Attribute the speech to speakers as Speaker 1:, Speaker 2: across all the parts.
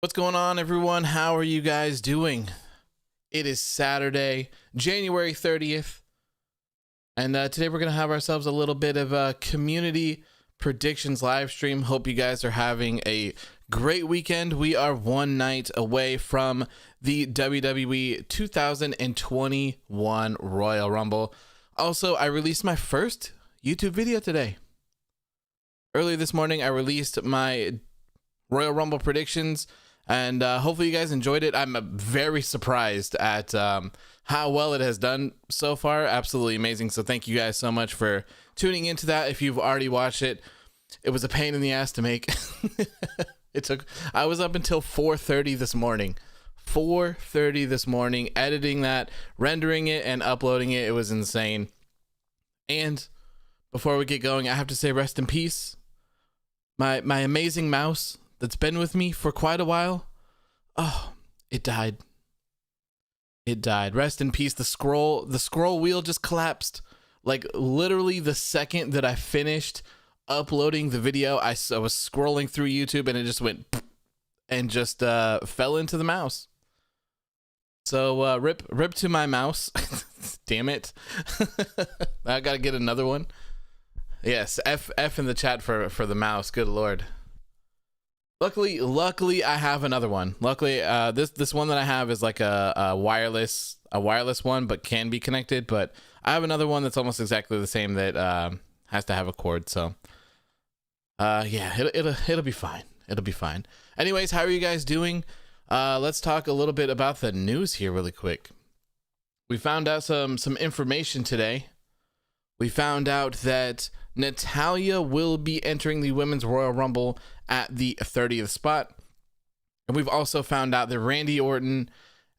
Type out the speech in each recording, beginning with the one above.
Speaker 1: What's going on, everyone? How are you guys doing? It is Saturday, January 30th, and today we're going to have ourselves a little bit of a community predictions live stream. Hope you guys are having a great weekend. We are one night away from the WWE 2021 Royal Rumble. Also, I released my first YouTube video today. Earlier this morning, I released my Royal Rumble predictions, and hopefully you guys enjoyed it. I'm very surprised at how well it has done so far. Absolutely amazing. So thank you guys so much for tuning into that. If you've already watched it, it was a pain in the ass to make. I was up until 4:30 this morning. 4:30 this morning, editing that, rendering it, and uploading it. It was insane. And before we get going, I have to say rest in peace. My amazing mouse that's been with me for quite a while. Oh, it died. It died. Rest in peace. The scroll wheel just collapsed. Like literally the second that I finished uploading the video, I was scrolling through YouTube and it just went and just fell into the mouse. So rip to my mouse. Damn it. I gotta get another one. Yes, F in the chat for the mouse. Good Lord. Luckily, I have another one. Luckily, this one that I have is like a wireless one, but can be connected. But I have another one that's almost exactly the same that has to have a cord. So, yeah, it'll be fine. It'll be fine. Anyways, how are you guys doing? Let's talk a little bit about the news here really quick. We found out some information today. We found out that Natalya will be entering the Women's Royal Rumble at the 30th spot. And we've also found out that Randy Orton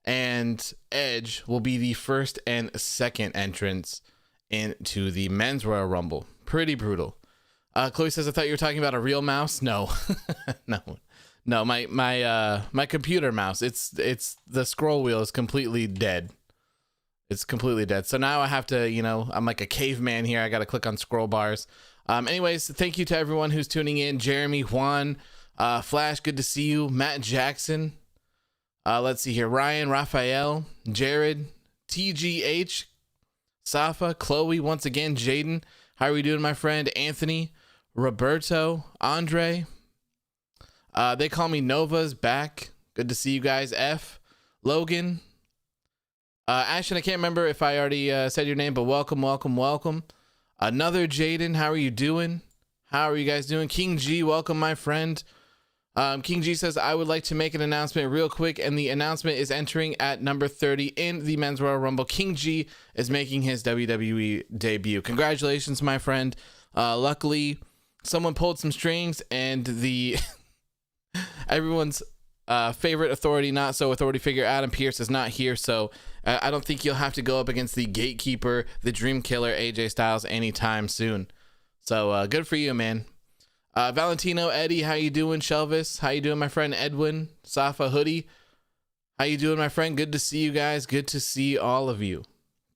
Speaker 1: and Edge will be the first and second entrants into the Men's Royal Rumble. Pretty brutal. Chloe says, I thought you were talking about a real mouse. No, no, my computer mouse. It's the scroll wheel is completely dead. It's completely dead. So now I have to, I'm like a caveman here. I got to click on scroll bars. Anyways, thank you to everyone who's tuning in. Jeremy, Juan, Flash, good to see you. Matt Jackson. Let's see here. Ryan, Raphael, Jared, TGH, Safa, Chloe, once again, Jaden. How are we doing, my friend? Anthony, Roberto, Andre. They call me Nova's back. Good to see you guys. F, Logan. Ashton, I can't remember if I already said your name, but welcome. Another Jaden, how are you doing? How are you guys doing? King G, welcome, my friend. King G says, I would like to make an announcement real quick, and the announcement is entering at number 30 in the Men's Royal Rumble. King G is making his WWE debut. Congratulations, my friend. Luckily, someone pulled some strings, and the everyone's favorite authority, not so authority figure, Adam Pearce, is not here, so I don't think you'll have to go up against the gatekeeper, the dream killer, AJ Styles, anytime soon. So good for you, man. Valentino, Eddie, how you doing? Shelvis, how you doing, my friend? Edwin, Safa, Hoodie, how you doing, my friend? Good to see you guys. Good to see all of you.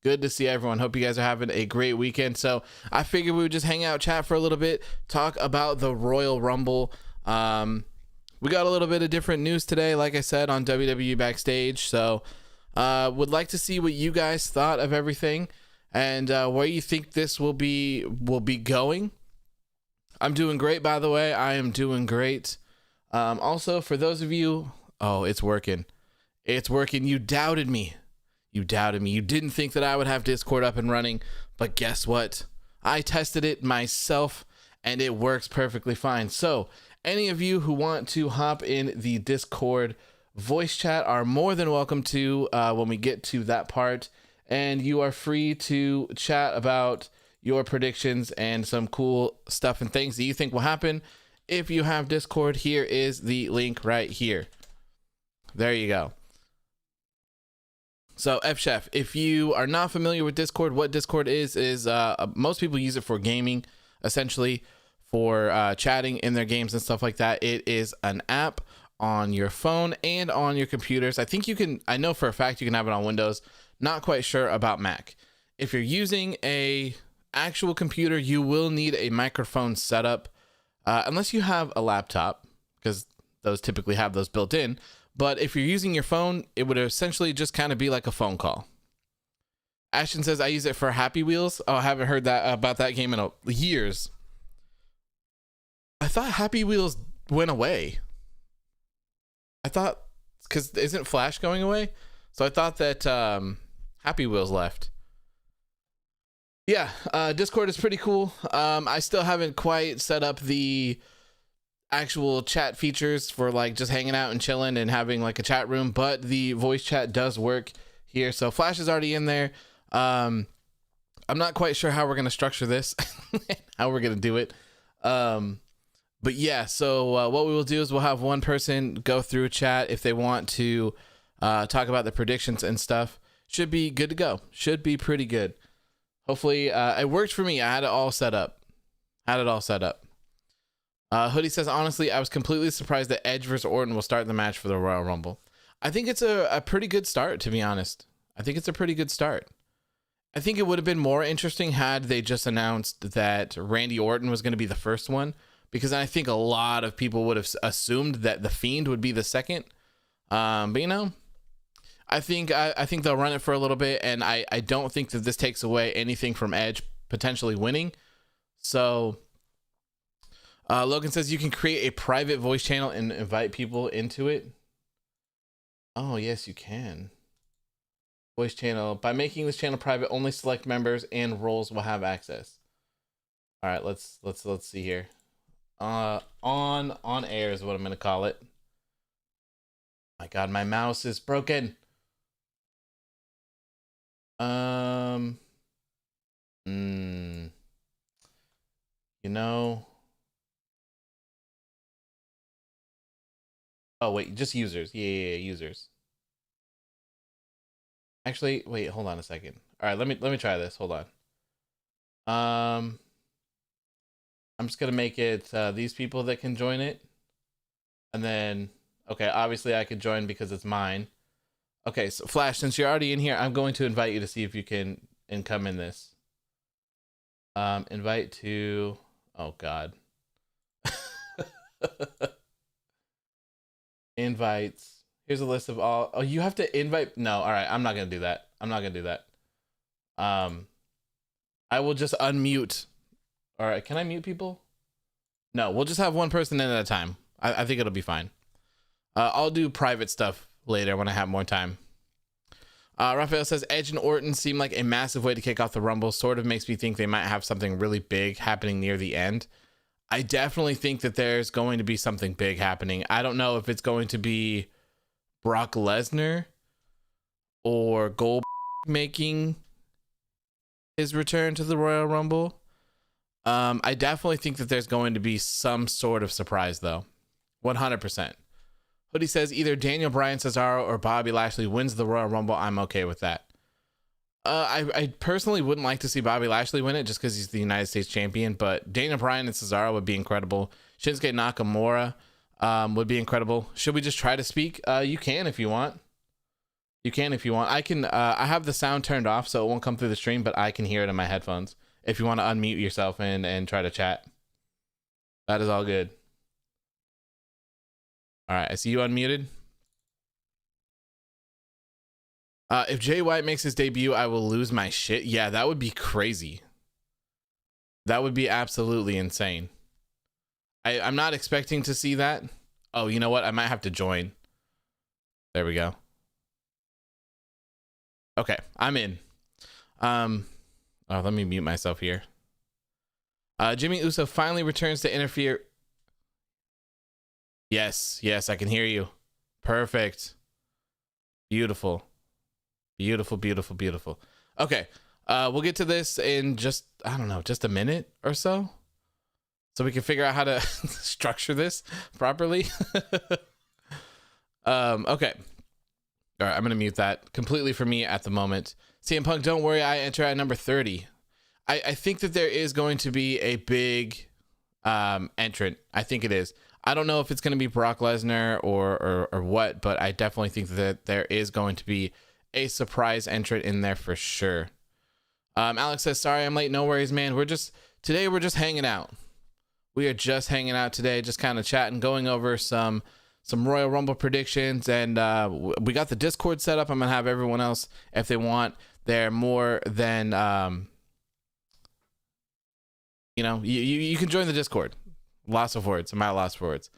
Speaker 1: Good to see everyone. Hope you guys are having a great weekend. So I figured we would just hang out, chat for a little bit, talk about the Royal Rumble. We got a little bit of different news today, like I said, on WWE Backstage. So would like to see what you guys thought of everything and where you think this will be going. I'm doing great, by the way. I am doing great. Also, for those of you, oh, it's working. It's working. You doubted me. You didn't think that I would have Discord up and running, but guess what? I tested it myself and it works perfectly fine. So any of you who want to hop in the Discord voice chat are more than welcome to when we get to that part, and you are free to chat about your predictions and some cool stuff and things that you think will happen. If you have Discord, here is the link right here. There you go. So F Chef, if you are not familiar with Discord, what Discord is most people use it for gaming, essentially for chatting in their games and stuff like that. It is an app on your phone and on your computers. I know for a fact you can have it on Windows. Not quite sure about Mac. If you're using a actual computer, you will need a microphone setup, unless you have a laptop, because those typically have those built in. But if you're using your phone, it would essentially just kind of be like a phone call. Ashton says, I use it for Happy Wheels. Oh, I haven't heard that about that game in years. I thought Happy Wheels went away. I thought, because isn't Flash going away? So I thought that Happy Wheels left. Yeah, Discord is pretty cool. I still haven't quite set up the actual chat features for like just hanging out and chilling and having like a chat room, but the voice chat does work here. So Flash is already in there. I'm not quite sure how we're going to structure this, how we're going to do it. But yeah, so what we will do is we'll have one person go through chat if they want to talk about the predictions and stuff. Should be good to go. Should be pretty good. Hopefully, it worked for me. I had it all set up. Hoodie says, honestly, I was completely surprised that Edge versus Orton will start the match for the Royal Rumble. I think it's a pretty good start, to be honest. I think it's a pretty good start. I think it would have been more interesting had they just announced that Randy Orton was going to be the first one, because I think a lot of people would have assumed that The Fiend would be the second. But you know, I think they'll run it for a little bit, and I don't think that this takes away anything from Edge potentially winning. So Logan says you can create a private voice channel and invite people into it. Oh, yes, you can. Voice channel. By making this channel private, only select members and roles will have access. All right, let's see here. On air is what I'm going to call it. My God, my mouse is broken. You know. Oh wait, just users. Yeah, users. Actually, wait, hold on a second. All right, let me try this. Hold on. I'm just gonna make it these people that can join it, and then okay, obviously I could join because it's mine. Okay, so Flash, since you're already in here, I'm going to invite you to see if you can come in this. Invite to. Oh God. Invites. Here's a list of all. Oh, you have to invite. No, all right. I'm not gonna do that. I will just unmute. All right. Can I mute people? No, we'll just have one person in at a time. I think it'll be fine. I'll do private stuff later when I have more time. Raphael says Edge and Orton seem like a massive way to kick off the Rumble. Sort of makes me think they might have something really big happening near the end. I definitely think that there's going to be something big happening. I don't know if it's going to be Brock Lesnar or Goldberg making his return to the Royal Rumble. I definitely think that there's going to be some sort of surprise, though. 100%. Hoodie says either Daniel Bryan, Cesaro, or Bobby Lashley wins the Royal Rumble. I'm okay with that. I personally wouldn't like to see Bobby Lashley win it just because he's the United States champion, but Daniel Bryan and Cesaro would be incredible. Shinsuke Nakamura would be incredible. Should we just try to speak? You can if you want. I can. I have the sound turned off so it won't come through the stream, but I can hear it in my headphones. If you want to unmute yourself and try to chat, that is all good. All right, I see you unmuted. If Jay White makes his debut, I will lose my shit. Yeah, that would be crazy. That would be absolutely insane. I'm not expecting to see that. Oh, you know what? I might have to join. There we go. Okay, I'm in. Oh, let me mute myself here. Jimmy Uso finally returns to interfere. Yes, I can hear you. Perfect. Beautiful. Okay, we'll get to this in just, I don't know, just a minute or so we can figure out how to structure this properly. Okay. All right, I'm gonna mute that completely for me at the moment. CM Punk, don't worry, I enter at number 30. I think that there is going to be a big entrant. I think it is. I don't know if it's going to be Brock Lesnar or what, but I definitely think that there is going to be a surprise entrant in there for sure. Alex says, sorry I'm late. No worries, man. Today we're just hanging out. We are just hanging out today, just kind of chatting, going over some Royal Rumble predictions, and we got the Discord set up. I'm gonna have everyone else, if they want, they're more than you can join the Discord. Lots of words. I'm at lots of words.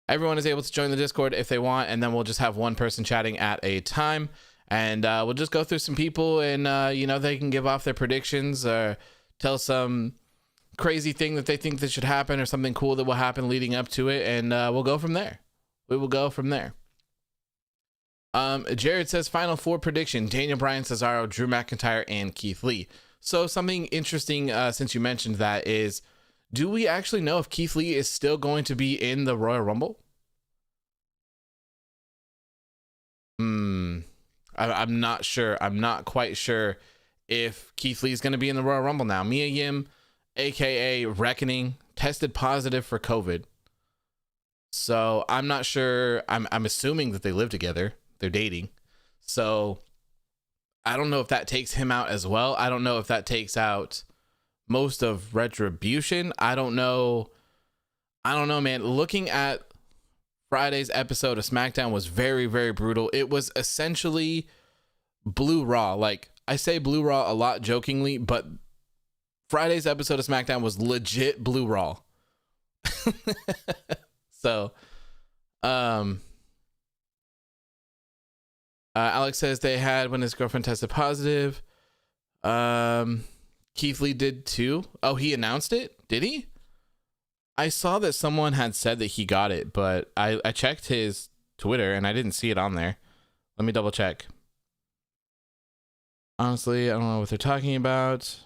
Speaker 1: Everyone is able to join the Discord if they want, and then we'll just have one person chatting at a time, and we'll just go through some people, and they can give off their predictions or tell some crazy thing that they think that should happen or something cool that will happen leading up to it, and we'll go from there. We will go from there. Jared says final 4 prediction: Daniel Bryan, Cesaro, Drew McIntyre, and Keith Lee. So something interesting, since you mentioned that, is, do we actually know if Keith Lee is still going to be in the Royal Rumble? I'm not sure. I'm not quite sure if Keith Lee is going to be in the Royal Rumble now. Mia Yim, aka Reckoning, tested positive for COVID. So I'm not sure. I'm assuming that they live together. They're dating. So I don't know if that takes him out as well. I don't know if that takes out most of Retribution. I don't know, man. Looking at Friday's episode of SmackDown was very, very brutal. It was essentially Blue Raw. Like, I say Blue Raw a lot jokingly, but Friday's episode of SmackDown was legit Blue Raw. So, Alex says they had when his girlfriend tested positive. Keith Lee did too. Oh, he announced it? Did he? I saw that someone had said that he got it, but I checked his Twitter and I didn't see it on there. Let me double check. Honestly, I don't know what they're talking about.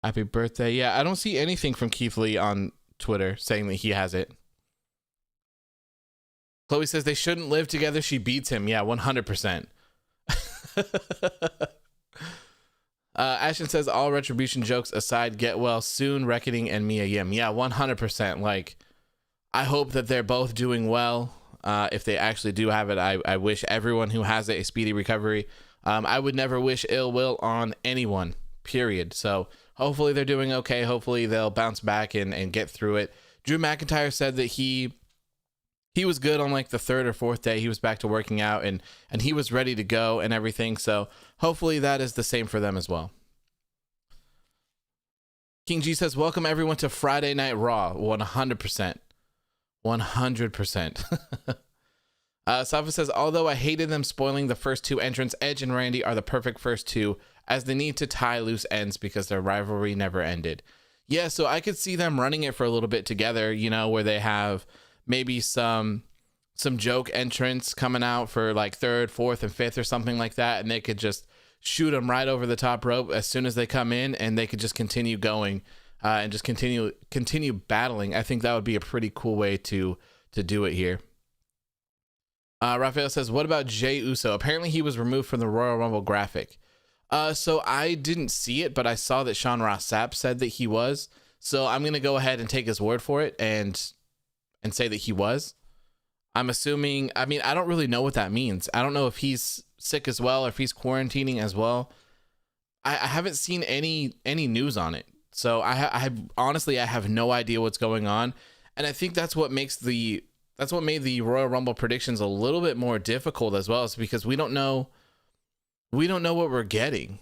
Speaker 1: Happy birthday. Yeah, I don't see anything from Keith Lee on Twitter saying that he has it. Chloe says they shouldn't live together. She beats him. Yeah, 100%. Ashton says all Retribution jokes aside, get well soon, Reckoning and Mia Yim. Yeah, 100%. Like, I hope that they're both doing well. If they actually do have it, I wish everyone who has it a speedy recovery. I would never wish ill will on anyone, period. So hopefully they're doing okay. Hopefully they'll bounce back and get through it. Drew McIntyre said that he was good on like the 3rd or 4th day. He was back to working out and he was ready to go and everything. So hopefully that is the same for them as well. King G says, welcome everyone to Friday Night Raw. 100%. 100%. Safa says, although I hated them spoiling the first 2 entrants, Edge and Randy are the perfect first 2, as they need to tie loose ends because their rivalry never ended. Yeah, so I could see them running it for a little bit together, where they have maybe some joke entrants coming out for like 3rd, 4th, and 5th or something like that, and they could just shoot them right over the top rope as soon as they come in, and they could just continue going and just continue battling. I think that would be a pretty cool way to do it here. Raphael says, what about Jey Uso? Apparently he was removed from the Royal Rumble graphic. So I didn't see it, but I saw that Sean Ross Sapp said that he was. So I'm going to go ahead and take his word for it and say that he was. I'm assuming, I don't really know what that means. I don't know if he's sick as well or if he's quarantining as well. I haven't seen any news on it. So I honestly, I have no idea what's going on. And I think that's what made the Royal Rumble predictions a little bit more difficult as well, is because we don't know what we're getting.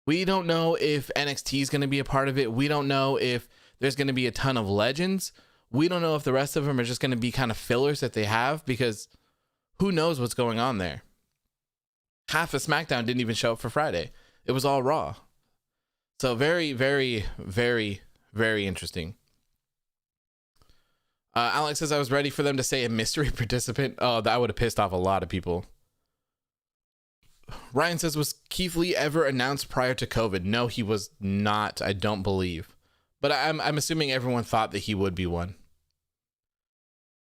Speaker 1: We don't know if NXT is going to be a part of it. We don't know if there's going to be a ton of legends. We don't know if the rest of them are just going to be kind of fillers that they have, because who knows what's going on there. Half of SmackDown didn't even show up for Friday. It was all Raw. So very, very, very, very interesting. Alex says, I was ready for them to say a mystery participant. Oh, that would have pissed off a lot of people. Ryan says, was Keith Lee ever announced prior to COVID? No, he was not. I don't believe. But I'm assuming everyone thought that he would be one.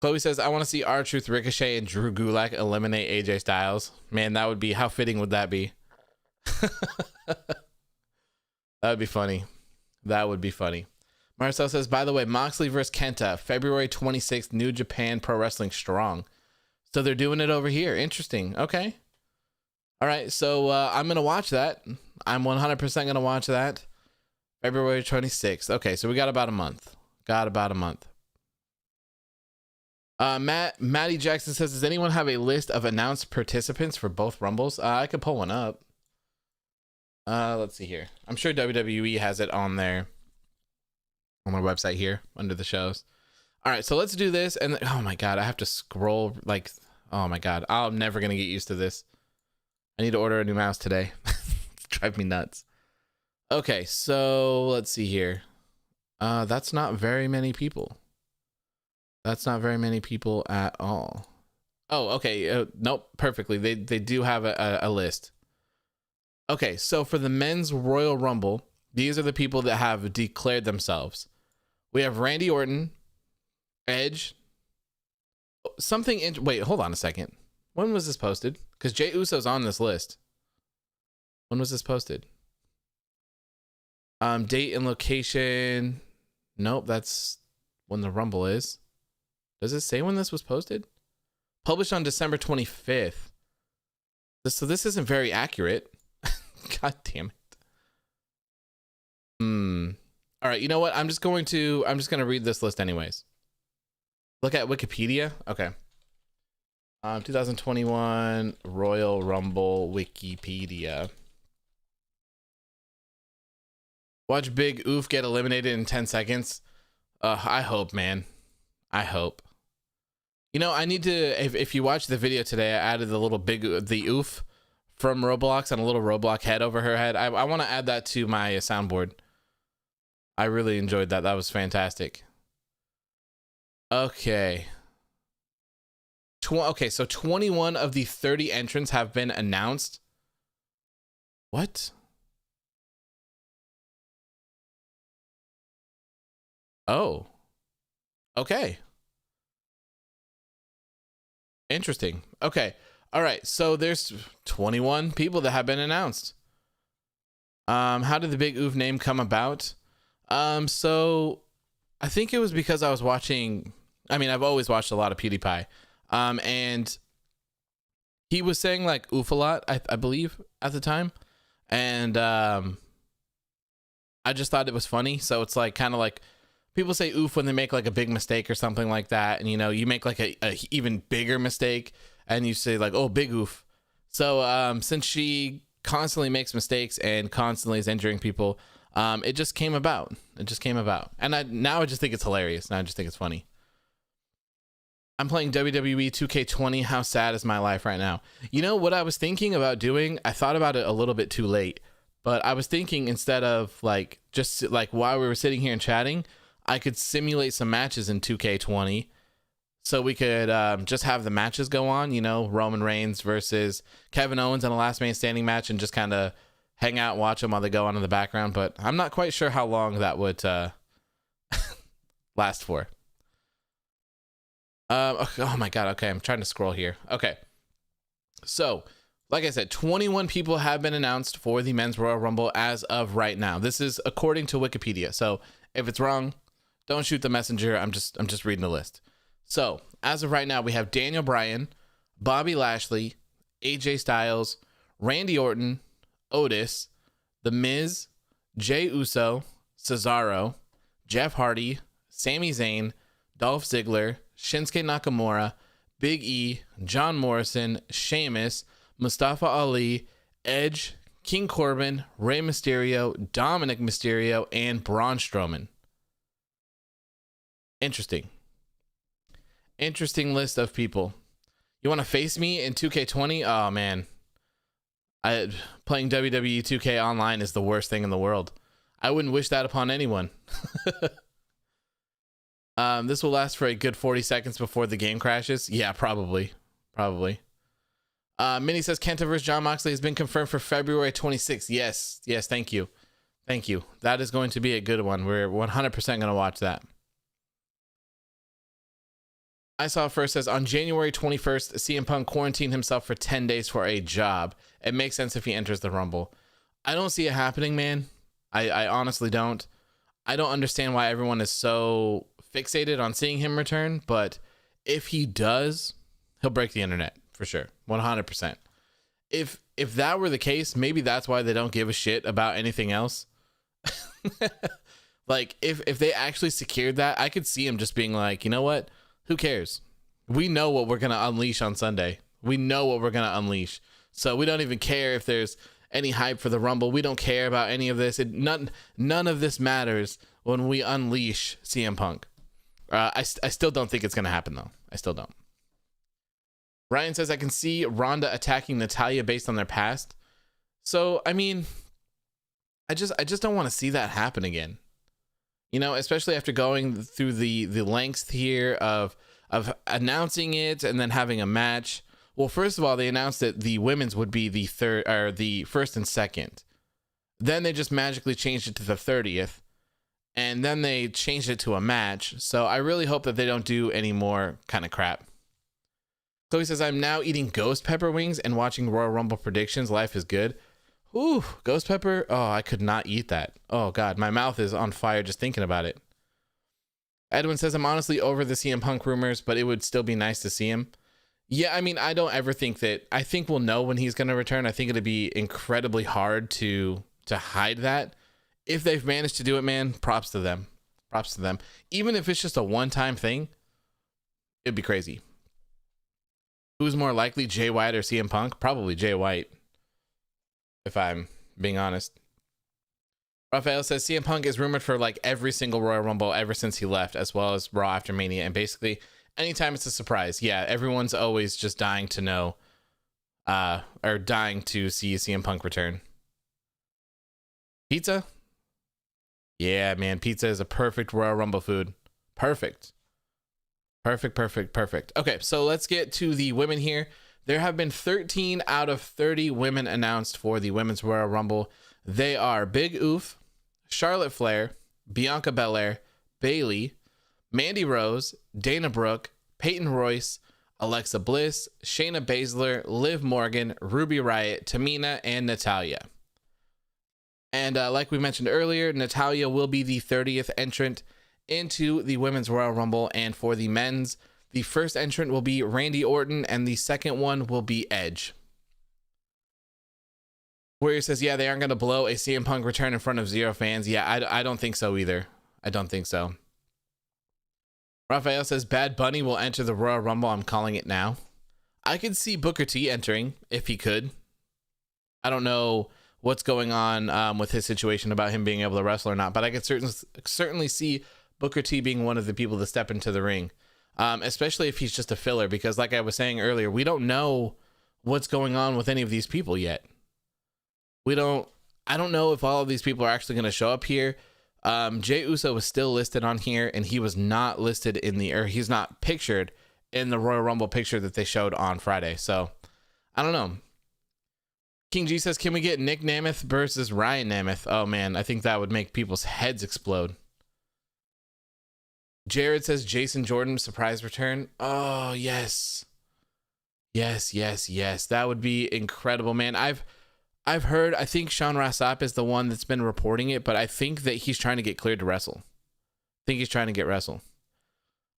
Speaker 1: Chloe says, I want to see R-Truth, Ricochet, and Drew Gulak eliminate AJ Styles. Man, that would be, how fitting would that be? That would be funny. That would be funny. Marcel says, by the way, Moxley versus Kenta, February 26th, New Japan Pro Wrestling Strong. So they're doing it over here. Interesting. Okay. All right. So I'm going to watch that. I'm 100% going to watch that. February 26th. Okay. So we got about a month. Got about a month. Matty Jackson says, does anyone have a list of announced participants for both Rumbles? I could pull one up. Let's see here. I'm sure WWE has it on their website here under the shows. All right, so let's do this. And oh my God, I have to scroll like, oh my God, I'm never going to get used to this. I need to order a new mouse today. Drive me nuts. Okay, so let's see here. That's not very many people. That's not very many people at all. Oh, okay. Nope, perfectly. They do have a list. Okay, so for the men's Royal Rumble, these are the people that have declared themselves. We have Randy Orton, Edge, wait, hold on a second. When was this posted? Because Jey Uso's on this list. When was this posted? Date and location. Nope, that's when the Rumble is. Does it say when this was posted? Published on December 25th. So this isn't very accurate. God damn it. All right, you know what? I'm just going to read this list anyways. Look at Wikipedia. Okay. 2021 Royal Rumble Wikipedia. Watch Big Oof get eliminated in 10 seconds. I hope, man. I hope. You know, I need to, if you watch the video today, I added the Oof from Roblox and a little Roblox head over her head. I want to add that to my soundboard. I really enjoyed that. That was fantastic. Okay. Okay, so 21 of the 30 entrants have been announced. What? Oh. Okay. Interesting. Okay. All right. So there's 21 people that have been announced. How did the Big Oof name come about? So I think it was because I was watching, I've always watched a lot of PewDiePie. And he was saying like oof a lot, I believe at the time. And, I just thought it was funny. So it's like, kind of like people say oof when they make like a big mistake or something like that. And, you know, you make like a even bigger mistake and you say like, oh, big oof. So, since she constantly makes mistakes and constantly is injuring people, it just came about. And now I just think it's hilarious. Now I just think it's funny. I'm playing WWE 2K20. How sad is my life right now? You know what I was thinking about doing? I thought about it a little bit too late, but I was thinking instead of like, just like while we were sitting here and chatting, I could simulate some matches in 2K20 so we could just have the matches go on, you know, Roman Reigns versus Kevin Owens in a last man standing match and just kind of hang out, watch them while they go on in the background. But I'm not quite sure how long that would last for. Oh my God. Okay. I'm trying to scroll here. Okay. So like I said, 21 people have been announced for the men's Royal Rumble as of right now. This is according to Wikipedia. So if it's wrong, don't shoot the messenger. I'm just reading the list. So as of right now, we have Daniel Bryan, Bobby Lashley, AJ Styles, Randy Orton, Otis, The Miz, Jey Uso, Cesaro, Jeff Hardy, Sami Zayn, Dolph Ziggler, Shinsuke Nakamura, Big E, John Morrison, Sheamus, Mustafa Ali, Edge, King Corbin, Rey Mysterio, Dominic Mysterio, and Braun Strowman. Interesting list of people. You want to face me in 2K20? Oh man, playing WWE 2K online is the worst thing in the world. I wouldn't wish that upon anyone. This will last for a good 40 seconds before the game crashes. Yeah, probably. Minnie says Kenta vs. John Moxley has been confirmed for February 26th. Yes, thank you. That is going to be a good one. We're 100% going to watch that. I saw first says on January 21st, CM Punk quarantined himself for 10 days for a job. It makes sense if he enters the Rumble. I don't see it happening, man. I honestly don't. I don't understand why everyone is so fixated on seeing him return, but if he does, he'll break the internet for sure. 100%. If that were the case, maybe that's why they don't give a shit about anything else. Like if they actually secured that, I could see him just being like, you know what? Who cares? We know what we're gonna unleash on Sunday. We know what we're gonna unleash. So we don't even care if there's any hype for the Rumble. We don't care about any of this. None of this matters when we unleash CM Punk. I still don't think it's gonna happen though. I still don't. Ryan says I can see Ronda attacking Natalya based on their past. So I mean, I just don't want to see that happen again. You know, especially after going through the lengths here of announcing it and then having a match. Well, first of all, they announced that the women's would be the third or the first and second. Then they just magically changed it to the 30th. And then they changed it to a match. So I really hope that they don't do any more kind of crap. So he says, I'm now eating ghost pepper wings and watching Royal Rumble predictions. Life is good. Ooh, ghost pepper. Oh, I could not eat that. Oh God, my mouth is on fire just thinking about it. Edwin says, I'm honestly over the CM Punk rumors, but it would still be nice to see him. Yeah, I mean, I don't ever think that. I think we'll know when he's going to return. I think it'd be incredibly hard to hide that. If they've managed to do it, man, props to them. Props to them. Even if it's just a one-time thing, it'd be crazy. Who's more likely, Jay White or CM Punk? Probably Jay White, if I'm being honest. Raphael says CM Punk is rumored for like every single Royal Rumble ever since he left, as well as Raw after Mania, and basically anytime it's a surprise. Yeah, everyone's always just dying to know, or dying to see CM Punk return. Pizza? Yeah, man, pizza is a perfect Royal Rumble food. Perfect. Perfect. Okay, so let's get to the women here. There have been 13 out of 30 women announced for the Women's Royal Rumble. They are Big Oof, Charlotte Flair, Bianca Belair, Bayley, Mandy Rose, Dana Brooke, Peyton Royce, Alexa Bliss, Shayna Baszler, Liv Morgan, Ruby Riott, Tamina, and Natalya. And like we mentioned earlier, Natalya will be the 30th entrant into the Women's Royal Rumble. And for the men's, the first entrant will be Randy Orton, and the second one will be Edge. Warrior says, yeah, they aren't going to blow a CM Punk return in front of 0 fans. Yeah, I don't think so either. I don't think so. Raphael says, Bad Bunny will enter the Royal Rumble. I'm calling it now. I could see Booker T entering if he could. I don't know what's going on with his situation about him being able to wrestle or not, but I could certainly see Booker T being one of the people to step into the ring, especially if he's just a filler, because like I was saying earlier, we don't know what's going on with any of these people yet. I don't know if all of these people are actually going to show up here. Jey Uso was still listed on here, and he was not listed he's not pictured in the Royal Rumble picture that they showed on Friday. So I don't know. King G says, can we get Nick Nemeth versus Ryan Nemeth? Oh man, I think that would make people's heads explode. Jared says Jason Jordan surprise return. Oh yes. That would be incredible, man. I've heard, I think Sean Ross Sapp is the one that's been reporting it, but I think that he's trying to get cleared to wrestle. I think he's trying to get wrestle.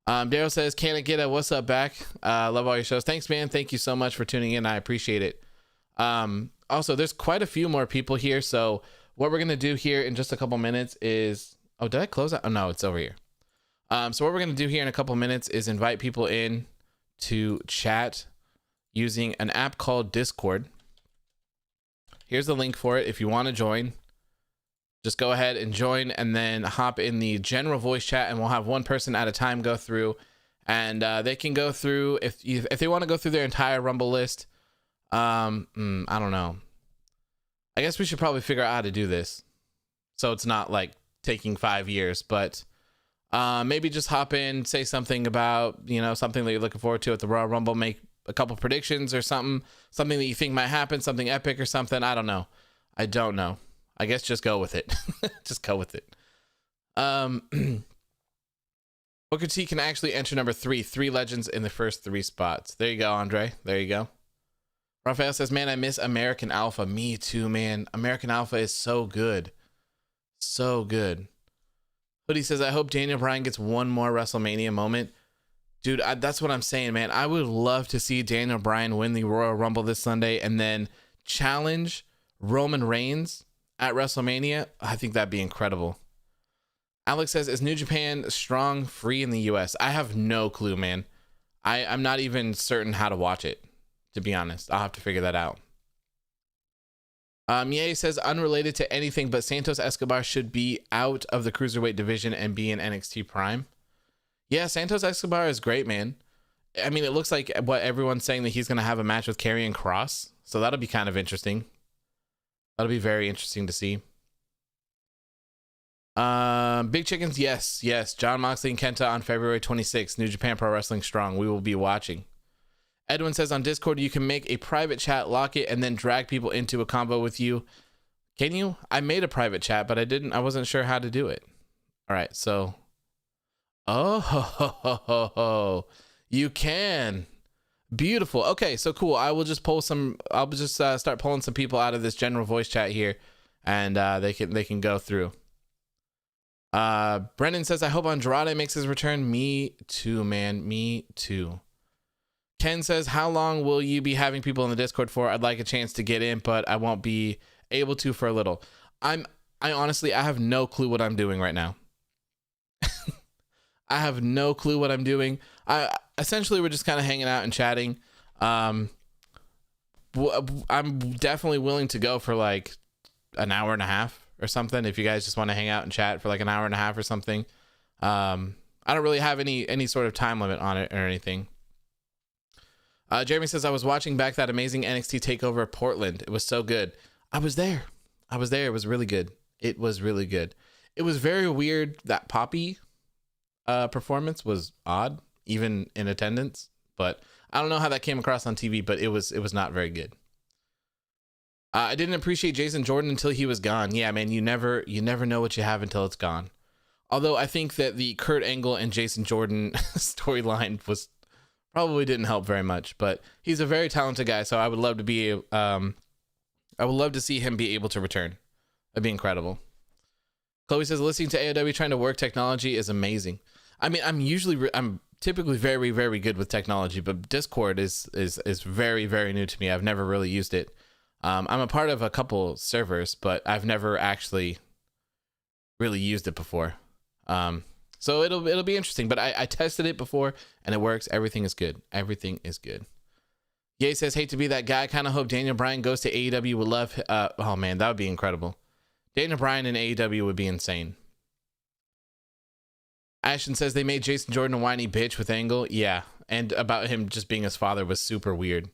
Speaker 1: Daryl says, can I get a what's up back? Love all your shows. Thanks, man. Thank you so much for tuning in. I appreciate it. Also, there's quite a few more people here. So what we're going to do here in just a couple minutes is, oh, did I close out? Oh, no, it's over here. So what we're going to do here in a couple minutes is invite people in to chat using an app called Discord. Here's the link for it. If you want to join, just go ahead and join and then hop in the general voice chat, and we'll have one person at a time go through, and they can go through if they want to go through their entire Rumble list. I don't know. I guess we should probably figure out how to do this so it's not like taking 5 years, but maybe just hop in, say something about, something that you're looking forward to at the Royal Rumble, make a couple predictions or something that you think might happen, something epic or something. I don't know. I guess just go with it. Just go with it. Booker T can actually enter number 3 legends in the first 3 spots. There you go, Andre. There you go. Raphael says, man, I miss American Alpha. Me too, man. American Alpha is so good. So good. Hoodie says, I hope Daniel Bryan gets one more WrestleMania moment. Dude, that's what I'm saying, man. I would love to see Daniel Bryan win the Royal Rumble this Sunday and then challenge Roman Reigns at WrestleMania. I think that'd be incredible. Alex says, is New Japan strong free in the US? I have no clue, man. I'm not even certain how to watch it, to be honest. I'll have to figure that out. Ye says, unrelated to anything, but Santos Escobar should be out of the cruiserweight division and be in NXT Prime. Yeah, Santos Escobar is great, man. I mean, it looks like what everyone's saying, that he's going to have a match with Karrion Kross. So that'll be kind of interesting. That'll be very interesting to see. Big Chickens, yes. John Moxley and Kenta on February 26th. New Japan Pro Wrestling Strong. We will be watching. Edwin says on Discord, you can make a private chat, lock it, and then drag people into a combo with you. Can you? I made a private chat, but I wasn't sure how to do it. All right, so. Oh, you can. Beautiful. Okay, so cool. I'll just start pulling some people out of this general voice chat here, and they can go through. Brendan says, I hope Andrade makes his return. Me too, man. Me too. Ken says, how long will you be having people in the Discord for? I'd like a chance to get in, but I won't be able to for a little. I honestly have no clue what I'm doing right now. I have no clue what I'm doing. Essentially, we're just kind of hanging out and chatting. I'm definitely willing to go for like an hour and a half or something. If you guys just want to hang out and chat for like an hour and a half or something. I don't really have any sort of time limit on it or anything. Jeremy says, I was watching back that amazing NXT TakeOver Portland. It was so good. I was there. It was really good. It was really good. It was very weird. That Poppy performance was odd, even in attendance. But I don't know how that came across on TV, but it was not very good. I didn't appreciate Jason Jordan until he was gone. Yeah, man, you never know what you have until it's gone. Although I think that the Kurt Angle and Jason Jordan storyline probably didn't help very much, but he's a very talented guy, so I would love to see him be able to return. That'd be incredible. Chloe says, listening to AOW trying to work technology is amazing. I mean, I'm typically very, very good with technology, but Discord is very, very new to me. I've never really used it. I'm a part of a couple servers, but I've never actually really used it before. So it'll be interesting, but I tested it before and it works. Everything is good. Everything is good. Ye says, hate to be that guy. Kind of hope Daniel Bryan goes to AEW. Would love. Oh man, that would be incredible. Daniel Bryan in AEW would be insane. Ashton says they made Jason Jordan a whiny bitch with Angle. Yeah, and about him just being his father was super weird.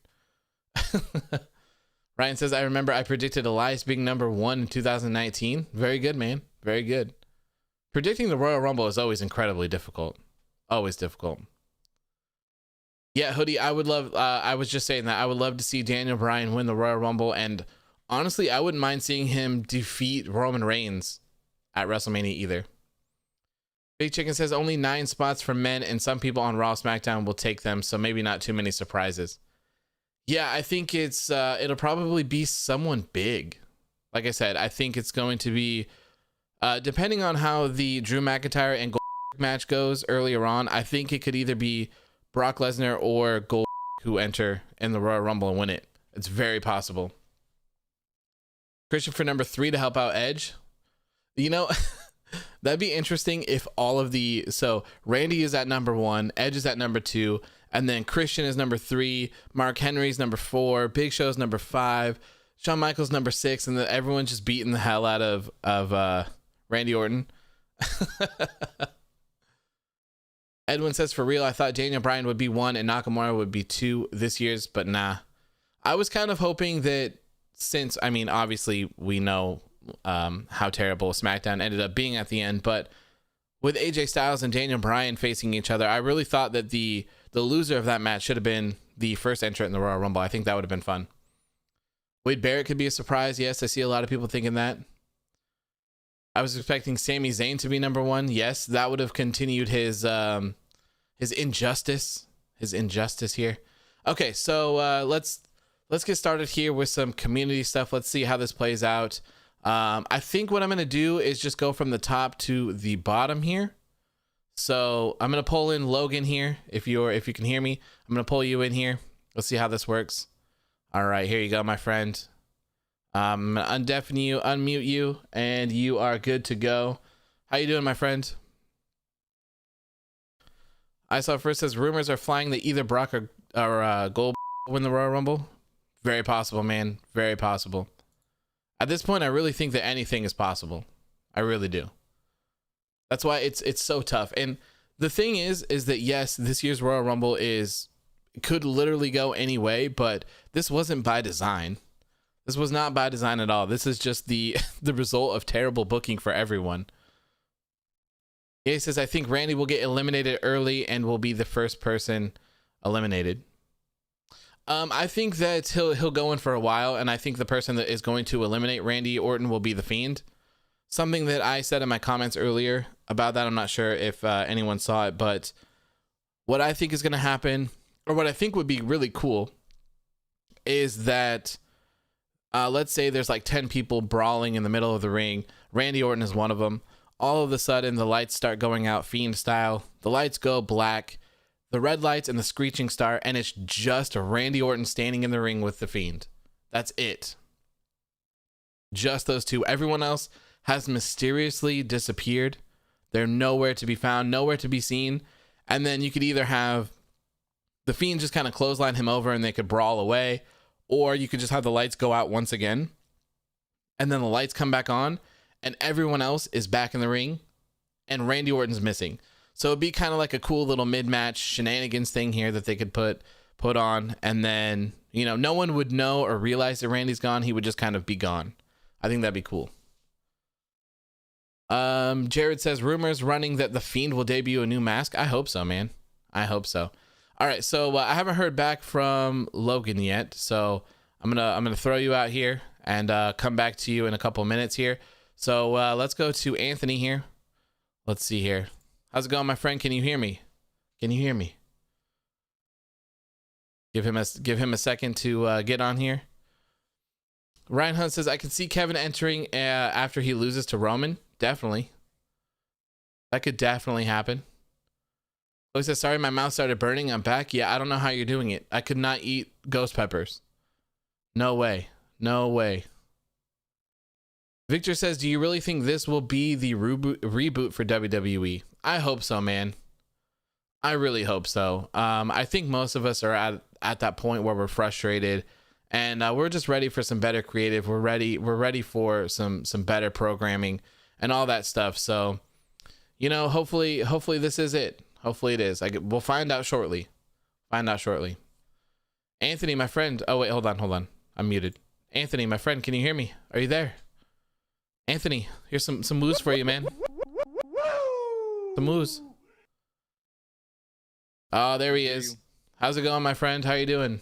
Speaker 1: Ryan says, I remember I predicted Elias being number 1 in 2019. Very good, man. Very good. Predicting the Royal Rumble is always incredibly difficult. Always difficult. Yeah, Hoodie, I would love, I was just saying that I would love to see Daniel Bryan win the Royal Rumble, and honestly, I wouldn't mind seeing him defeat Roman Reigns at WrestleMania either. Big Chicken says only 9 spots for men, and some people on Raw SmackDown will take them, so maybe not too many surprises. Yeah, I think it'll probably be someone big. Like I said, I think it's going to be, depending on how the Drew McIntyre and Goldberg match goes earlier on, I think it could either be Brock Lesnar or Goldberg who enter in the Royal Rumble and win it. It's very possible. Christian for number 3 to help out Edge. You know, that'd be interesting if all of so Randy is at number 1, Edge is at number 2, and then Christian is number 3, Mark Henry's number 4, Big Show's number 5, Shawn Michaels number 6, and then everyone's just beating the hell out of Randy Orton. Edwin says, for real, I thought Daniel Bryan would be 1 and Nakamura would be 2 this year's, but nah. I was kind of hoping that since, I mean, obviously we know how terrible SmackDown ended up being at the end, but with AJ Styles and Daniel Bryan facing each other, I really thought that the loser of that match should have been the first entrant in the Royal Rumble. I think that would have been fun. Wade Barrett could be a surprise. Yes, I see a lot of people thinking that. I was expecting Sami Zayn to be number 1. Yes, that would have continued his injustice here. Okay, so let's get started here with some community stuff. Let's see how this plays out. I think what I'm going to do is just go from the top to the bottom here. So I'm going to pull in Logan here. If you can hear me, I'm going to pull you in here. Let's see how this works. All right, here you go, my friend. I'm going to undeafen you, unmute you, and you are good to go. How you doing, my friend? I saw first says rumors are flying that either Brock or Gold win the Royal Rumble. Very possible, man. Very possible. At this point, I really think that anything is possible. I really do. That's why it's so tough. And the thing is that yes, this year's Royal Rumble could literally go any way, but this wasn't by design. This was not by design at all. This is just the the result of terrible booking for everyone. He says, I think Randy will get eliminated early and will be the first person eliminated. I think that he'll go in for a while, and I think the person that is going to eliminate Randy Orton will be The Fiend. Something that I said in my comments earlier about that, I'm not sure if anyone saw it, but what I think is going to happen, or what I think would be really cool, is that let's say there's like 10 people brawling in the middle of the ring. Randy Orton is one of them. All of a sudden, the lights start going out Fiend style. The lights go black, the red lights and the screeching star, and it's just Randy Orton standing in the ring with the Fiend. That's it. Just those two. Everyone else has mysteriously disappeared. They're nowhere to be found, nowhere to be seen. And then you could either have the Fiend just kind of clothesline him over and they could brawl away, or you could just have the lights go out once again, and then the lights come back on, and everyone else is back in the ring, and Randy Orton's missing. So it'd be kind of like a cool little mid-match shenanigans thing here that they could put on, and then, you know, no one would know or realize that Randy's gone. He would just kind of be gone. I think that'd be cool. Jared says rumors running that the Fiend will debut a new mask. I hope so, man. I hope so. All right, so I haven't heard back from Logan yet, so I'm gonna throw you out here and come back to you in a couple minutes here. So let's go to Anthony here. Let's see here. How's it going, my friend? Can you hear me? Can you hear me? Give him a second to get on here. Ryan Hunt says, I can see Kevin entering after he loses to Roman. Definitely. That could definitely happen. Oh, he says, sorry, my mouth started burning. I'm back. Yeah, I don't know how you're doing it. I could not eat ghost peppers. No way. No way. Victor says, do you really think this will be the reboot for WWE? I hope so, man. I really hope so. I think most of us are at that point where we're frustrated, and we're just ready for some better creative. We're ready for some better programming and all that stuff. So, you know, hopefully this is it. Hopefully it is. We'll find out shortly. Anthony, my friend. Oh wait, hold on. I'm muted. Anthony, my friend, can you hear me? Are you there? Anthony, here's some moves for you, man. Some moves. Oh, there he is. How's it going, my friend? How you doing?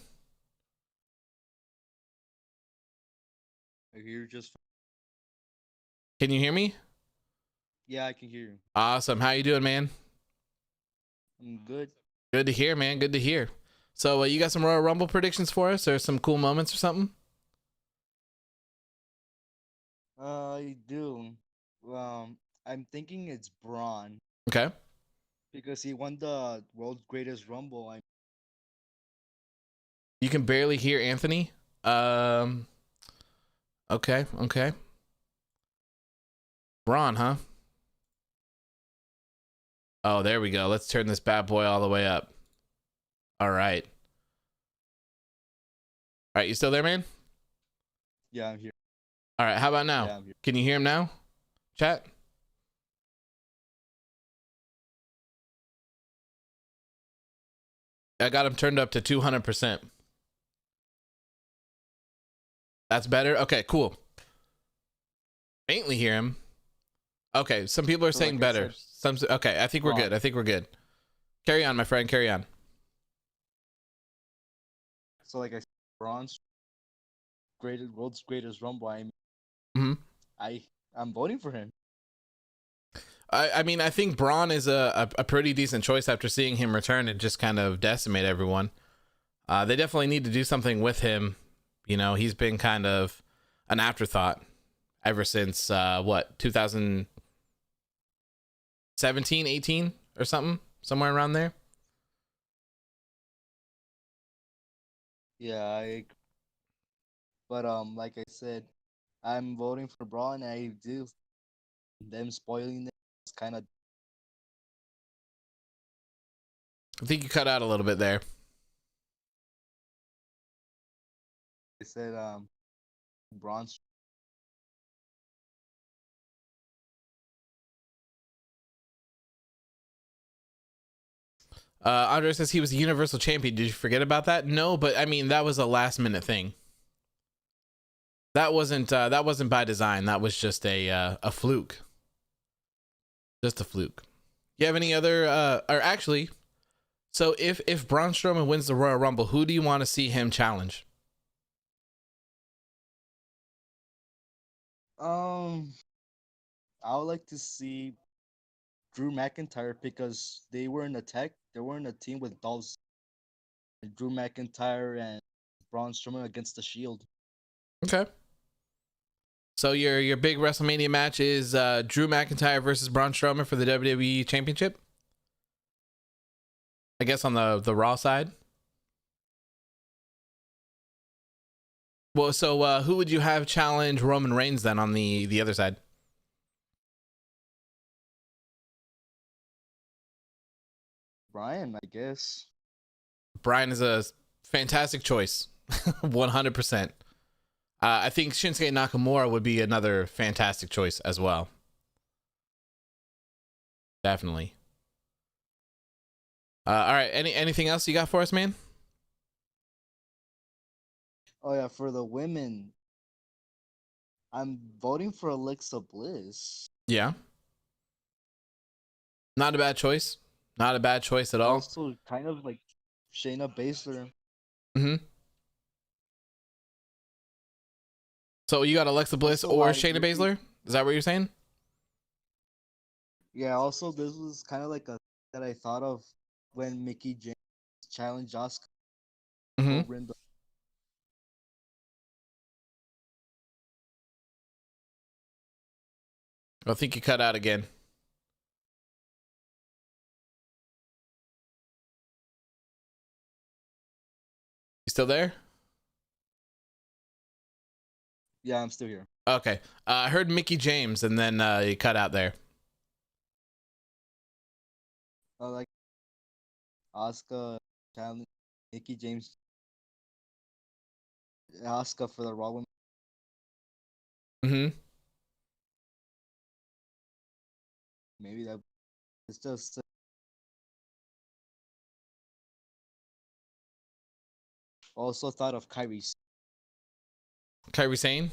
Speaker 2: I hear just.
Speaker 1: Can you hear me?
Speaker 2: Yeah, I can hear you.
Speaker 1: Awesome. How you doing, man?
Speaker 2: I'm good.
Speaker 1: Good to hear, man. Good to hear. So you got some Royal Rumble predictions for us, or some cool moments or something?
Speaker 2: I do. I'm thinking it's Braun
Speaker 1: Okay.
Speaker 2: because he won the world's greatest Rumble.
Speaker 1: You can barely hear Anthony. Okay. Braun, huh? Oh, there we go. Let's turn this bad boy all the way up. All right. All right, you still there, man?
Speaker 2: Yeah, I'm here.
Speaker 1: All right, how about now?
Speaker 2: Yeah, I'm here.
Speaker 1: Can you hear him now? Chat? I got him turned up to 200%. That's better? Okay, cool. Faintly hear him. Okay, some people are saying better. Okay, I think we're good. Carry on, my friend. Carry on.
Speaker 2: So, like I said, Braun's world's greatest Rumble. I'm voting for him.
Speaker 1: I mean, I think Braun is a pretty decent choice after seeing him return and just kind of decimate everyone. They definitely need to do something with him. You know, he's been kind of an afterthought ever since, 2017, 18 or something, somewhere around there.
Speaker 2: Yeah, but like I said, I'm voting for Braun. I do them spoiling kind of.
Speaker 1: I think you cut out a little bit there.
Speaker 2: I said Braun.
Speaker 1: Andre says he was a Universal Champion. Did you forget about that? No, but I mean that was a last minute thing. That wasn't by design. That was just a fluke. Just a fluke. You have any other or actually, so if Braun Strowman wins the Royal Rumble, who do you want to see him challenge?
Speaker 2: I would like to see Drew McIntyre because they were in a tech. They were in a team with Dolph, Drew McIntyre and Braun Strowman against the Shield.
Speaker 1: Okay. So your big WrestleMania match is Drew McIntyre versus Braun Strowman for the WWE Championship. I guess on the Raw side. Well, so who would you have challenge Roman Reigns then on the other side?
Speaker 2: Brian, I guess.
Speaker 1: Brian is a fantastic choice, 100%. I think Shinsuke Nakamura would be another fantastic choice as well. Definitely. All right. Anything else you got for us, man?
Speaker 2: Oh yeah, for the women, I'm voting for Alexa Bliss.
Speaker 1: Yeah. Not a bad choice. Not a bad choice at all.
Speaker 2: Also, kind of like Shayna Baszler.
Speaker 1: Mm-hmm. So you got Alexa Bliss
Speaker 2: Also,
Speaker 1: or
Speaker 2: why
Speaker 1: Shayna
Speaker 2: Nikki-
Speaker 1: Baszler? Is that what you're saying?
Speaker 2: Yeah. Also, this was kind of like a that I thought of when Mickey James challenged Asuka
Speaker 1: Mm-hmm.
Speaker 2: over in the.
Speaker 1: I think you cut out again. You still there?
Speaker 2: Yeah, I'm still here.
Speaker 1: Okay. I heard Mickey James, and then you cut out there.
Speaker 2: Like Asuka challenge Mickey James, Asuka for the Raw Women.
Speaker 1: Mm-hmm.
Speaker 2: Maybe that it's just. Also thought of Kyrie.
Speaker 1: Kairi Sane.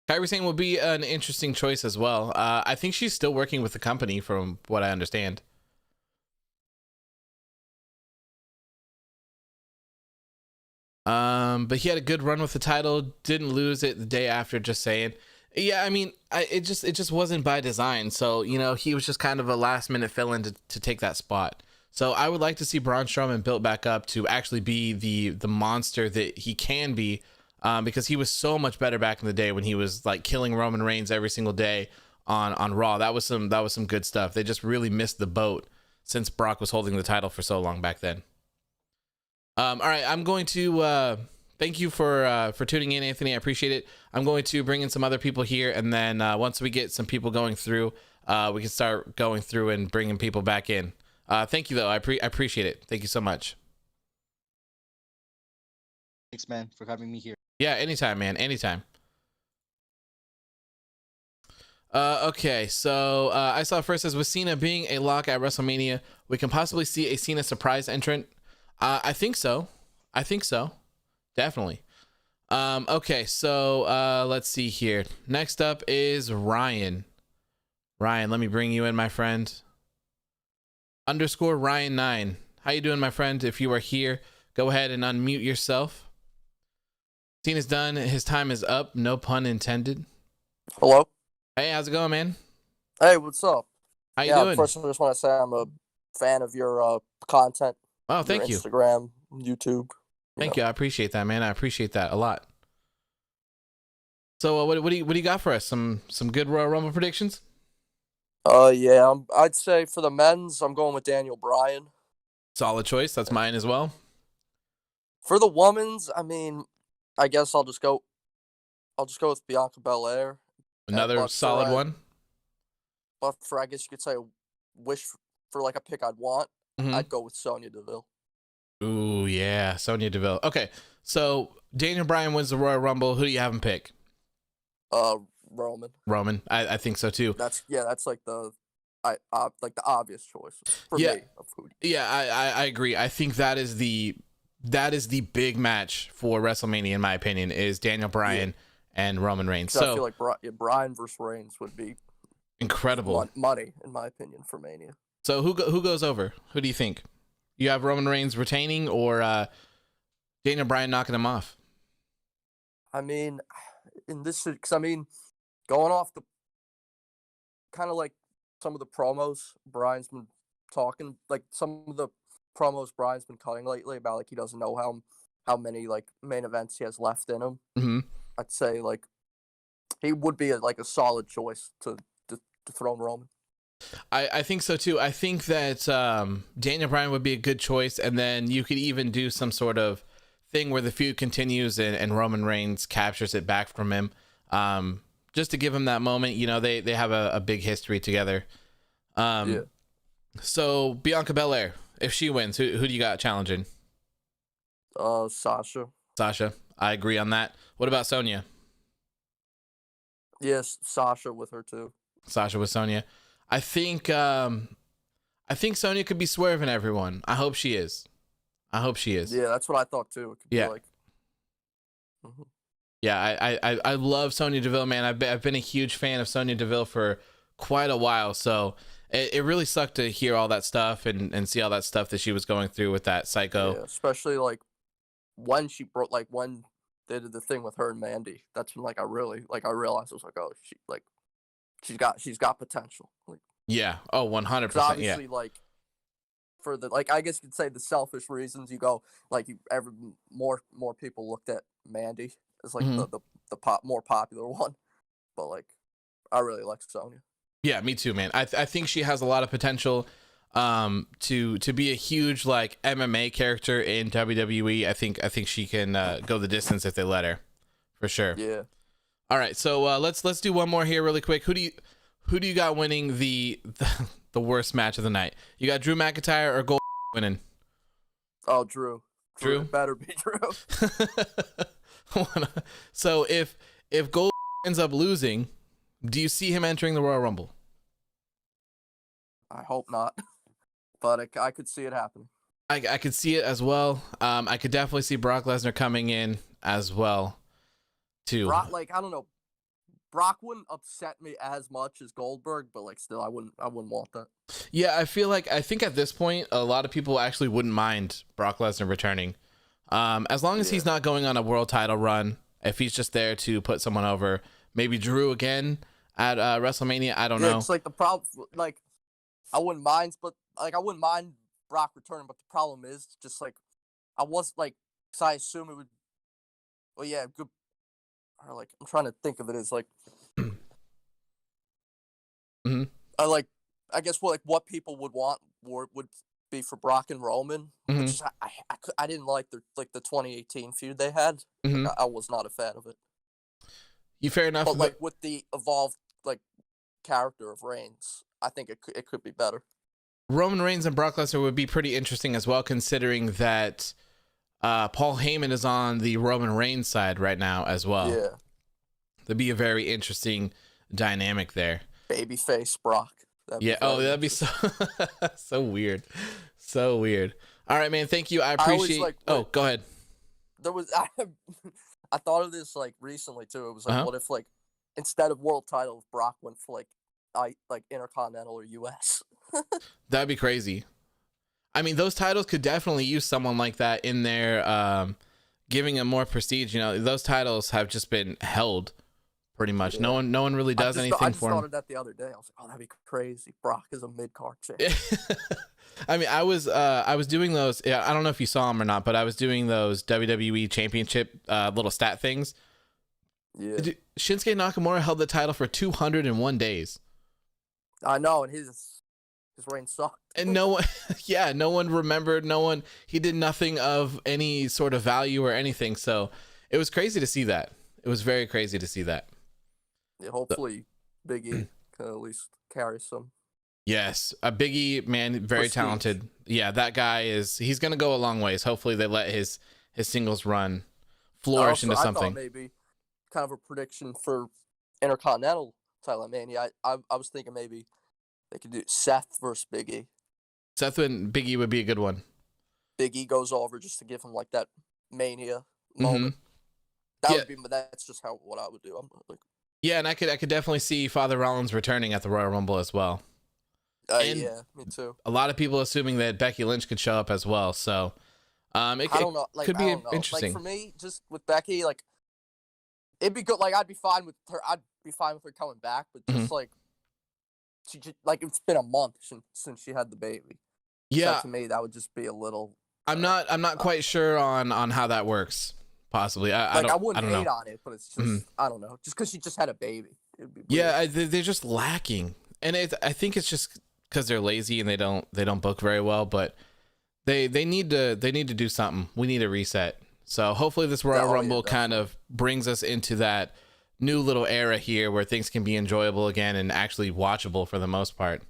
Speaker 1: Kairi Sane will be an interesting choice as well. I think she's still working with the company, from what I understand. But he had a good run with the title. Didn't lose it the day after. Just saying. Yeah, I mean, it just wasn't by design. So he was just kind of a last minute fill in to take that spot. So I would like to see Braun Strowman built back up to actually be the monster that he can be, because he was so much better back in the day when he was like killing Roman Reigns every single day on Raw. That was some good stuff. They just really missed the boat since Brock was holding the title for so long back then. All right, I'm going to thank you for tuning in, Anthony. I appreciate it. I'm going to bring in some other people here, and then once we get some people going through, we can start going through and bringing people back in. Thank you, though. I appreciate it. Thank you so much.
Speaker 2: Thanks, man, for having me here.
Speaker 1: Yeah, anytime, man. Anytime. Okay, so I saw first as with Cena being a lock at WrestleMania, we can possibly see a Cena surprise entrant. I think so. Definitely. Okay, so let's see here. Next up is Ryan. Ryan, let me bring you in, my friend. _ Ryan 9. How you doing, my friend? If you are here, go ahead and unmute yourself. Cena's done. His time is up. No pun intended.
Speaker 3: Hello.
Speaker 1: Hey, how's it going, man?
Speaker 3: Hey, what's up?
Speaker 1: How you doing?
Speaker 3: First, I just want to say I'm a fan of your content.
Speaker 1: Oh, thank you.
Speaker 3: Instagram, YouTube.
Speaker 1: Thank you. I appreciate that, man. I appreciate that a lot. So, what do you got for us? Some good Royal Rumble predictions?
Speaker 3: Yeah. I'd say for the men's, I'm going with Daniel Bryan.
Speaker 1: Solid choice. That's mine as well.
Speaker 3: For the women's, I mean, I guess I'll just go with Bianca Belair.
Speaker 1: Another solid one.
Speaker 3: but for I guess you could say a wish for like a pick I'd want,
Speaker 1: Mhm.
Speaker 3: I'd go with Sonya Deville.
Speaker 1: Ooh, yeah, Sonya Deville. Okay, so Daniel Bryan wins the Royal Rumble. Who do you have him pick?
Speaker 3: Roman.
Speaker 1: Roman. I think so too.
Speaker 3: That's like the obvious choice for
Speaker 1: Yeah.
Speaker 3: me of who.
Speaker 1: Yeah, I agree. I think that is the big match for WrestleMania, in my opinion, is Daniel Bryan and Roman Reigns. So
Speaker 3: I feel like Bryan versus Reigns would be
Speaker 1: incredible
Speaker 3: money, in my opinion, for Mania.
Speaker 1: So who goes over? Who do you think? You have Roman Reigns retaining or Daniel Bryan knocking him off?
Speaker 3: I mean, in this, because I mean, going off the kind of like some of the promos Bryan's been talking, like some of the promos Bryan's been cutting lately about like he doesn't know how many like main events he has left in him.
Speaker 1: Mm-hmm.
Speaker 3: I'd say like he would be a solid choice to throw in Roman.
Speaker 1: I think so too. I think that Daniel Bryan would be a good choice, and then you could even do some sort of thing where the feud continues and Roman Reigns captures it back from him, just to give him that moment. You know, they have a big history together.
Speaker 3: Yeah.
Speaker 1: So Bianca Belair, if she wins, who do you got challenging?
Speaker 3: Sasha.
Speaker 1: Sasha. I agree on that. What about Sonya?
Speaker 3: Yes, Sasha with her too.
Speaker 1: Sasha with Sonya. I think Sonya could be swerving everyone. I hope she is.
Speaker 3: Yeah, that's what I thought too. It could be like. Mm-hmm.
Speaker 1: Yeah, I love Sonya Deville, man. I've been a huge fan of Sonya Deville for quite a while. So it really sucked to hear all that stuff and see all that stuff that she was going through with that psycho.
Speaker 3: Yeah, especially like when she broke, like when they did the thing with her and Mandy. That's when I realized I was like, oh, she's got potential. Like,
Speaker 1: yeah. Oh, 100%.
Speaker 3: Obviously, like for the I guess you could say the selfish reasons you go more people looked at Mandy as like the more popular one, but like I really like Sonya.
Speaker 1: Yeah, me too, man. I think she has a lot of potential to be a huge like MMA character in WWE. I think she can go the distance if they let her, for sure.
Speaker 3: Yeah.
Speaker 1: All right, so let's do one more here really quick. Who do you got winning the worst match of the night? You got Drew McIntyre or Gold winning?
Speaker 3: Oh, Drew.
Speaker 1: Drew?
Speaker 3: It better be Drew.
Speaker 1: So if Gold ends up losing, do you see him entering the Royal Rumble?
Speaker 3: I hope not, but I could see it happening.
Speaker 1: I could see it as well. I could definitely see Brock Lesnar coming in as well, too.
Speaker 3: Brock, I don't know. Brock wouldn't upset me as much as Goldberg, but still, I wouldn't want that.
Speaker 1: Yeah, I think at this point, a lot of people actually wouldn't mind Brock Lesnar returning, as long as he's not going on a world title run. If he's just there to put someone over, maybe Drew again at WrestleMania. I don't know.
Speaker 3: It's like the problem. I wouldn't mind, but I wouldn't mind Brock returning. But the problem is just I was because I assume it would. Well, yeah, good. Or I'm trying to think of it as
Speaker 1: mm-hmm.
Speaker 3: I guess what people would want would be for Brock and Roman,
Speaker 1: mm-hmm.
Speaker 3: which I didn't like the 2018 feud they had.
Speaker 1: Mm-hmm.
Speaker 3: I was not a fan of it.
Speaker 1: You fair enough.
Speaker 3: But with the evolved character of Reigns, I think it could be better. Roman
Speaker 1: Reigns and Brock Lesnar would be pretty interesting as well, considering that Paul Heyman is on the Roman Reigns side right now as well.
Speaker 3: Yeah.
Speaker 1: That'd be a very interesting dynamic there.
Speaker 3: Babyface Brock.
Speaker 1: That'd be so so weird. So weird. All right, man. Thank you. I appreciate. Go ahead.
Speaker 3: There was I thought of this recently too. It was what if instead of world title, Brock went for Intercontinental or US?
Speaker 1: That'd be crazy. I mean, those titles could definitely use someone like that in there, giving them more prestige. You know, those titles have just been held pretty much. Yeah. No one really does anything for them. I just thought
Speaker 3: of that the other day. I was like, oh, that'd be crazy. Brock is a mid-card champ.
Speaker 1: I mean, I was doing those. Yeah, I don't know if you saw them or not, but I was doing those WWE Championship little stat things.
Speaker 3: Yeah.
Speaker 1: Shinsuke Nakamura held the title for 201 days.
Speaker 3: I know, and his reign sucked.
Speaker 1: And no one remembered. He did nothing of any sort of value or anything. So it was crazy to see that. It was very crazy to see that.
Speaker 3: Yeah, hopefully Big E can at least carry some
Speaker 1: Yes, a Biggie, man, very
Speaker 3: prestige.
Speaker 1: talented. Yeah, that guy he's gonna go a long ways. Hopefully they let his singles run flourish into
Speaker 3: I thought
Speaker 1: something.
Speaker 3: maybe kind of a prediction for Intercontinental title at Mania. I was thinking maybe they could do Seth versus Biggie.
Speaker 1: Seth and Biggie would be a good one.
Speaker 3: Biggie goes over just to give him like that Mania
Speaker 1: Mm-hmm.
Speaker 3: moment. That
Speaker 1: Yeah.
Speaker 3: would be, but that's just what I would do. I'm like,
Speaker 1: Yeah, and I could definitely see Father Rollins returning at the Royal Rumble as well. And
Speaker 3: yeah, me too.
Speaker 1: A lot of people assuming that Becky Lynch could show up as well. So,
Speaker 3: I don't know. Like,
Speaker 1: could be
Speaker 3: I don't know.
Speaker 1: interesting.
Speaker 3: Like for me, just with Becky, like it'd be good. Like I'd be fine with her. I'd be fine with her coming back, but just like she just like it's been a month since she had the baby.
Speaker 1: Yeah,
Speaker 3: so to me that would just be a little.
Speaker 1: I'm not quite sure on how that works. Possibly, I
Speaker 3: wouldn't hate
Speaker 1: know.
Speaker 3: on it, but it's just I don't know. Just because she just had a baby, it'd be weird.
Speaker 1: Yeah, they're just lacking, and I think it's just because they're lazy and they don't book very well. But they need to do something. We need a reset. So hopefully this Royal Rumble kind of brings us into that new little era here where things can be enjoyable again and actually watchable for the most part.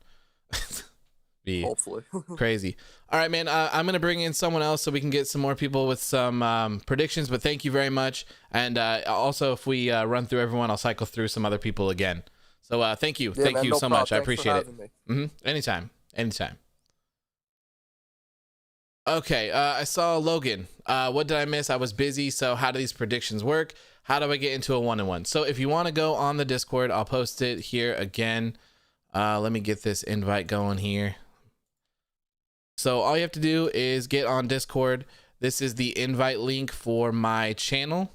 Speaker 1: Be
Speaker 3: hopefully
Speaker 1: crazy. All right, man. I'm gonna bring in someone else so we can get some more people with some predictions. But thank you very much. And also, if we run through everyone, I'll cycle through some other people again. So thank you,
Speaker 3: yeah, man,
Speaker 1: you
Speaker 3: no
Speaker 1: so
Speaker 3: problem.
Speaker 1: much. I
Speaker 3: Thanks
Speaker 1: appreciate
Speaker 3: for
Speaker 1: it.
Speaker 3: having me.
Speaker 1: Anytime. Okay. I saw Logan. What did I miss? I was busy. So how do these predictions work? How do I get into a 1-on-1? So if you want to go on the Discord, I'll post it here again. Let me get this invite going here. So all you have to do is get on Discord. This is the invite link for my channel.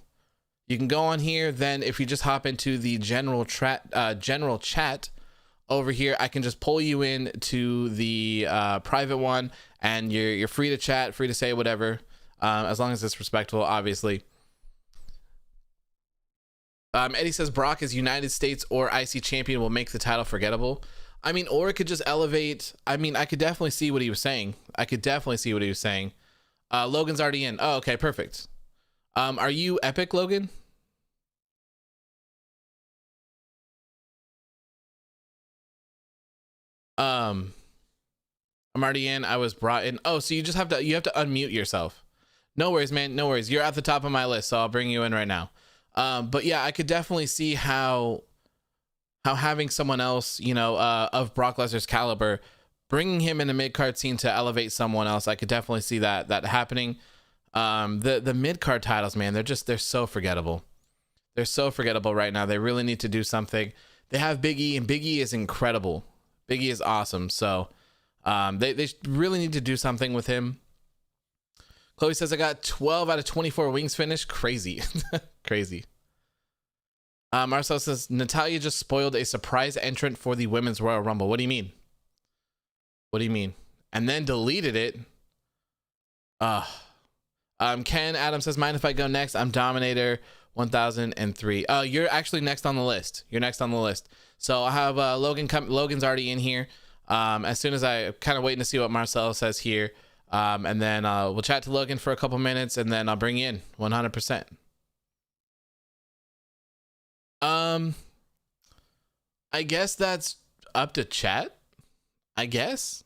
Speaker 1: You can go on here. Then if you just hop into the general chat over here, I can just pull you in to the private one, and you're free to chat, free to say whatever, as long as it's respectful, obviously. Eddie says Brock as United States or IC champion will make the title forgettable. I mean, or it could just elevate. I mean, I could definitely see what he was saying. Logan's already in. Oh, okay, perfect. Are you Epic, Logan? I'm already in. I was brought in. Oh, so you have to unmute yourself. No worries, man. No worries. You're at the top of my list, so I'll bring you in right now. But yeah, I could definitely see how having someone else, of Brock Lesnar's caliber, bringing him in the mid card scene to elevate someone else, I could definitely see that happening. The mid card titles, man, they're so forgettable. They're so forgettable right now. They really need to do something. They have Big E, and Big E is incredible. Big E is awesome. So they really need to do something with him. Chloe says I got 12 out of 24 wings finished. Crazy. Crazy. Marcel says Natalya just spoiled a surprise entrant for the Women's Royal Rumble. What do you mean? And then deleted it. Ken Adams says, mind if I go next? I'm Dominator 1003. You're actually next on the list. So I'll have Logan come. Logan's already in here. As soon as I kind of waiting to see what Marcel says here. And then we'll chat to Logan for a couple minutes, and then I'll bring you in 100%. I guess that's up to chat. I guess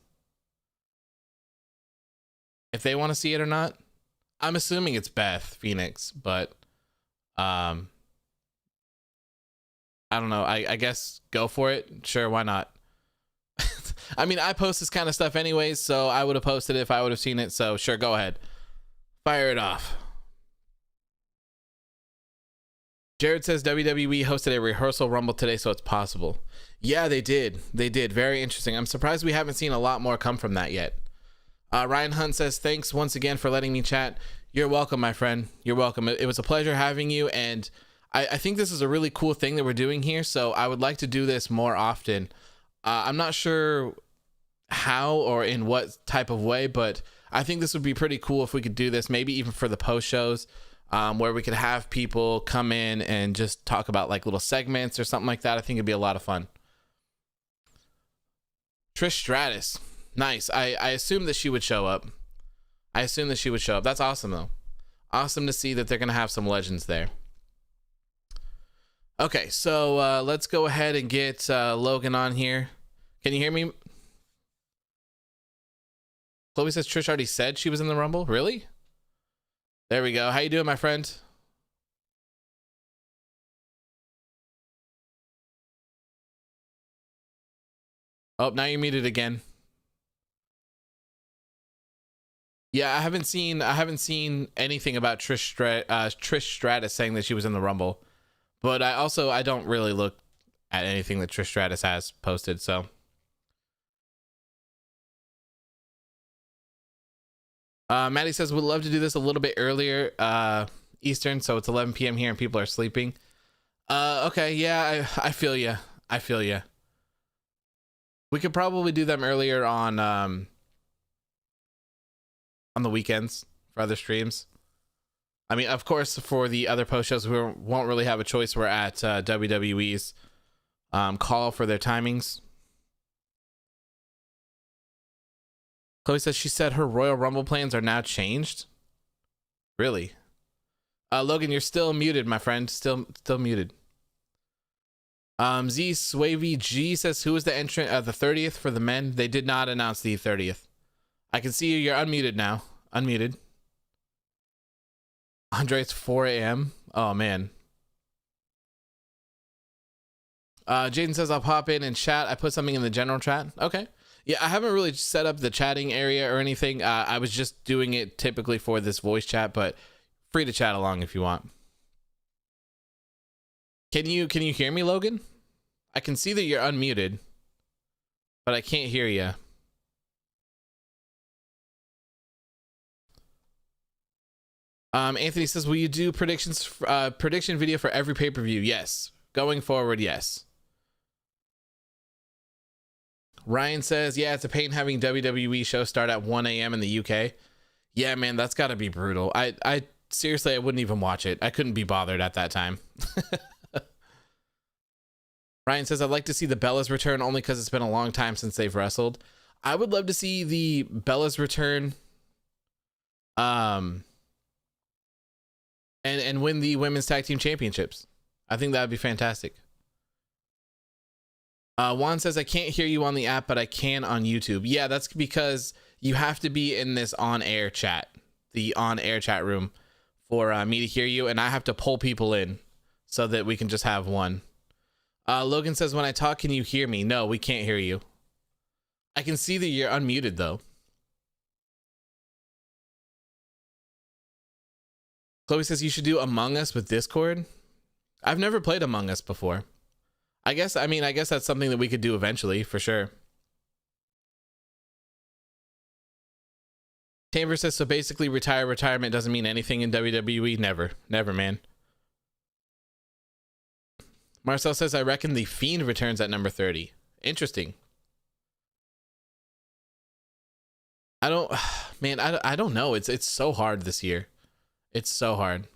Speaker 1: if they want to see it or not. I'm assuming it's Beth Phoenix, but I don't know. I guess go for it. Sure, why not? I mean, I post this kind of stuff anyways, so I would have posted it if I would have seen it. So sure, go ahead. Fire it off. Jared says WWE hosted a rehearsal rumble today, so it's possible. Yeah, they did. Very interesting. I'm surprised we haven't seen a lot more come from that yet. Ryan Hunt says, thanks once again for letting me chat. You're welcome, my friend. You're welcome. It was a pleasure having you, and I think this is a really cool thing that we're doing here, so I would like to do this more often. I'm not sure how or in what type of way, but I think this would be pretty cool if we could do this, maybe even for the post shows, where we could have people come in and just talk about like little segments or something like that. I think it'd be a lot of fun. Trish Stratus. Nice. I assumed that she would show up. That's awesome, though. Awesome to see that they're going to have some legends there. Okay, so let's go ahead and get Logan on here. Can you hear me? Chloe says Trish already said she was in the Rumble. Really? There we go. How you doing, my friend? Oh, now you're muted again. Yeah, I haven't seen anything about Trish Stratus saying that she was in the Rumble. But I don't really look at anything that Trish Stratus has posted, so. Maddie says, would love to do this a little bit earlier, Eastern, so it's 11 p.m. here and people are sleeping. Okay, yeah, I feel ya. I feel ya. We could probably do them earlier on the weekends for other streams. I mean, of course, for the other post shows, we won't really have a choice. We're at WWE's call for their timings. Chloe says she said her Royal Rumble plans are now changed. Really? Logan, you're still muted, my friend. Still muted. Z Swavy G says, who is the entrant the 30th for the men? They did not announce the 30th. I can see you. You're unmuted now. Unmuted. Andre, it's 4 a.m. Oh, man. Jaden says, I'll pop in and chat. I put something in the general chat. Okay. Yeah, I haven't really set up the chatting area or anything. I was just doing it typically for this voice chat, but free to chat along if you want. Can you hear me, Logan? I can see that you're unmuted, but I can't hear you. Anthony says, will you do prediction video for every pay-per-view? Yes. Going forward, yes. Ryan says, yeah, it's a pain having WWE shows start at 1 a.m. in the UK. Yeah, man, that's got to be brutal. I seriously, I wouldn't even watch it. I couldn't be bothered at that time. Ryan says, I'd like to see the Bellas return only because it's been a long time since they've wrestled. I would love to see the Bellas return and win the women's tag team championships. I think that would be fantastic. Juan says, I can't hear you on the app, but I can on YouTube. Yeah, that's because you have to be in this on-air chat, the on-air chat room for me to hear you, and I have to pull people in so that we can just have one. Logan says, when I talk, can you hear me? No, we can't hear you. I can see that you're unmuted, though. Chloe says, you should do Among Us with Discord. I've never played Among Us before. I guess that's something that we could do eventually, for sure. Chamber says, so basically retirement doesn't mean anything in WWE? Never, man. Marcel says, I reckon the Fiend returns at number 30. Interesting. I don't know. It's so hard this year. It's so hard.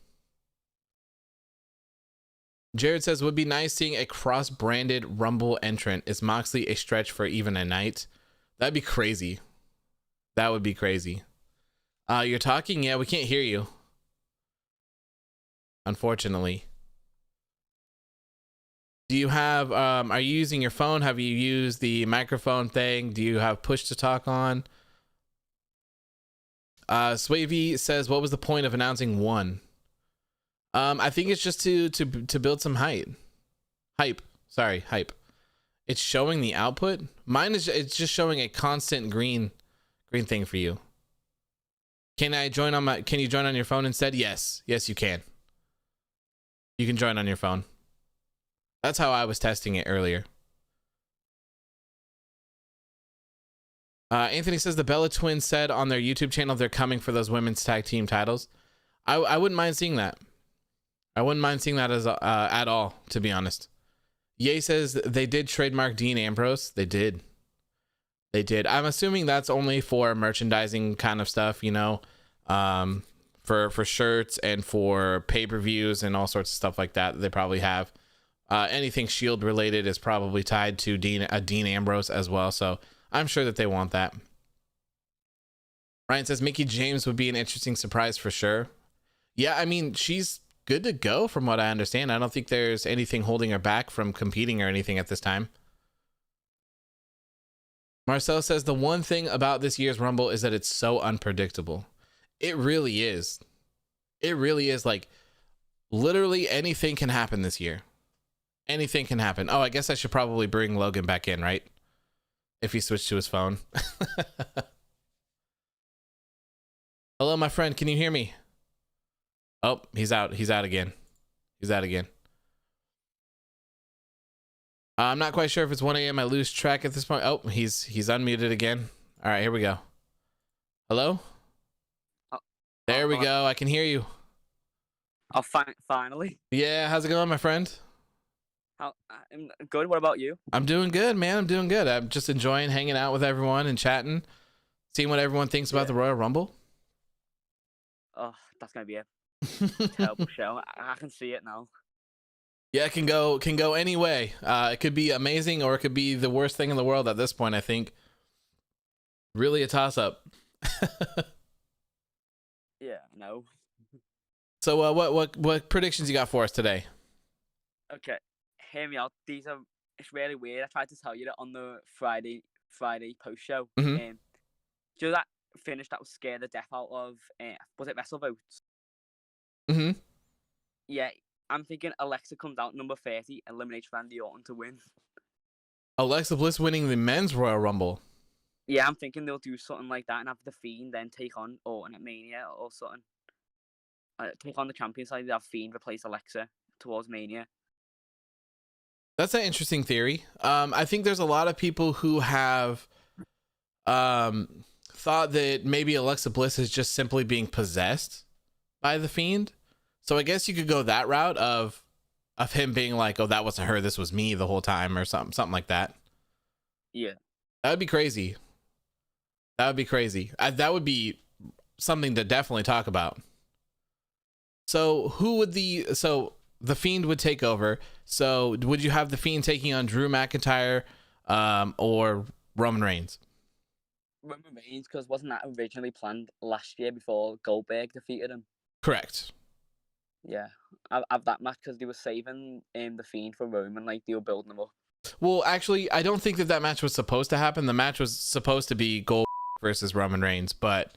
Speaker 1: Jared says, would be nice seeing a cross-branded Rumble entrant. Is Moxley a stretch for even a night? That'd be crazy. That would be crazy. You're talking? Yeah, we can't hear you. Unfortunately. Do you have, are you using your phone? Have you used the microphone thing? Do you have push to talk on? Swavy says, what was the point of announcing one? I think it's just to build some hype. Hype. It's showing the output. It's just showing a constant green thing for you. Can you join on your phone instead? Yes, you can. You can join on your phone. That's how I was testing it earlier. Anthony says the Bella Twins said on their YouTube channel they're coming for those women's tag team titles. I wouldn't mind seeing that. I wouldn't mind seeing that as at all, to be honest. Ye says they did trademark Dean Ambrose. They did. I'm assuming that's only for merchandising kind of stuff, you know, for shirts and for pay-per-views and all sorts of stuff like that. They probably have anything Shield related is probably tied to Dean Ambrose as well. So I'm sure that they want that. Ryan says Mickie James would be an interesting surprise for sure. Yeah, I mean, she's good to go from what I understand. I don't think there's anything holding her back from competing or anything at this time. Marcel says the one thing about this year's Rumble is that it's so unpredictable. It really is. It really is. Like, literally anything can happen this year. Anything can happen. Oh, I guess I should probably bring Logan back in, right? If he switched to his phone. Hello, my friend. Can you hear me? Oh, he's out. He's out again. He's out again. I'm not quite sure if it's 1 a.m. I lose track at this point. Oh, he's unmuted again. All right, here we go. Hello? There we go. I can hear you.
Speaker 4: Oh, finally.
Speaker 1: Yeah, how's it going, my friend?
Speaker 4: I'm good. What about you?
Speaker 1: I'm doing good, man. I'm doing good. I'm just enjoying hanging out with everyone and chatting, seeing what everyone thinks about the Royal Rumble.
Speaker 4: Oh, that's gonna be a terrible show. I can see it now.
Speaker 1: Yeah, it can go any way. It could be amazing or it could be the worst thing in the world at this point, I think. Really a toss-up.
Speaker 4: Yeah, no.
Speaker 1: So what predictions you got for us today?
Speaker 4: Okay, hear me out. It's really weird. I tried to tell you that on the Friday post show.
Speaker 1: Mhm.
Speaker 4: Do that finish that was scared the death out of was it WrestleVotes?
Speaker 1: Mm-hmm.
Speaker 4: Yeah, I'm thinking Alexa comes out number 30, eliminates Randy Orton to win.
Speaker 1: Alexa Bliss winning the men's Royal Rumble.
Speaker 4: Yeah, I'm thinking they'll do something like that and have the Fiend then take on Orton at Mania or something. Take on the champion side, have Fiend replace Alexa towards Mania.
Speaker 1: That's an interesting theory. I think there's a lot of people who have thought that maybe Alexa Bliss is just simply being possessed by the Fiend. So I guess you could go that route of him being like, oh, that wasn't her, this was me the whole time, or something like that.
Speaker 4: Yeah.
Speaker 1: That would be crazy. That would be crazy. That would be something to definitely talk about. So the Fiend would take over. So would you have the Fiend taking on Drew McIntyre or Roman Reigns?
Speaker 4: Roman Reigns, because wasn't that originally planned last year before Goldberg defeated him?
Speaker 1: Correct.
Speaker 4: Yeah, I have that match because they were saving the Fiend for Roman, like they were building him up.
Speaker 1: Well, actually, I don't think that match was supposed to happen. The match was supposed to be Goldberg versus Roman Reigns, but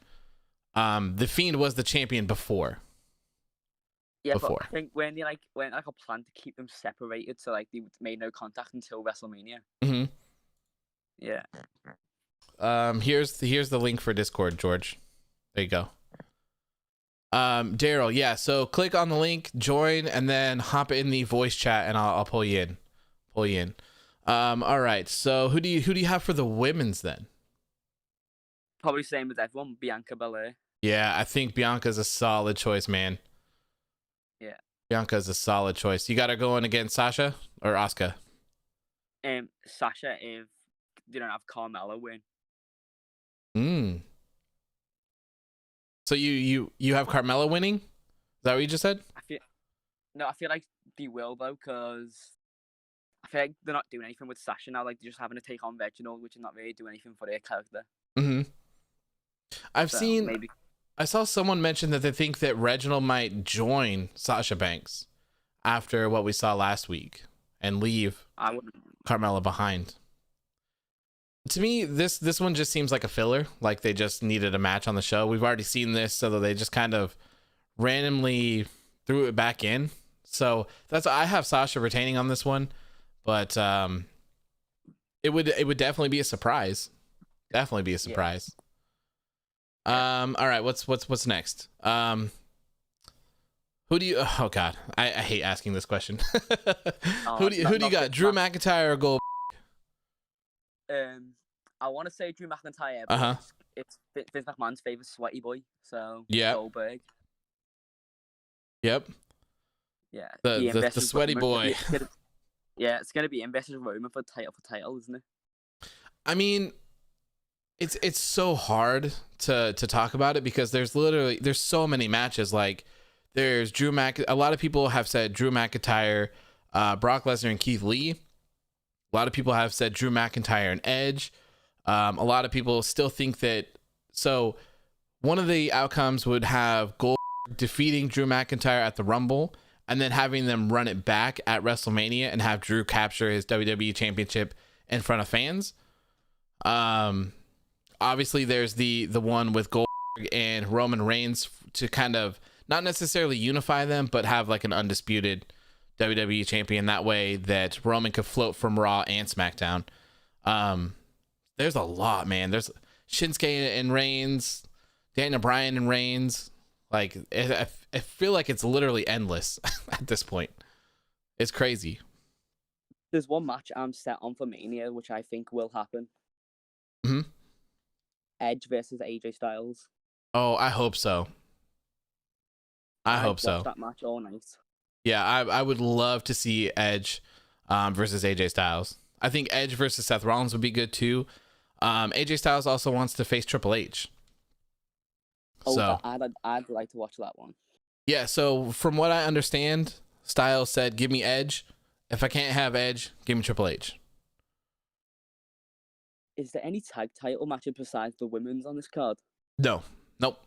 Speaker 1: the Fiend was the champion before.
Speaker 4: Yeah, but I think when they went a plan to keep them separated, so like they made no contact until WrestleMania.
Speaker 1: Mm-hmm.
Speaker 4: Yeah.
Speaker 1: Here's the link for Discord, George. There you go. Daryl, yeah. So click on the link, join, and then hop in the voice chat, and I'll pull you in. All right. So who do you have for the women's then?
Speaker 4: Probably same as everyone, Bianca Belair.
Speaker 1: Yeah, I think Bianca's a solid choice, man.
Speaker 4: Yeah.
Speaker 1: Bianca's a solid choice. You got her going against Sasha or Asuka?
Speaker 4: Sasha if they don't have Carmella win.
Speaker 1: So you have Carmella winning? Is that what you just said?
Speaker 4: I feel like they will though, because I feel like they're not doing anything with Sasha now. Like they're just having to take on Reginald, which is not really doing anything for their character.
Speaker 1: Mm-hmm. I saw someone mention that they think that Reginald might join Sasha Banks after what we saw last week and leave Carmella behind. To me, this one just seems like a filler, like they just needed a match on the show. We've already seen this, so they just kind of randomly threw it back in. So I have Sasha retaining on this one, but it would definitely be a surprise. Definitely be a surprise. Yeah. All right, what's next? Who do you? Oh God, I hate asking this question. Who do you got? Drew McIntyre or Goldberg?
Speaker 4: I want to say Drew McIntyre. But it's Vince McMahon's favorite sweaty boy, so Goldberg.
Speaker 1: Yep.
Speaker 4: Yeah.
Speaker 1: The sweaty boy.
Speaker 4: It's gonna be him versus Roman for title, isn't it?
Speaker 1: I mean, it's so hard to talk about it because there's so many matches. Like there's a lot of people have said Drew McIntyre, Brock Lesnar, and Keith Lee. A lot of people have said Drew McIntyre and Edge. A lot of people still think that. So one of the outcomes would have Goldberg defeating Drew McIntyre at the Rumble and then having them run it back at WrestleMania and have Drew capture his WWE Championship in front of fans. Obviously there's the one with Goldberg and Roman Reigns to kind of not necessarily unify them, but have like an undisputed WWE champion. That way that Roman could float from Raw and SmackDown. There's a lot, man. There's Shinsuke and Reigns, Daniel Bryan and Reigns. Like, I feel like it's literally endless at this point. It's crazy.
Speaker 4: There's one match I'm set on for Mania, which I think will happen.
Speaker 1: Mm-hmm.
Speaker 4: Edge versus AJ Styles.
Speaker 1: Oh, I hope so. I hope so.
Speaker 4: That match all night.
Speaker 1: Yeah, I would love to see Edge versus AJ Styles. I think Edge versus Seth Rollins would be good too. AJ Styles also wants to face Triple H.
Speaker 4: Oh,
Speaker 1: so
Speaker 4: I'd like to watch that one.
Speaker 1: Yeah, so from what I understand, Styles said, give me Edge. If I can't have Edge, give me Triple H.
Speaker 4: Is there any tag title matches besides the women's on this card?
Speaker 1: No. Nope.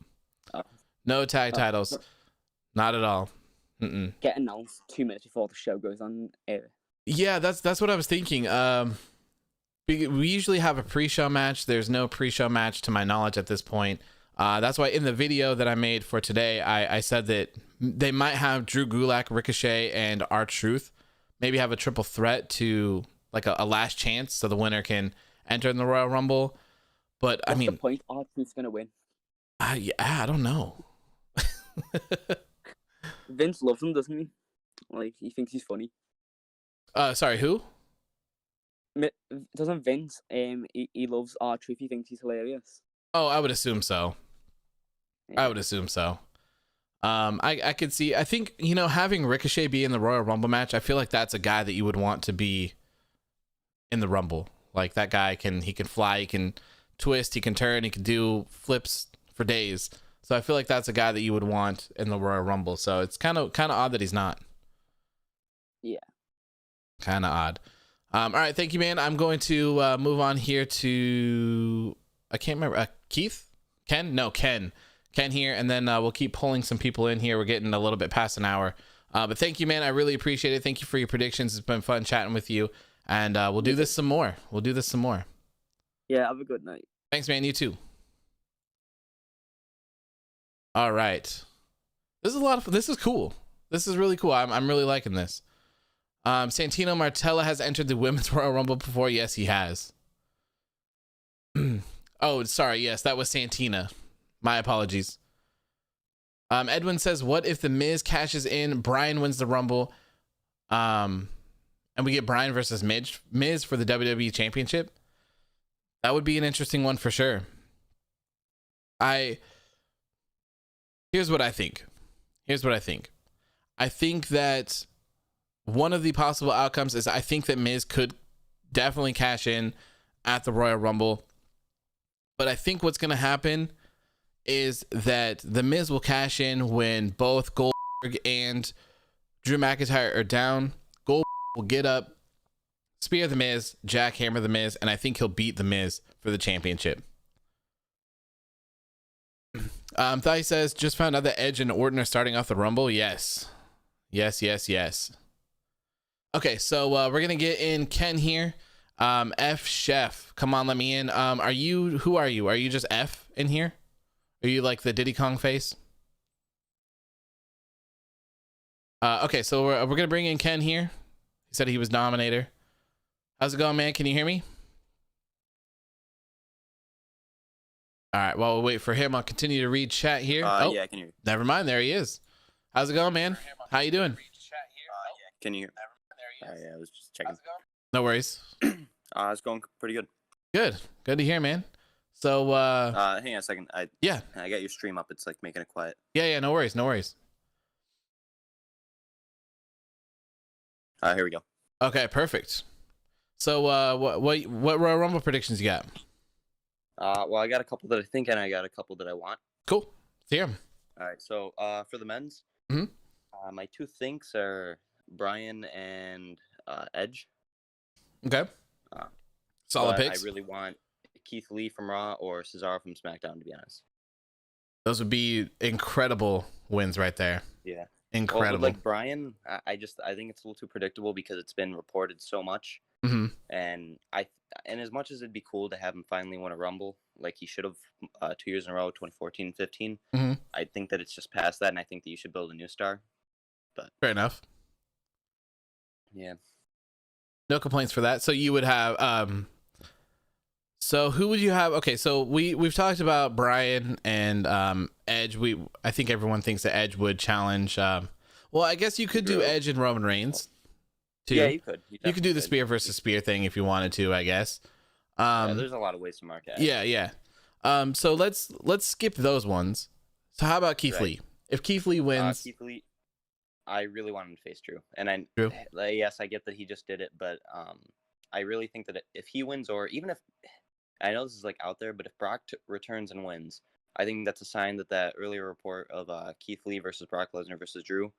Speaker 4: Oh.
Speaker 1: No tag titles. Not at all. Mm-mm.
Speaker 4: Get announced 2 minutes before the show goes on air.
Speaker 1: Yeah, that's what I was thinking. We usually have a pre-show match. There's no pre-show match to my knowledge at this point. That's why in the video that I made for today, I said that they might have Drew Gulak, Ricochet, and R-Truth. Maybe have a triple threat to like a last chance so the winner can enter in the Royal Rumble. But
Speaker 4: What's
Speaker 1: I mean,
Speaker 4: the point? R-Truth's gonna win.
Speaker 1: Yeah, I don't know.
Speaker 4: Vince loves him, doesn't he? Like, he thinks he's funny.
Speaker 1: Sorry, who?
Speaker 4: Doesn't Vince? He loves R-Truth. He thinks he's hilarious.
Speaker 1: Oh, I would assume so.
Speaker 4: Yeah.
Speaker 1: I would assume so. I could see. I think, having Ricochet be in the Royal Rumble match, I feel like that's a guy that you would want to be in the Rumble. Like, that guy can fly, he can twist, he can turn, he can do flips for days. So I feel like that's a guy that you would want in the Royal Rumble. So it's kind of odd that he's not.
Speaker 4: Yeah.
Speaker 1: Kind of odd. All right, thank you, man. I'm going to move on here to, I can't remember, Keith? Ken? No, Ken. Ken here, and then we'll keep pulling some people in here. We're getting a little bit past an hour. But thank you, man. I really appreciate it. Thank you for your predictions. It's been fun chatting with you. And we'll do this some more.
Speaker 4: Yeah, have a good night.
Speaker 1: Thanks, man. You too. All right. This is cool. This is really cool. I'm really liking this. Santino Martella has entered the Women's Royal Rumble before. Yes, he has. Oh, sorry. Yes, that was Santina. My apologies. Edwin says, what if the Miz cashes in, Bryan wins the Rumble, and we get Bryan versus Miz for the WWE Championship? That would be an interesting one for sure. Here's what I think. I think that one of the possible outcomes is I think that Miz could definitely cash in at the Royal Rumble. But I think what's going to happen is that the Miz will cash in when both Goldberg and Drew McIntyre are down. Goldberg will get up, spear the Miz, jackhammer the Miz, and I think he'll beat the Miz for the championship. Thai says, just found out that Edge and Orton are starting off the Rumble. Yes. Okay, so we're gonna get in Ken here. F Chef, come on, let me in. Who are you? Are you just F in here? Are you like the Diddy Kong face? Okay, so we're gonna bring in Ken here. He said he was Dominator. How's it going, man? Can you hear me? All right, while we wait for him, I'll continue to read chat here.
Speaker 5: Yeah, I can hear you.
Speaker 1: Never mind, there he is. How's it going, man? How you doing?
Speaker 5: Can you hear? Yeah, I was just checking.
Speaker 1: No worries.
Speaker 5: It's going pretty good.
Speaker 1: Good to hear, man. So
Speaker 5: hang on a second. I got your stream up. It's like making it quiet.
Speaker 1: Yeah, no worries.
Speaker 5: Here we go.
Speaker 1: Okay, perfect. So what Royal Rumble predictions you got?
Speaker 5: Well, I got a couple that I think, and I got a couple that I want.
Speaker 1: Cool. Let's hear 'em.
Speaker 5: All right. So for the men's, my two thinks are Bryan and Edge.
Speaker 1: Okay. Solid
Speaker 5: but
Speaker 1: picks.
Speaker 5: I really want Keith Lee from Raw or Cesaro from SmackDown, to be honest.
Speaker 1: Those would be incredible wins right there.
Speaker 5: Yeah.
Speaker 1: Incredible.
Speaker 5: Well, like Bryan, I think it's a little too predictable because it's been reported so much.
Speaker 1: Mm-hmm.
Speaker 5: And I and as much as it'd be cool to have him finally win a Rumble, like he should have 2 years in a row, 2014 and 15, I think that it's just past that, and I think that you should build a new star. But
Speaker 1: Fair enough.
Speaker 5: Yeah.
Speaker 1: No complaints for that. So you would have so who would you have? Okay, so we've talked about Bryan and Edge. I think everyone thinks that Edge would challenge well, I guess you could do Edge and Roman Reigns too.
Speaker 5: Yeah, you could.
Speaker 1: You could do the spear versus spear thing if you wanted to, I guess.
Speaker 5: Yeah, there's a lot of ways to mark it.
Speaker 1: Yeah. So let's skip those ones. So how about Keith Lee? If Keith Lee wins,
Speaker 5: Keith Lee, I really want him to face Drew, and yes, I get that he just did it, but I really think that if he wins, or even if, I know this is like out there, but if Brock returns and wins, I think that's a sign that earlier report of Keith Lee versus Brock Lesnar versus Drew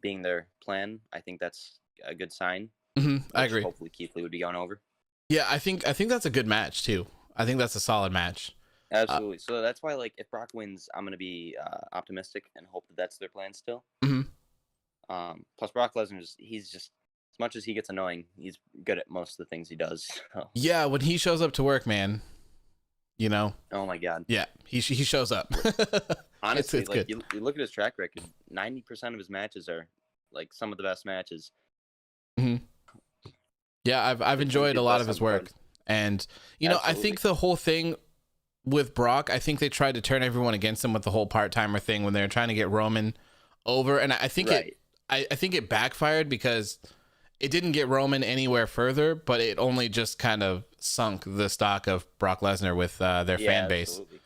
Speaker 5: being their plan, I think that's a good sign.
Speaker 1: I agree.
Speaker 5: Hopefully Keith Lee would be going over.
Speaker 1: Yeah, I think that's a good match too. I think that's a solid match.
Speaker 5: Absolutely. So that's why, like, if Brock wins, I'm gonna be optimistic and hope that that's their plan still. Plus, Brock Lesnar, he's just, as much as he gets annoying, he's good at most of the things he does. So.
Speaker 1: Yeah, when he shows up to work, man, you know.
Speaker 5: Oh my God.
Speaker 1: Yeah, he shows up.
Speaker 5: Honestly,
Speaker 1: it's
Speaker 5: like
Speaker 1: good.
Speaker 5: you look at his track record, 90% of his matches are like some of the best matches.
Speaker 1: Yeah, I've enjoyed a lot of his work, and you know,
Speaker 5: Absolutely.
Speaker 1: I think the whole thing with Brock, I think they tried to turn everyone against him with the whole part-timer thing when they were trying to get Roman over, and I think I think it backfired because it didn't get Roman anywhere further, but it only just kind of sunk the stock of Brock Lesnar with their fan base.
Speaker 5: Absolutely.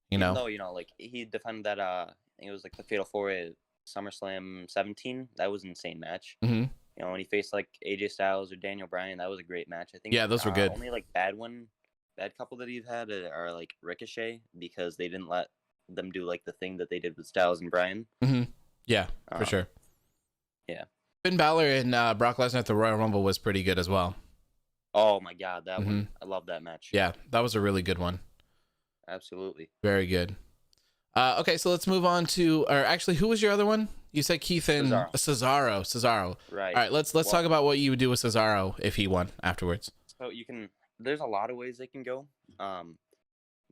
Speaker 1: You know,
Speaker 5: Even though, like he defended that I think it was like the Fatal 4-Way at SummerSlam 17. That was an insane match. You know, when he faced like AJ Styles or Daniel Bryan, that was a great match. I think.
Speaker 1: Yeah, those were good.
Speaker 5: Only like bad couple that he's had are like Ricochet, because they didn't let them do like the thing that they did with Styles and Bryan.
Speaker 1: Yeah, for sure.
Speaker 5: Yeah.
Speaker 1: Finn Balor and Brock Lesnar at the Royal Rumble was pretty good as well.
Speaker 5: Oh my God, that one! I love that match.
Speaker 1: Yeah, that was a really good one.
Speaker 5: Absolutely.
Speaker 1: Very good. Okay, so let's move on to, or actually, who was your other one? You said Keith and Cesaro.
Speaker 5: Right.
Speaker 1: All right, let's talk about what you would do with Cesaro if he won afterwards.
Speaker 5: So there's a lot of ways they can go.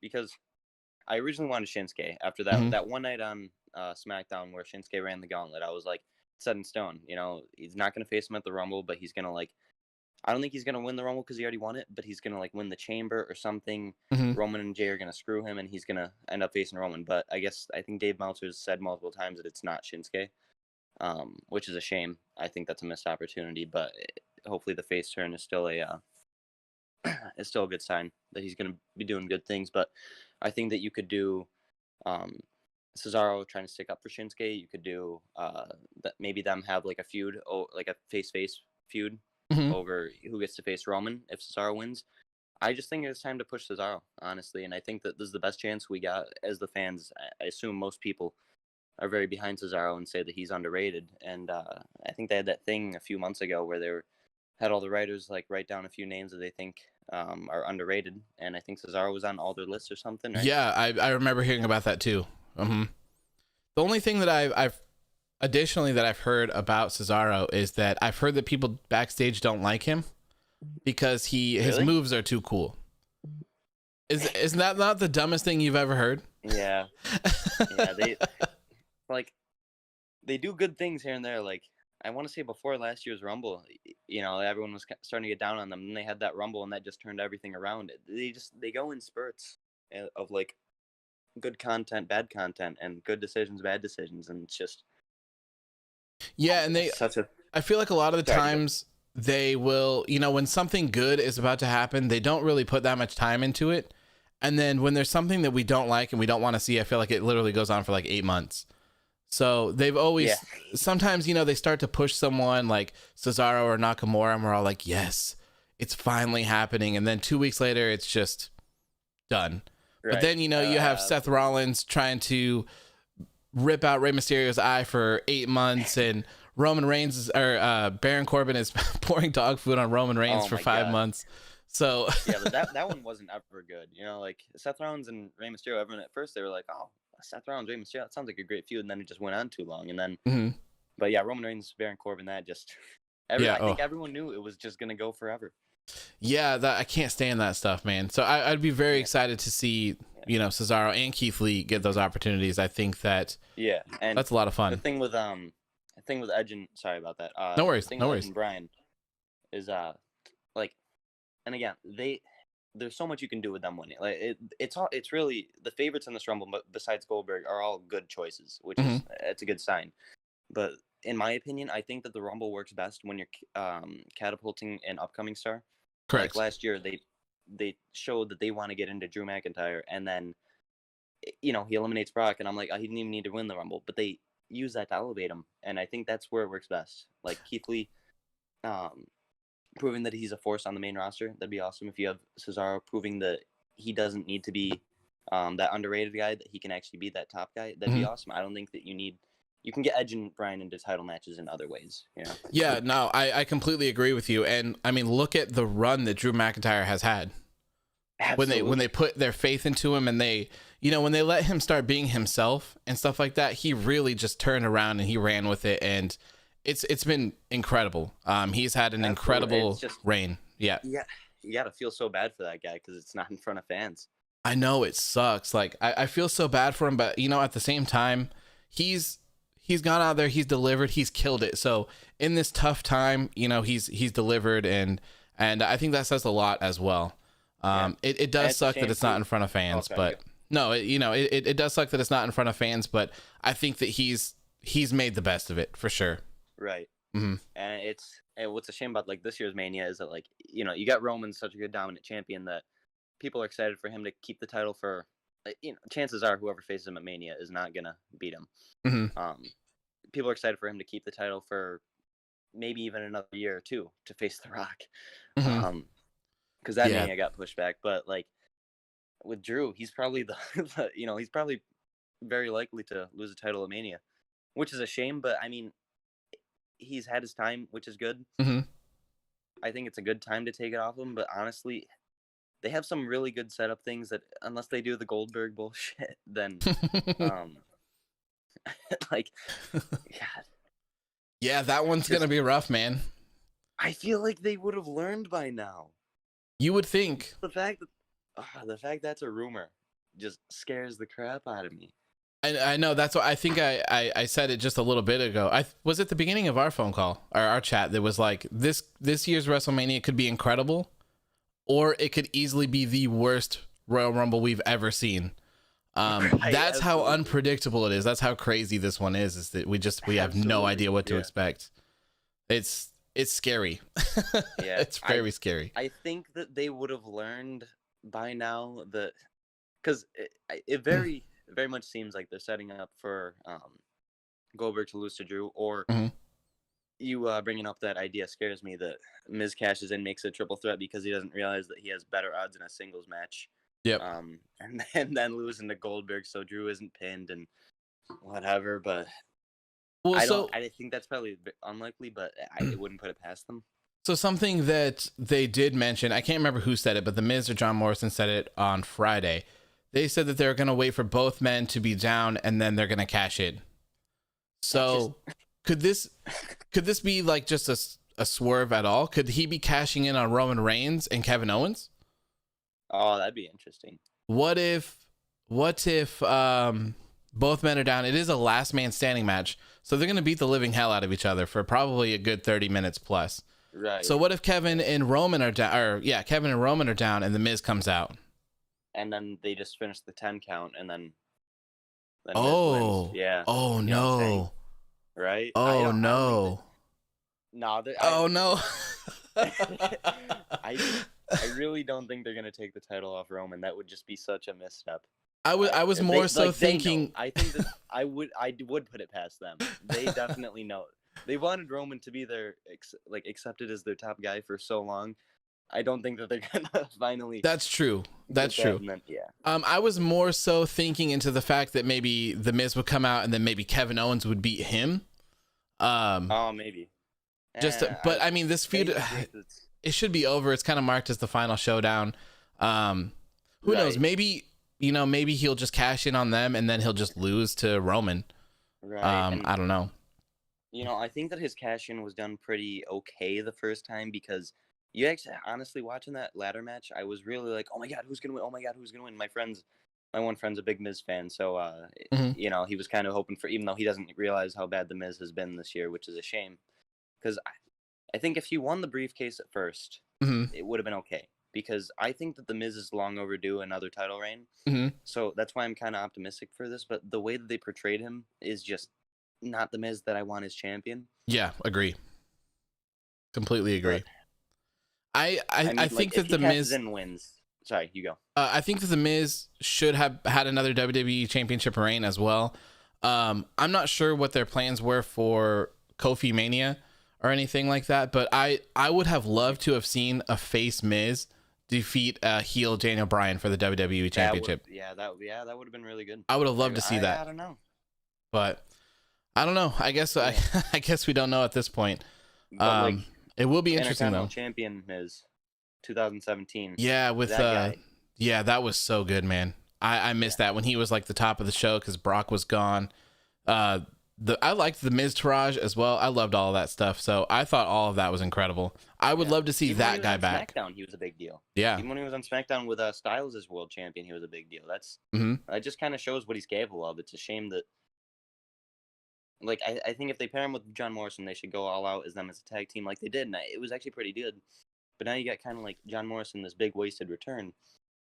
Speaker 5: Because I originally wanted Shinsuke after that one night on SmackDown where Shinsuke ran the gauntlet. I was like, set in stone. You know, he's not going to face him at the Rumble, but he's going to I don't think he's going to win the Rumble because he already won it, but he's going to win the Chamber or something. Roman and Jay are going to screw him, and he's going to end up facing Roman. But I think Dave Meltzer's said multiple times that it's not Shinsuke, which is a shame. I think that's a missed opportunity, but hopefully the face turn is still a good sign that he's going to be doing good things. But I think that you could do Cesaro trying to stick up for Shinsuke. You could do that, maybe them have a feud, like a face-face feud over who gets to face Roman if Cesaro wins. I just think it's time to push Cesaro, honestly, and I think that this is the best chance we got as the fans. I assume most people are very behind Cesaro and say that he's underrated, and I think they had that thing a few months ago where they had all the writers write down a few names that they think are underrated, and I think Cesaro was on all their lists or something, right?
Speaker 1: Yeah, I remember hearing about that too. The only thing that I've additionally that I've heard about Cesaro is that I've heard that people backstage don't like him because his moves are too cool. Isn't that not the dumbest thing you've ever heard?
Speaker 5: Yeah. They do good things here and there. I want to say before last year's Rumble, everyone was starting to get down on them, and they had that Rumble, and that just turned everything around. They go in spurts of good content, bad content, and good decisions, bad decisions, and it's just
Speaker 1: and I feel like a lot of the times they will, when something good is about to happen, they don't really put that much time into it, and then when there's something that we don't like and we don't want to see, I feel like it literally goes on for 8 months. So they've always sometimes they start to push someone like Cesaro or Nakamura, and we're all like, yes, it's finally happening, and then 2 weeks later it's just done. Right. But then you have Seth Rollins trying to rip out Rey Mysterio's eye for 8 months, and Roman Reigns Baron Corbin is pouring dog food on Roman Reigns for 5 months. So
Speaker 5: but that one wasn't ever good. Seth Rollins and Rey Mysterio. Everyone at first they were like, oh, Seth Rollins, Rey Mysterio, that sounds like a great feud, and then it just went on too long. And then, but yeah, Roman Reigns, Baron Corbin, that just I think everyone knew it was just gonna go forever.
Speaker 1: Yeah, that I can't stand that stuff, man. So I'd be very excited to see, Cesaro and Keith Lee get those opportunities. I think that
Speaker 5: and
Speaker 1: that's a lot of
Speaker 5: the
Speaker 1: fun.
Speaker 5: thing with Edge and sorry about that.
Speaker 1: No worries,
Speaker 5: The thing
Speaker 1: no
Speaker 5: with
Speaker 1: worries.
Speaker 5: Edge and Brian is like, and again, there's so much you can do with them winning. Like it's really the favorites in this Rumble, but besides Goldberg, are all good choices, which is it's a good sign. But in my opinion, I think that the Rumble works best when you're catapulting an upcoming star.
Speaker 1: Correct.
Speaker 5: Like last year, they showed that they want to get into Drew McIntyre, and then he eliminates Brock, and I'm like, he didn't even need to win the Rumble, but they use that to elevate him, and I think that's where it works best. Like Keith Lee, proving that he's a force on the main roster, that'd be awesome. If you have Cesaro proving that he doesn't need to be that underrated guy, that he can actually be that top guy, that'd be awesome. I don't think that you can get Edge and Bryan into title matches in other ways,
Speaker 1: Yeah, no, I completely agree with you. And I mean, look at the run that Drew McIntyre has had.
Speaker 5: Absolutely.
Speaker 1: When they put their faith into him, and they, when they let him start being himself and stuff like that, he really just turned around and he ran with it, and it's been incredible. He's had an incredible reign. Yeah,
Speaker 5: you gotta feel so bad for that guy because it's not in front of fans.
Speaker 1: I know it sucks. Like I feel so bad for him, but at the same time, he's gone out there, he's delivered, he's killed it. So in this tough time, he's delivered, and I think that says a lot as well. It does suck that it's not in front of fans, but no, it does suck that it's not in front of fans, but I think that he's made the best of it for sure.
Speaker 5: Right. And what's a shame about like this year's Mania is that you got Roman, such a good dominant champion, that people are excited for him to keep the title for. Chances are whoever faces him at Mania is not gonna beat him. People are excited for him to keep the title for maybe even another year or two to face The Rock. Because that Mania got pushed back. But like with Drew, he's probably he's probably very likely to lose the title at Mania, which is a shame. But I mean, he's had his time, which is good. I think it's a good time to take it off him. But honestly, they have some really good setup things that, unless they do the Goldberg bullshit, then like, God.
Speaker 1: Yeah, that one's gonna be rough, man.
Speaker 5: I feel like they would have learned by now.
Speaker 1: You would think.
Speaker 5: The fact that's a rumor just scares the crap out of me.
Speaker 1: I know, that's what I think. I said it just a little bit ago. I was at the beginning of our phone call or our chat that was like, this year's WrestleMania could be incredible, or it could easily be the worst Royal Rumble we've ever seen. That's how unpredictable it is. That's how crazy this one is that we have no idea what to expect. It's scary.
Speaker 5: Yeah,
Speaker 1: it's very scary.
Speaker 5: I think that they would have learned by now that, because it very very much seems like they're setting up for Goldberg to lose to Drew, or you bringing up that idea scares me that Miz cashes in, makes a triple threat because he doesn't realize that he has better odds in a singles match.
Speaker 1: Yep.
Speaker 5: And then losing to Goldberg, so Drew isn't pinned and whatever. But I think that's probably unlikely, but I wouldn't put it past them.
Speaker 1: So something that they did mention, I can't remember who said it, but The Miz or John Morrison said it on Friday. They said that they're going to wait for both men to be down and then they're going to cash in. So could this be like just a swerve at all? Could he be cashing in on Roman Reigns and Kevin Owens?
Speaker 5: Oh, that'd be interesting.
Speaker 1: What if both men are down? It is a last man standing match, so they're going to beat the living hell out of each other for probably a good 30 minutes plus.
Speaker 5: Right.
Speaker 1: So what if Kevin and Roman are down, Kevin and Roman are down and The Miz comes out?
Speaker 5: And then they just finish the 10 count and then Miz wins. Yeah.
Speaker 1: Oh, no.
Speaker 5: Right?
Speaker 1: Oh, no.
Speaker 5: No. I really don't think they're gonna take the title off Roman. That would just be such a misstep.
Speaker 1: I was more thinking.
Speaker 5: I think that I would put it past them. They definitely know. They wanted Roman to be their accepted as their top guy for so long. I don't think that they're gonna finally.
Speaker 1: That's true. That's true.
Speaker 5: Then, yeah.
Speaker 1: I was more so thinking into the fact that maybe The Miz would come out and then maybe Kevin Owens would beat him.
Speaker 5: Oh, maybe.
Speaker 1: But I mean, this feud. It should be over. It's kind of marked as the final showdown. Who knows? Maybe he'll just cash in on them and then he'll just lose to Roman.
Speaker 5: Right.
Speaker 1: I don't know.
Speaker 5: I think that his cash in was done pretty okay the first time because You actually, honestly, watching that ladder match, I was really like, oh my god, who's gonna win? Oh my god, who's gonna win? My one friend's a big Miz fan, so
Speaker 1: Mhm.
Speaker 5: you know, he was kind of hoping for, even though he doesn't realize how bad the Miz has been this year, which is a shame, because I think if he won the briefcase at first,
Speaker 1: Hmm.
Speaker 5: it would have been okay. Because I think that the Miz is long overdue another title reign,
Speaker 1: Hmm.
Speaker 5: so that's why I'm kind of optimistic for this. But the way that they portrayed him is just not the Miz that I want as champion.
Speaker 1: Yeah, agree. Completely agree.
Speaker 5: But,
Speaker 1: I
Speaker 5: mean,
Speaker 1: think
Speaker 5: if
Speaker 1: that the
Speaker 5: he cashes
Speaker 1: Miz
Speaker 5: in wins. Sorry, you go.
Speaker 1: I think that the Miz should have had another WWE Championship reign as well. I'm not sure what their plans were for Kofi Mania or anything like that, but I would have loved to have seen a face Miz defeat heel Daniel Bryan for the WWE Championship.
Speaker 5: That would have been really good.
Speaker 1: I would have loved to see that.
Speaker 5: I don't know,
Speaker 1: but I don't know. I guess I guess we don't know at this point.
Speaker 5: But
Speaker 1: It will be interesting though.
Speaker 5: Champion Miz, 2017.
Speaker 1: Yeah, with
Speaker 5: that guy.
Speaker 1: Yeah, that was so good, man. I missed that when he was like the top of the show because Brock was gone. I liked the Miz Taraj as well. I loved all of that stuff. So I thought all of that was incredible. I would love to see
Speaker 5: Even
Speaker 1: that
Speaker 5: when he was
Speaker 1: guy
Speaker 5: on
Speaker 1: back.
Speaker 5: SmackDown, he was a big deal.
Speaker 1: Yeah.
Speaker 5: Even when he was on SmackDown with Styles as world champion, he was a big deal.
Speaker 1: Mhm.
Speaker 5: That just kind of shows what he's capable of. It's a shame that, like, I think if they pair him with John Morrison, they should go all out as them as a tag team like they did. And it was actually pretty good. But now you got kind of like John Morrison, this big wasted return,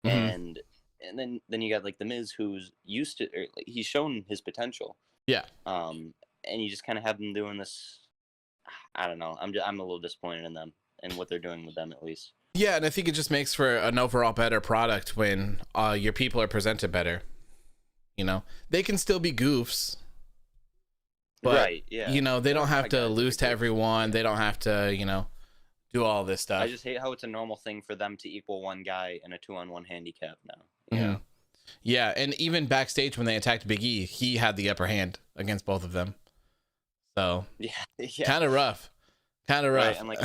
Speaker 1: Mhm.
Speaker 5: and then you got like the Miz, who's used to, or, like, he's shown his potential.
Speaker 1: Yeah.
Speaker 5: And you just kind of have them doing this. I don't know. I'm a little disappointed in them and what they're doing with them, at least.
Speaker 1: Yeah, and I think it just makes for an overall better product when your people are presented better. You know, they can still be goofs, but
Speaker 5: right? Yeah.
Speaker 1: you know, they don't have to
Speaker 5: guys
Speaker 1: lose to
Speaker 5: are goofs.
Speaker 1: everyone. They don't have to, do all this stuff.
Speaker 5: I just hate how it's a normal thing for them to equal one guy in a 2-on-1 handicap now.
Speaker 1: Mhm. Yeah, and even backstage when they attacked Big E, he had the upper hand against both of them. So
Speaker 5: Yeah.
Speaker 1: kind of rough.
Speaker 5: Right, and like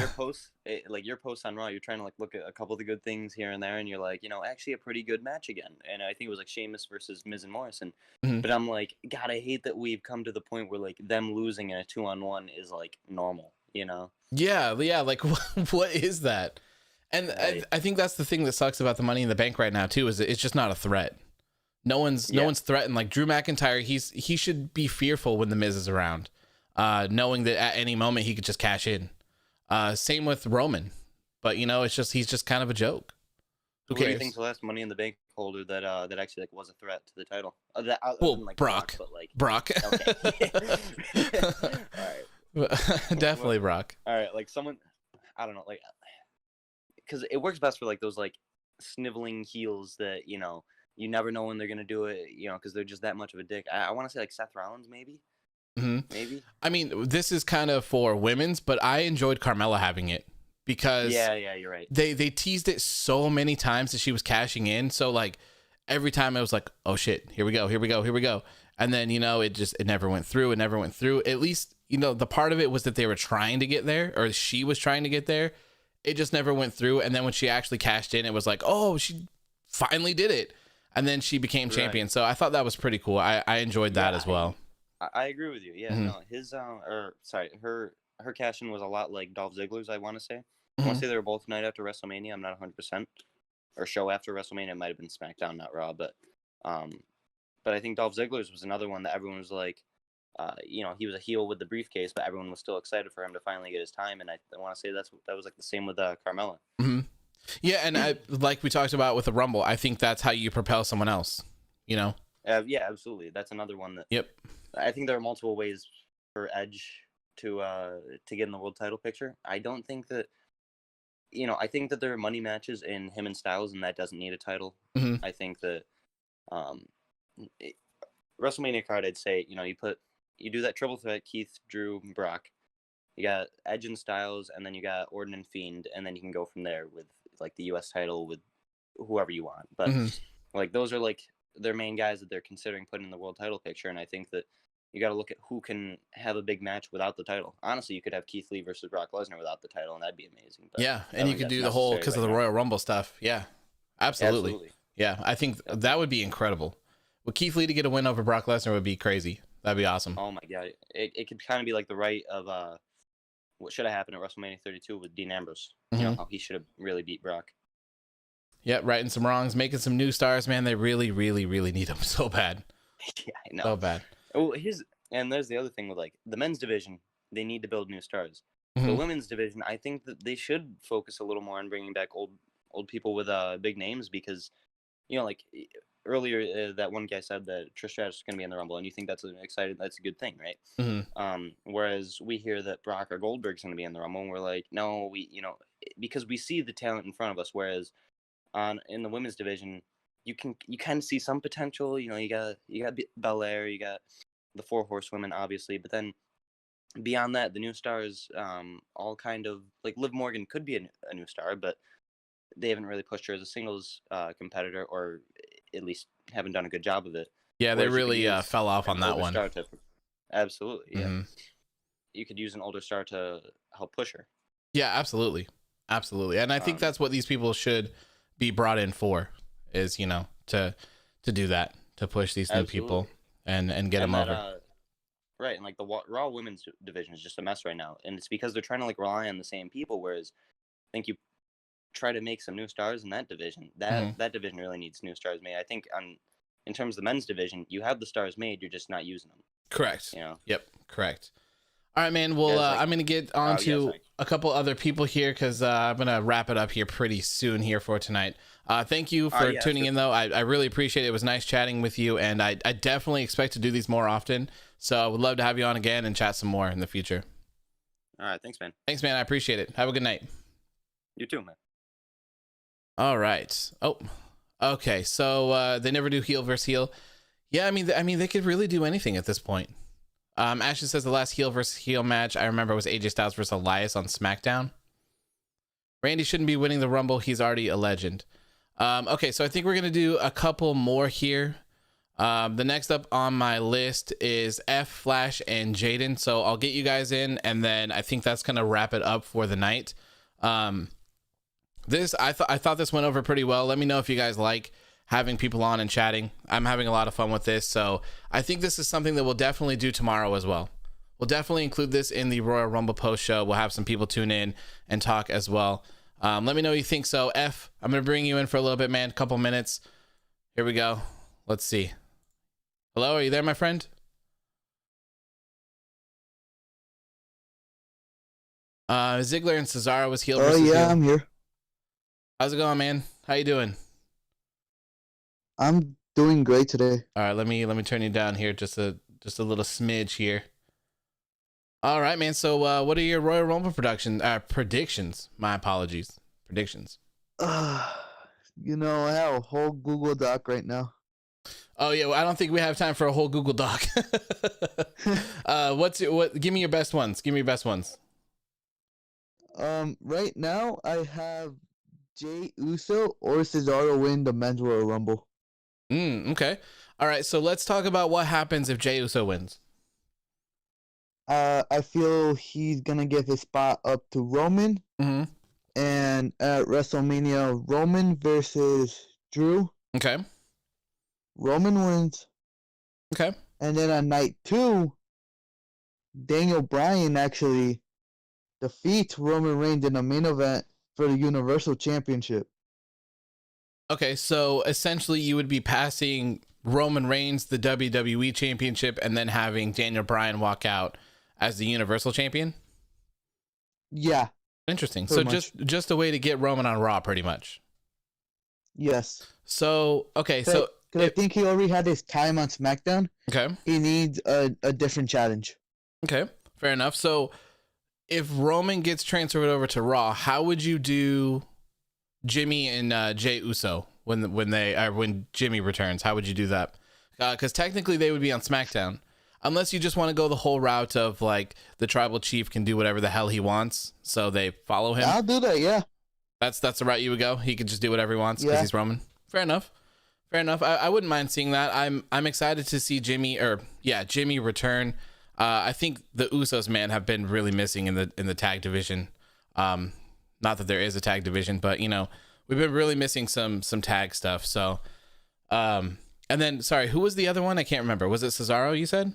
Speaker 5: your posts on Raw, you're trying to like look at a couple of the good things here and there, and you're like, actually a pretty good match again. And I think it was like Sheamus versus Miz and Morrison.
Speaker 1: Mhm.
Speaker 5: But I'm like, God, I hate that we've come to the point where like them losing in a 2-on-1 is like normal.
Speaker 1: Yeah, like what is that? And
Speaker 5: Right.
Speaker 1: I think that's the thing that sucks about the Money in the Bank right now too, is that it's just not a threat. No one's threatened. Like Drew McIntyre, he should be fearful when the Miz is around, knowing that at any moment he could just cash in. Same with Roman, but it's just he's just kind of a joke. Who
Speaker 5: Who do you
Speaker 1: cares?
Speaker 5: think's the last Money in the Bank holder that actually like was a threat to the title?
Speaker 1: Well,
Speaker 5: Like
Speaker 1: Brock.
Speaker 5: but like
Speaker 1: Brock.
Speaker 5: okay. All right.
Speaker 1: Definitely Brock.
Speaker 5: All right, like someone, I don't know, like, because it works best for like those like sniveling heels that you never know when they're gonna do it, because they're just that much of a dick. I want to say like Seth Rollins, maybe. Maybe.
Speaker 1: I mean, this is kind of for women's, but I enjoyed Carmella having it because
Speaker 5: yeah, you're right.
Speaker 1: They teased it so many times that she was cashing in. So like every time it was like, oh shit, here we go. And then, it never went through. At least, the part of it was that they were trying to get there, or she was trying to get there. It just never went through. And then when she actually cashed in, it was like, oh, she finally did it. And then she became champion. So I thought that was pretty cool. I enjoyed that as well.
Speaker 5: I agree with you. Yeah, no, her cash in was a lot like Dolph Ziggler's, I want to say. I want to say they were both night after WrestleMania. I'm not 100%. Or show after WrestleMania. It might have been SmackDown, not Raw. But I think Dolph Ziggler's was another one that everyone was like, he was a heel with the briefcase, but everyone was still excited for him to finally get his time. And I want to say that was like the same with Carmella.
Speaker 1: Mm-hmm. Yeah, and like we talked about with the Rumble, I think that's how you propel someone else.
Speaker 5: Yeah, absolutely. That's another one that.
Speaker 1: Yep.
Speaker 5: I think there are multiple ways for Edge to get in the world title picture. I don't think that. I think that there are money matches in him and Styles, and that doesn't need a title.
Speaker 1: Mm-hmm.
Speaker 5: I think that WrestleMania card, I'd say, you do that triple threat, Keith, Drew, Brock. You got Edge and Styles, and then you got Orton and Fiend, and then you can go from there with like the U.S. title with whoever you want. But like those are like their main guys that they're considering putting in the world title picture, and I think that you got to look at who can have a big match without the title. Honestly, you could have Keith Lee versus Brock Lesnar without the title, and that'd be amazing. But
Speaker 1: yeah, and you could do the whole because of the Royal Rumble stuff. Yeah, absolutely. Yeah, I think that would be incredible. With Keith Lee to get a win over Brock Lesnar would be crazy. That'd be awesome.
Speaker 5: Oh my god, it could kind of be like the right of what should have happened at WrestleMania 32 with Dean Ambrose.
Speaker 1: Mhm.
Speaker 5: You know, how he should have really beat Brock.
Speaker 1: Yep, righting some wrongs, making some new stars, man. They really, really, really need them so bad.
Speaker 5: Yeah, I know.
Speaker 1: So bad.
Speaker 5: Oh, there's the other thing with like the men's division. They need to build new stars. The
Speaker 1: Mhm.
Speaker 5: women's division, I think that they should focus a little more on bringing back old people with big names, because, you know, like earlier that one guy said that Trish Stratus is going to be in the Rumble, and you think that's a good thing, right?
Speaker 1: Mhm.
Speaker 5: Whereas we hear that Brock or Goldberg's going to be in the Rumble, and we're like, no, because we see the talent in front of us. Whereas in the women's division, you kind of see some potential. You know, you got Belair, you got the 4 horsewomen, obviously, but then beyond that, the new stars, all kind of like Liv Morgan could be a new star, but they haven't really pushed her as a singles competitor, or at least haven't done a good job of it.
Speaker 1: Yeah, they
Speaker 5: Whereas you could
Speaker 1: really
Speaker 5: use
Speaker 1: fell off
Speaker 5: an
Speaker 1: on that
Speaker 5: older
Speaker 1: one.
Speaker 5: star absolutely, yeah.
Speaker 1: Mhm.
Speaker 5: You could use an older star to help push her.
Speaker 1: Yeah, absolutely. Absolutely. And I think that's what these people should be brought in for, is, you know, to do that, to push these new people and get them over.
Speaker 5: Right, and like the Raw women's division is just a mess right now, and it's because they're trying to like rely on the same people. Whereas I think you try to make some new stars in that division. That division really needs new stars made. I think in terms of the men's division, you have the stars made, you're just not using them.
Speaker 1: Correct.
Speaker 5: You know.
Speaker 1: Yep. Correct. All right, man. Well, I'm going to get on to a couple other people here, because I'm going to wrap it up here pretty soon here for tonight. Thank you for tuning in, though. I really appreciate it. It was nice chatting with you, and I definitely expect to do these more often. So I would love to have you on again and chat some more in the future.
Speaker 5: All right. Thanks, man.
Speaker 1: Thanks, man. I appreciate it. Have a good night.
Speaker 5: You too, man.
Speaker 1: All right. Oh, okay. So they never do heel versus heel. Yeah, I mean, they could really do anything at this point. Ashley says the last heel versus heel match I remember was AJ Styles versus Elias on SmackDown. Randy shouldn't be winning the Rumble. He's already a legend. Okay, so I think we're going to do a couple more here. The next up on my list is F, Flash, and Jaden. So I'll get you guys in, and then I think that's going to wrap it up for the night. I thought this went over pretty well. Let me know if you guys like having people on and chatting. I'm having a lot of fun with this, so I think this is something that we'll definitely do tomorrow as well. We'll definitely include this in the Royal Rumble post show. We'll have some people tune in and talk as well. Let me know what you think. So F, I'm gonna bring you in for a little bit, man. Couple minutes. Here we go. Let's see. Hello, are you there, my friend? Ziggler and Cesaro was heel versus heel.
Speaker 6: I'm here.
Speaker 1: How's it going, man? How you doing?
Speaker 6: I'm doing great today.
Speaker 1: All right, let me turn you down here just a little smidge here. All right, man. So what are your Royal Rumble predictions? My apologies. Predictions.
Speaker 6: You know, I have a whole Google Doc right now.
Speaker 1: Oh yeah, well, I don't think we have time for a whole Google Doc. Give me your best ones. Give me your best ones.
Speaker 6: Right now I have Jey Uso or Cesaro win the men's Royal Rumble.
Speaker 1: Okay. All right, so let's talk about what happens if Jey Uso wins.
Speaker 6: I feel he's gonna give his spot up to Roman.
Speaker 1: Mm-hmm.
Speaker 6: And at WrestleMania, Roman versus Drew.
Speaker 1: Okay.
Speaker 6: Roman wins.
Speaker 1: Okay.
Speaker 6: And then on night 2, Daniel Bryan actually defeats Roman Reigns in the main event for the Universal Championship.
Speaker 1: Okay, so essentially you would be passing Roman Reigns the WWE Championship and then having Daniel Bryan walk out as the Universal Champion?
Speaker 6: Yeah.
Speaker 1: Interesting. So just a way to get Roman on Raw, pretty much.
Speaker 6: Yes.
Speaker 1: So, okay,
Speaker 6: Because I think he already had his time on SmackDown.
Speaker 1: Okay.
Speaker 6: He needs a different challenge.
Speaker 1: Okay, fair enough. So if Roman gets transferred over to Raw, how would you do Jimmy and Jey Uso when Jimmy returns? How would you do that? Because technically they would be on SmackDown, unless you just want to go the whole route of like the tribal chief can do whatever the hell he wants, so they follow him.
Speaker 6: I'll do that. Yeah.
Speaker 1: That's the route you would go. He could just do whatever he wants because he's Roman. Fair enough. I wouldn't mind seeing that. I'm excited to see Jimmy return. I think the Usos, man, have been really missing in the tag division. Not that there is a tag division, but you know, we've been really missing some tag stuff. So, and then sorry, who was the other one? I can't remember. Was it Cesaro? You said?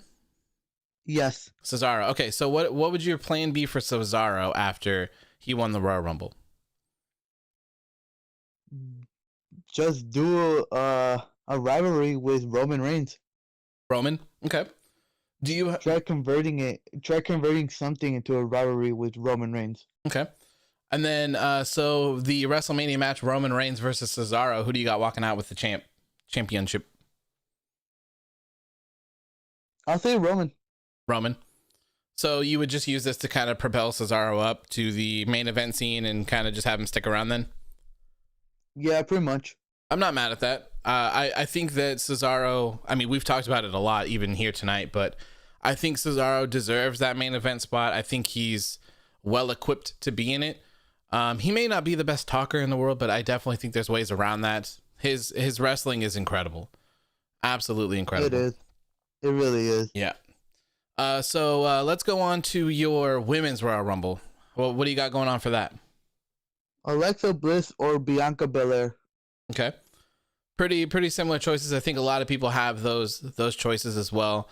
Speaker 6: Yes.
Speaker 1: Cesaro. Okay, so what would your plan be for Cesaro after he won the Royal Rumble?
Speaker 6: Just do a rivalry with Roman Reigns.
Speaker 1: Roman? Okay. Do you
Speaker 6: Try converting something into a rivalry with Roman Reigns.
Speaker 1: Okay. And then so the WrestleMania match, Roman Reigns versus Cesaro, who do you got walking out with the championship?
Speaker 6: I'll say Roman.
Speaker 1: Roman. So you would just use this to kind of propel Cesaro up to the main event scene and kind of just have him stick around then?
Speaker 6: Yeah, pretty much.
Speaker 1: I'm not mad at that. I think that Cesaro, I mean, we've talked about it a lot even here tonight, but I think Cesaro deserves that main event spot. I think he's well equipped to be in it. He may not be the best talker in the world, but I definitely think there's ways around that. His wrestling is incredible. Absolutely incredible.
Speaker 6: It is. It really is.
Speaker 1: Yeah. So let's go on to your women's Royal Rumble. Well, what do you got going on for that?
Speaker 6: Alexa Bliss or Bianca Belair.
Speaker 1: Okay. Pretty similar choices. I think a lot of people have those choices as well.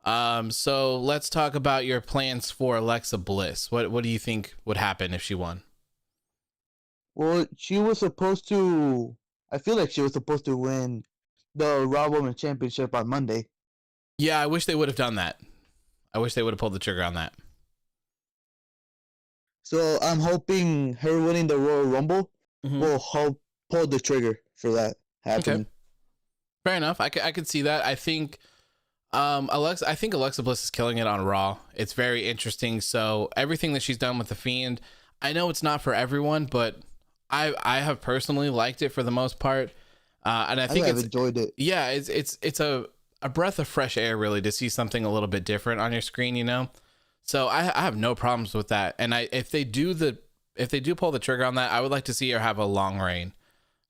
Speaker 1: So let's talk about your plans for Alexa Bliss. What do you think would happen if she won?
Speaker 6: Well, she was supposed to. I feel like she was supposed to win the Raw Women's Championship on Monday.
Speaker 1: Yeah, I wish they would have done that. I wish they would have pulled the trigger on that.
Speaker 6: So I'm hoping her winning the Royal Rumble will help pull the trigger for that happening.
Speaker 1: Okay. Fair enough. I could see that. I think Alexa Bliss is killing it on Raw. It's very interesting. So everything that she's done with the Fiend, I know it's not for everyone, but I have personally liked it for the most part. And I think
Speaker 6: I've enjoyed it.
Speaker 1: Yeah, it's a breath of fresh air really to see something a little bit different on your screen, you know? So I have no problems with that. And if they do pull the trigger on that, I would like to see her have a long reign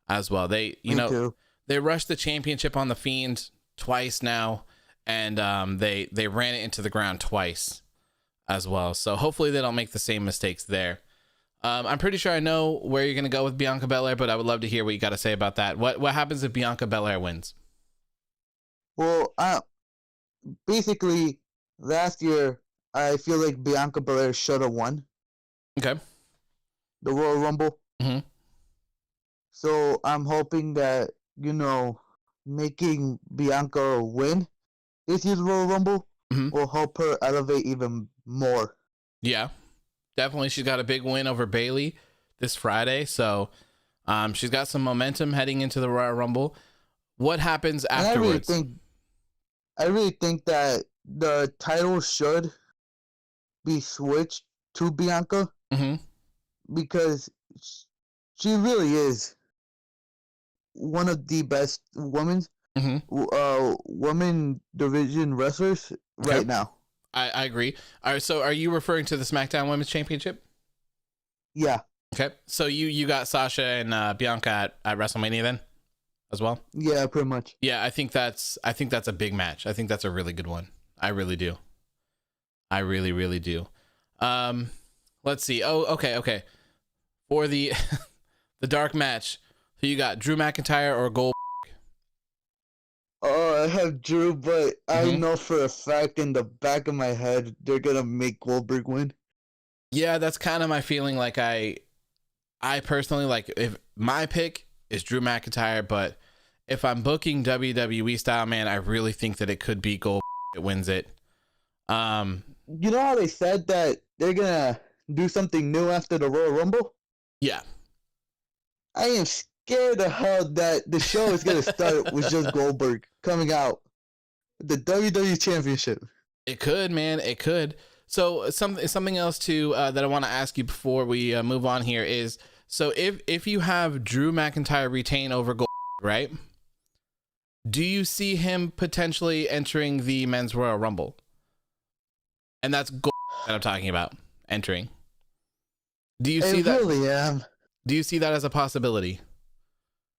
Speaker 1: as well. They rushed the championship on the Fiend twice now, and they ran it into the ground twice as well. So hopefully they don't make the same mistakes there. I'm pretty sure I know where you're gonna go with Bianca Belair, but I would love to hear what you got to say about that. What happens if Bianca Belair wins?
Speaker 6: Well, basically last year I feel like Bianca Belair should have won.
Speaker 1: Okay.
Speaker 6: The Royal Rumble.
Speaker 1: Mm-hmm.
Speaker 6: So I'm hoping that, making Bianca win this year's Royal Rumble will help her elevate even more.
Speaker 1: Yeah, definitely. She's got a big win over Bayley this Friday. So she's got some momentum heading into the Royal Rumble. What happens afterwards?
Speaker 6: I really think that the title should be switched to Bianca because she really is one of the best women division wrestlers right now.
Speaker 1: I agree. All right, so are you referring to the SmackDown Women's Championship?
Speaker 6: Yeah.
Speaker 1: Okay, so you got Sasha and Bianca at WrestleMania then as well?
Speaker 6: Yeah, pretty much.
Speaker 1: Yeah, I think that's a big match. I think that's a really good one. I really do. I really, really do. Let's see. Oh, okay. For the the dark match, so you got Drew McIntyre or Gold.
Speaker 6: Oh, I have Drew, but I know for a fact in the back of my head they're gonna make Goldberg win.
Speaker 1: Yeah, that's kind of my feeling. Like I personally like, if my pick is Drew McIntyre, but if I'm booking WWE style, man, I really think that it could be Goldberg that wins it.
Speaker 6: You know how they said that they're gonna do something new after the Royal Rumble?
Speaker 1: Yeah.
Speaker 6: I am scared of how that the show is gonna start with just Goldberg coming out the WWE Championship.
Speaker 1: It could, man. It could. So something else too that I want to ask you before we move on here is, so if you have Drew McIntyre retain over Goldberg, right? Do you see him potentially entering the Men's Royal Rumble? And that's Goldberg that I'm talking about entering. Do you see that?
Speaker 6: I really am.
Speaker 1: Do you see that as a possibility?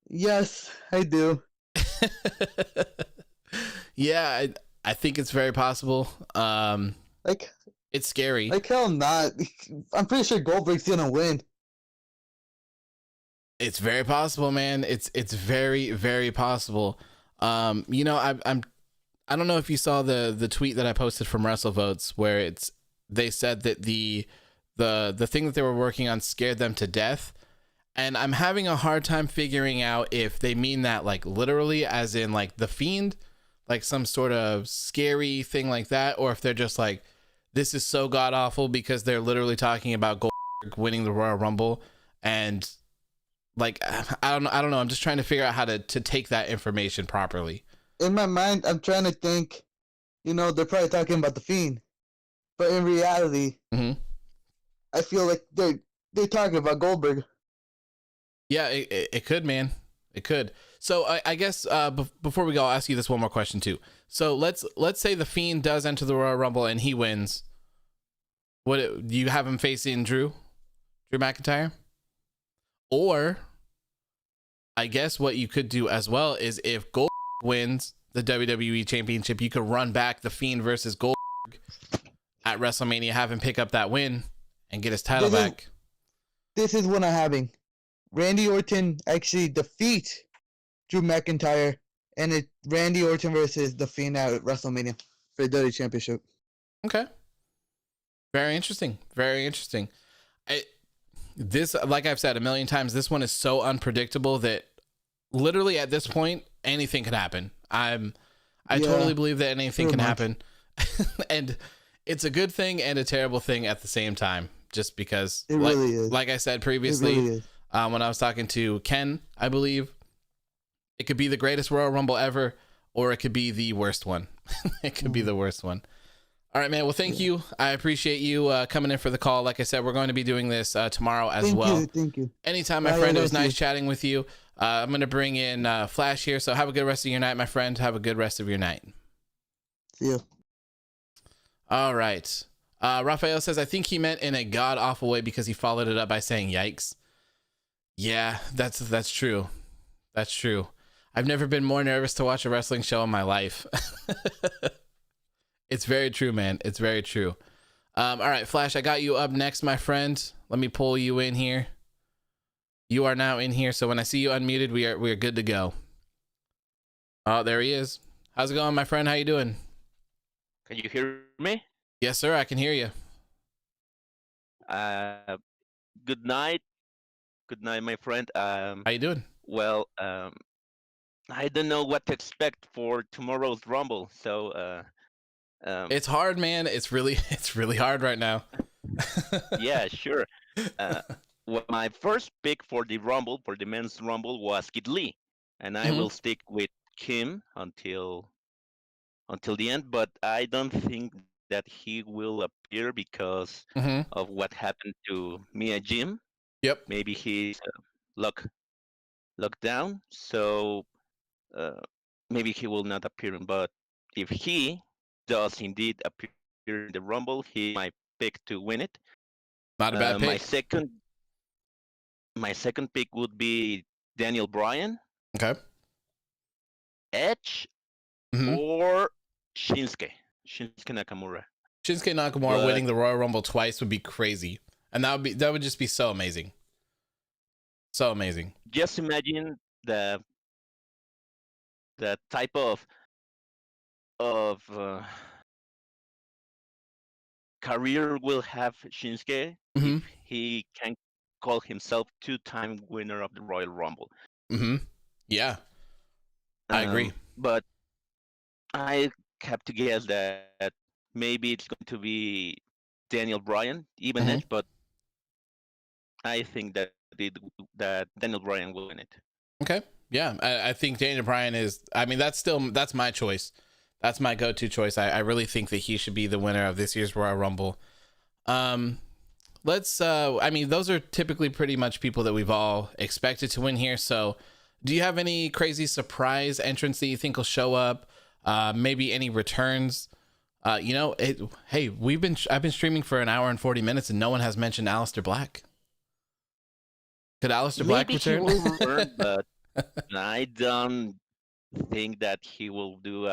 Speaker 6: Yes, I do.
Speaker 1: Yeah, I think it's very possible. It's scary.
Speaker 6: Like hell not. I'm pretty sure Goldberg's gonna win.
Speaker 1: It's very possible, man. It's very, very possible. I'm I don't know if you saw the tweet that I posted from WrestleVotes where they said that the thing that they were working on scared them to death. And I'm having a hard time figuring out if they mean that like literally as in like the Fiend, like some sort of scary thing like that, or if they're just like, this is so god awful because they're literally talking about Goldberg winning the Royal Rumble. And like, I don't know. I'm just trying to figure out how to take that information properly.
Speaker 6: In my mind, I'm trying to think, they're probably talking about the Fiend. But in reality, I feel like they're talking about Goldberg.
Speaker 1: Yeah, it could, man. It could. So I guess before we go, I'll ask you this one more question too. So let's say the Fiend does enter the Royal Rumble and he wins. Do you have him facing Drew McIntyre? Or I guess what you could do as well is if Goldberg wins the WWE Championship, you could run back the Fiend versus Goldberg at WrestleMania, have him pick up that win and get his title back.
Speaker 6: This is what I'm having. Randy Orton actually defeats Drew McIntyre, and it's Randy Orton versus The Fiend at WrestleMania for the WWE Championship.
Speaker 1: Okay. Very interesting. Very interesting. This, like I've said a million times, this one is so unpredictable that literally at this point, anything can happen. I totally believe that anything can happen. And it's a good thing and a terrible thing at the same time, just because
Speaker 6: it really is.
Speaker 1: Like I said previously,
Speaker 6: really is.
Speaker 1: When I was talking to Ken, I believe it could be the greatest Royal Rumble ever, or it could be the worst one. It could be the worst one. All right, man. Well, thank you. I appreciate you coming in for the call. Like I said, we're going to be doing this tomorrow as well.
Speaker 6: Thank you.
Speaker 1: Anytime, my friend. It was nice chatting with you. I'm going to bring in Flash here. So have a good rest of your night, my friend. Have a good rest of your night.
Speaker 6: See ya.
Speaker 1: All right. Raphael says, I think he meant in a god awful way because he followed it up by saying yikes. Yeah, that's true. That's true. I've never been more nervous to watch a wrestling show in my life. It's very true, man. It's very true. All right, Flash, I got you up next, my friend. Let me pull you in here. You are now in here. So when I see you unmuted, we are good to go. Oh, there he is. How's it going, my friend? How you doing?
Speaker 7: Can you hear me?
Speaker 1: Yes, sir. I can hear you.
Speaker 7: Good night. Good night, my friend.
Speaker 1: How you doing?
Speaker 7: Well, I don't know what to expect for tomorrow's Rumble. So,
Speaker 1: it's hard, man. It's really hard right now.
Speaker 7: yeah, sure. Well, my first pick for the Rumble, for the men's Rumble, was Kid Lee, and I will stick with Kim until the end. But I don't think that he will appear because of what happened to Mia Jim.
Speaker 1: Yep.
Speaker 7: Maybe he's locked down, so maybe he will not appear. But if he does indeed appear in the Rumble, he might pick to win it.
Speaker 1: Not a bad pick.
Speaker 7: My second pick would be Daniel Bryan.
Speaker 1: Okay.
Speaker 7: Edge or Shinsuke Nakamura.
Speaker 1: Shinsuke Nakamura winning the Royal Rumble twice would be crazy, and that would just be so amazing. So amazing.
Speaker 7: Just imagine the type of career will have Shinsuke if he can call himself two-time winner of the Royal Rumble.
Speaker 1: Yeah, I agree.
Speaker 7: But I have to guess that maybe it's going to be Daniel Bryan, even Edge, but I think that Daniel Bryan will win it. Okay.
Speaker 1: Yeah, I think Daniel Bryan is. I mean, that's my choice. That's my go-to choice. I really think that he should be the winner of this year's Royal Rumble. Let's. I mean, those are typically pretty much people that we've all expected to win here. So, do you have any crazy surprise entrants that you think will show up? Maybe any returns? Hey, I've been streaming for an hour and 40 minutes, and no one has mentioned Aleister Black. Could Aleister Black return?
Speaker 7: Maybe he will return, but I don't think that he will do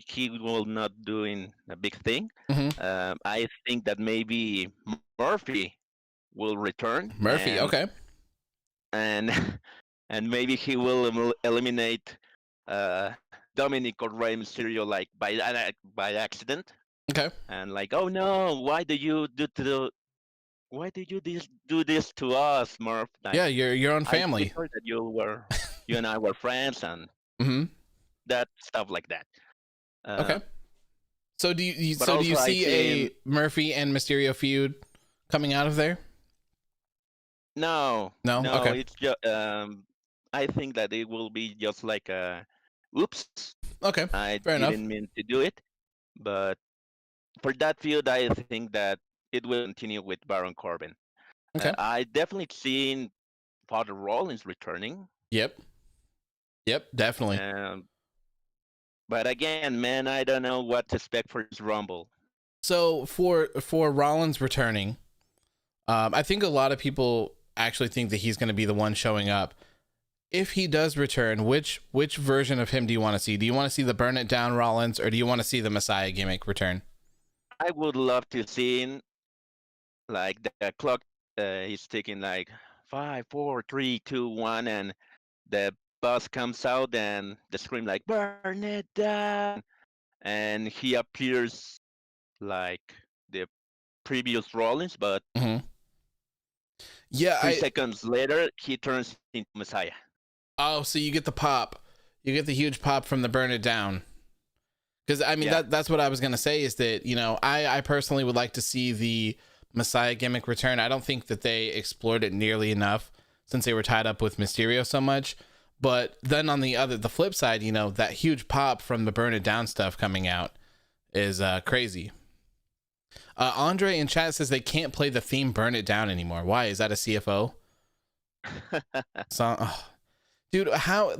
Speaker 7: he will not doing a big thing. I think that maybe Murphy will return.
Speaker 1: Okay.
Speaker 7: And and maybe he will eliminate Dominic or Rey Mysterio like by accident,
Speaker 1: Okay.
Speaker 7: and like, oh no, why did you do this to us, Murph? Like,
Speaker 1: Yeah, your own
Speaker 7: I
Speaker 1: family.
Speaker 7: prefer that you and I were friends and
Speaker 1: Mm-hmm.
Speaker 7: that stuff like that.
Speaker 1: Okay. So do
Speaker 7: But also
Speaker 1: you
Speaker 7: I
Speaker 1: see
Speaker 7: seen
Speaker 1: a Murphy and Mysterio feud coming out of there?
Speaker 7: no,
Speaker 1: No?
Speaker 7: no,
Speaker 1: Okay.
Speaker 7: it's just I think that it will be just like a oops,
Speaker 1: Okay.
Speaker 7: I
Speaker 1: Fair enough.
Speaker 7: didn't mean to do it. But for that feud, I think that it will continue with Baron Corbin.
Speaker 1: Okay.
Speaker 7: I definitely seen Father Rollins returning.
Speaker 1: Yep. Yep, definitely.
Speaker 7: But again, man, I don't know what to expect for this Rumble.
Speaker 1: So for Rollins returning, I think a lot of people actually think that he's going to be the one showing up. If he does return, which version of him do you want to see? Do you want to see the burn it down Rollins, or do you want to see the Messiah gimmick return?
Speaker 7: I would love to see like the clock is ticking like 5, 4, 3, 2, 1, and the bus comes out and the scream like burn it down, and he appears like the previous Rollins, but
Speaker 1: Mm-hmm. Yeah,
Speaker 7: 3 seconds later he turns into Messiah.
Speaker 1: Oh, so you get the pop, you get the huge pop from the burn it down. Because I mean,
Speaker 7: Yeah.
Speaker 1: that's what I was gonna say is that, you know, I personally would like to see the Messiah gimmick return. I don't think that they explored it nearly enough since they were tied up with Mysterio so much. But then on the flip side, you know, that huge pop from the burn it down stuff coming out is crazy. Andre in chat says they can't play the theme burn it down anymore. Why? Is that a CFO song? Oh. Dude, how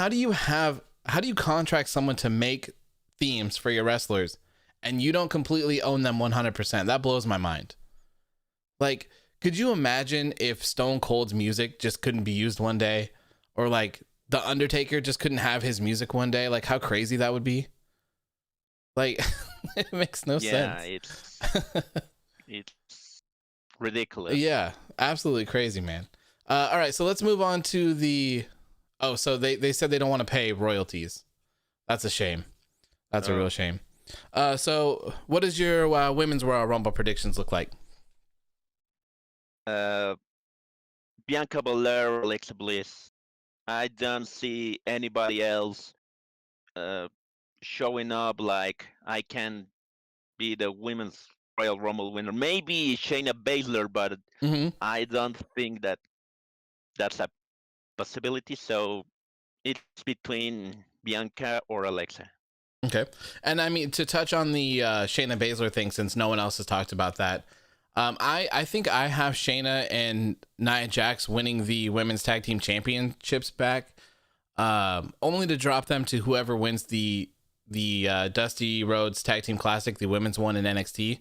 Speaker 1: do you contract someone to make themes for your wrestlers and you don't completely own them 100%? That blows my mind. Like, could you imagine if Stone Cold's music just couldn't be used one day, or like The Undertaker just couldn't have his music one day? Like, how crazy that would be. Like, it makes no sense.
Speaker 7: It's ridiculous.
Speaker 1: Yeah, absolutely crazy, man. All right, so let's move on to the. Oh, so they said they don't want to pay royalties. That's a shame. That's a real shame. So what does your women's Royal Rumble predictions look like?
Speaker 7: Bianca Belair, Alexa Bliss. I don't see anybody else showing up like I can be the women's Royal Rumble winner. Maybe Shayna Baszler, but
Speaker 1: Mm-hmm.
Speaker 7: I don't think that that's a possibility. So it's between Bianca or Alexa.
Speaker 1: Okay. And I mean, to touch on the Shayna Baszler thing, since no one else has talked about that, I think I have Shayna and Nia Jax winning the women's tag team championships back, only to drop them to whoever wins the Dusty Rhodes Tag Team Classic, the women's one in NXT.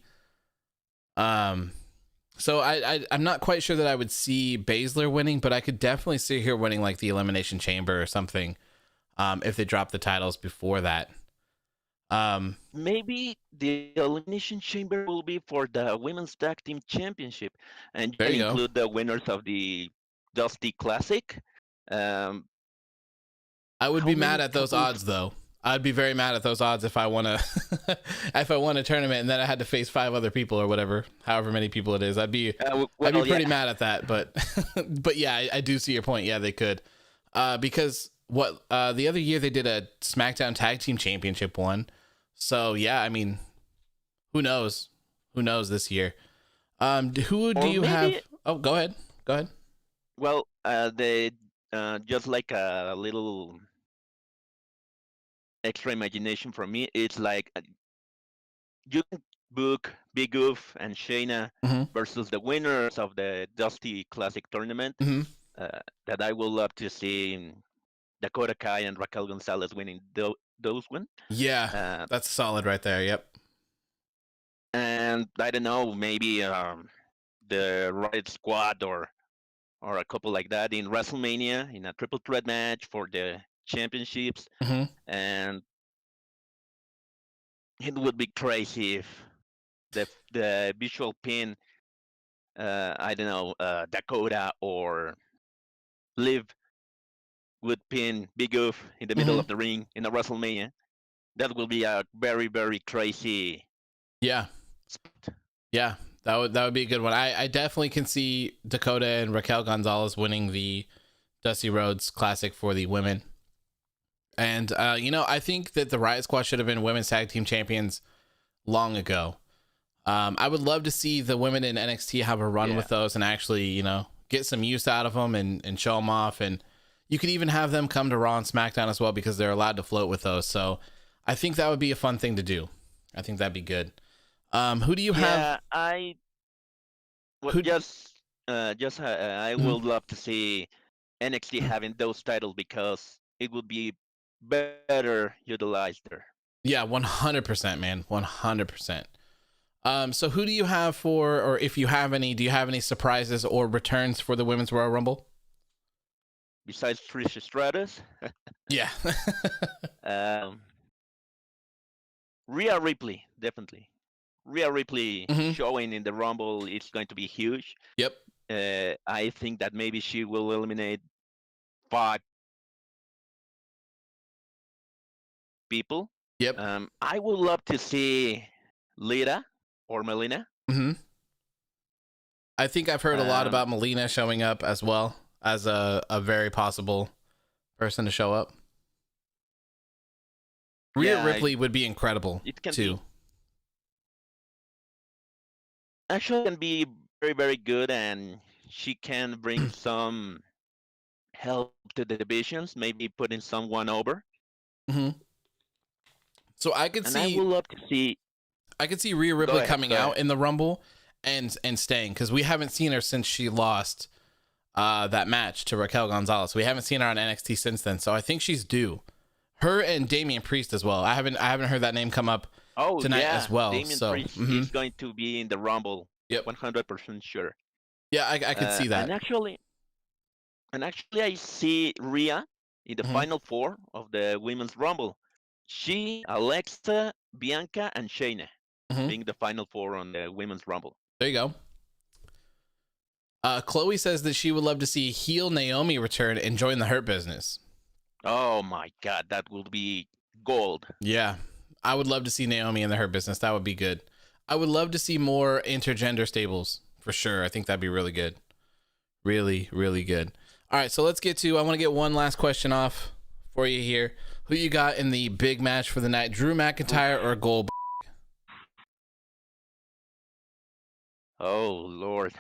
Speaker 1: So I'm not quite sure that I would see Baszler winning, but I could definitely see her winning like the Elimination Chamber or something, if they drop the titles before that.
Speaker 7: Maybe the Elimination Chamber will be for the Women's Tag Team Championship, and you
Speaker 1: There
Speaker 7: can
Speaker 1: you go.
Speaker 7: include the winners of the Dusty Classic.
Speaker 1: I would
Speaker 7: How
Speaker 1: be
Speaker 7: many
Speaker 1: mad at those
Speaker 7: couples-
Speaker 1: odds, though. I'd be very mad at those odds if I won a if I won a tournament and then I had to face 5 other people or whatever, however many people it is. I'd be pretty mad at that. But but yeah, I do see your point. Yeah, they could, because the other year they did a SmackDown Tag Team Championship one. So yeah, I mean, who knows? Who knows this year? Who do
Speaker 7: Or
Speaker 1: you
Speaker 7: maybe-
Speaker 1: have? Oh, go ahead. Go ahead.
Speaker 7: Well, they just like a little extra imagination for me. It's like you can book Big Oof and Shayna
Speaker 1: Mhm.
Speaker 7: versus the winners of the Dusty Classic tournament.
Speaker 1: Mhm.
Speaker 7: That I would love to see Dakota Kai and Raquel Gonzalez winning those one.
Speaker 1: Yeah, that's solid right there. Yep.
Speaker 7: And I don't know, maybe the Riot Squad or a couple like that in WrestleMania in a triple threat match for the championships.
Speaker 1: Mhm.
Speaker 7: And it would be crazy if the visual pin, I don't know, Dakota or Liv would pin Big Oof in the middle
Speaker 1: Mhm.
Speaker 7: of the ring in a WrestleMania. That will be a very, very crazy
Speaker 1: Yeah.
Speaker 7: spot.
Speaker 1: Yeah. That would be a good one. I definitely can see Dakota and Raquel Gonzalez winning the Dusty Rhodes Classic for the women. And I think that the Riot Squad should have been women's tag team champions long ago. I would love to see the women in NXT have a run
Speaker 7: Yeah.
Speaker 1: with those and actually, get some use out of them and show them off. And you could even have them come to Raw and SmackDown as well because they're allowed to float with those. So I think that would be a fun thing to do. I think that'd be good. Who do you have?
Speaker 7: Yeah, well,
Speaker 1: Who-
Speaker 7: I
Speaker 1: Mhm.
Speaker 7: would love to see NXT having those titles because it would be better utilized there.
Speaker 1: Yeah, 100%, man. 100%. So who do you have for, or if you have any, do you have any surprises or returns for the Women's Royal Rumble?
Speaker 7: Besides Trish Stratus,
Speaker 1: Yeah.
Speaker 7: um, Rhea Ripley, definitely. Rhea Ripley
Speaker 1: Mhm.
Speaker 7: showing in the Rumble is going to be huge.
Speaker 1: Yep.
Speaker 7: I think that maybe she will eliminate 5 people.
Speaker 1: Yep.
Speaker 7: I would love to see Lita or Melina.
Speaker 1: hmm I think I've heard a lot
Speaker 7: Um,
Speaker 1: about Melina showing up as well as a very possible person to show up. Rhea
Speaker 7: Yeah,
Speaker 1: Ripley would be incredible
Speaker 7: it can
Speaker 1: too.
Speaker 7: be actually can be very, very good, and she can bring some help to the divisions, maybe putting someone over.
Speaker 1: hmm So I could
Speaker 7: And I
Speaker 1: see
Speaker 7: would love to see.
Speaker 1: Rhea Ripley
Speaker 7: ahead,
Speaker 1: coming
Speaker 7: go
Speaker 1: out
Speaker 7: ahead.
Speaker 1: in the Rumble and staying because we haven't seen her since she lost that match to Raquel Gonzalez. We haven't seen her on NXT since then, so I think she's due. Her and Damian Priest as well. I haven't heard that name come up
Speaker 7: Oh
Speaker 1: tonight
Speaker 7: yeah,
Speaker 1: as well.
Speaker 7: Damian
Speaker 1: So
Speaker 7: Priest is going to be in the Rumble.
Speaker 1: Yep.
Speaker 7: 100% sure.
Speaker 1: Yeah, I could see that.
Speaker 7: And actually, I see Rhea in the
Speaker 1: Mhm.
Speaker 7: final 4 of the Women's Rumble. She, Alexa, Bianca, and Shayna
Speaker 1: Mhm.
Speaker 7: being the final 4 on the Women's Rumble.
Speaker 1: There you go. Chloe says that she would love to see heel Naomi return and join the Hurt Business.
Speaker 7: Oh my God, that will be gold.
Speaker 1: Yeah, I would love to see Naomi in the Hurt Business. That would be good. I would love to see more intergender stables for sure. I think that'd be really good. Really, really good. All right, so let's get to, I want to get one last question off for you here. Who you got in the big match for the night? Drew McIntyre or Goldberg?
Speaker 7: Oh Lord.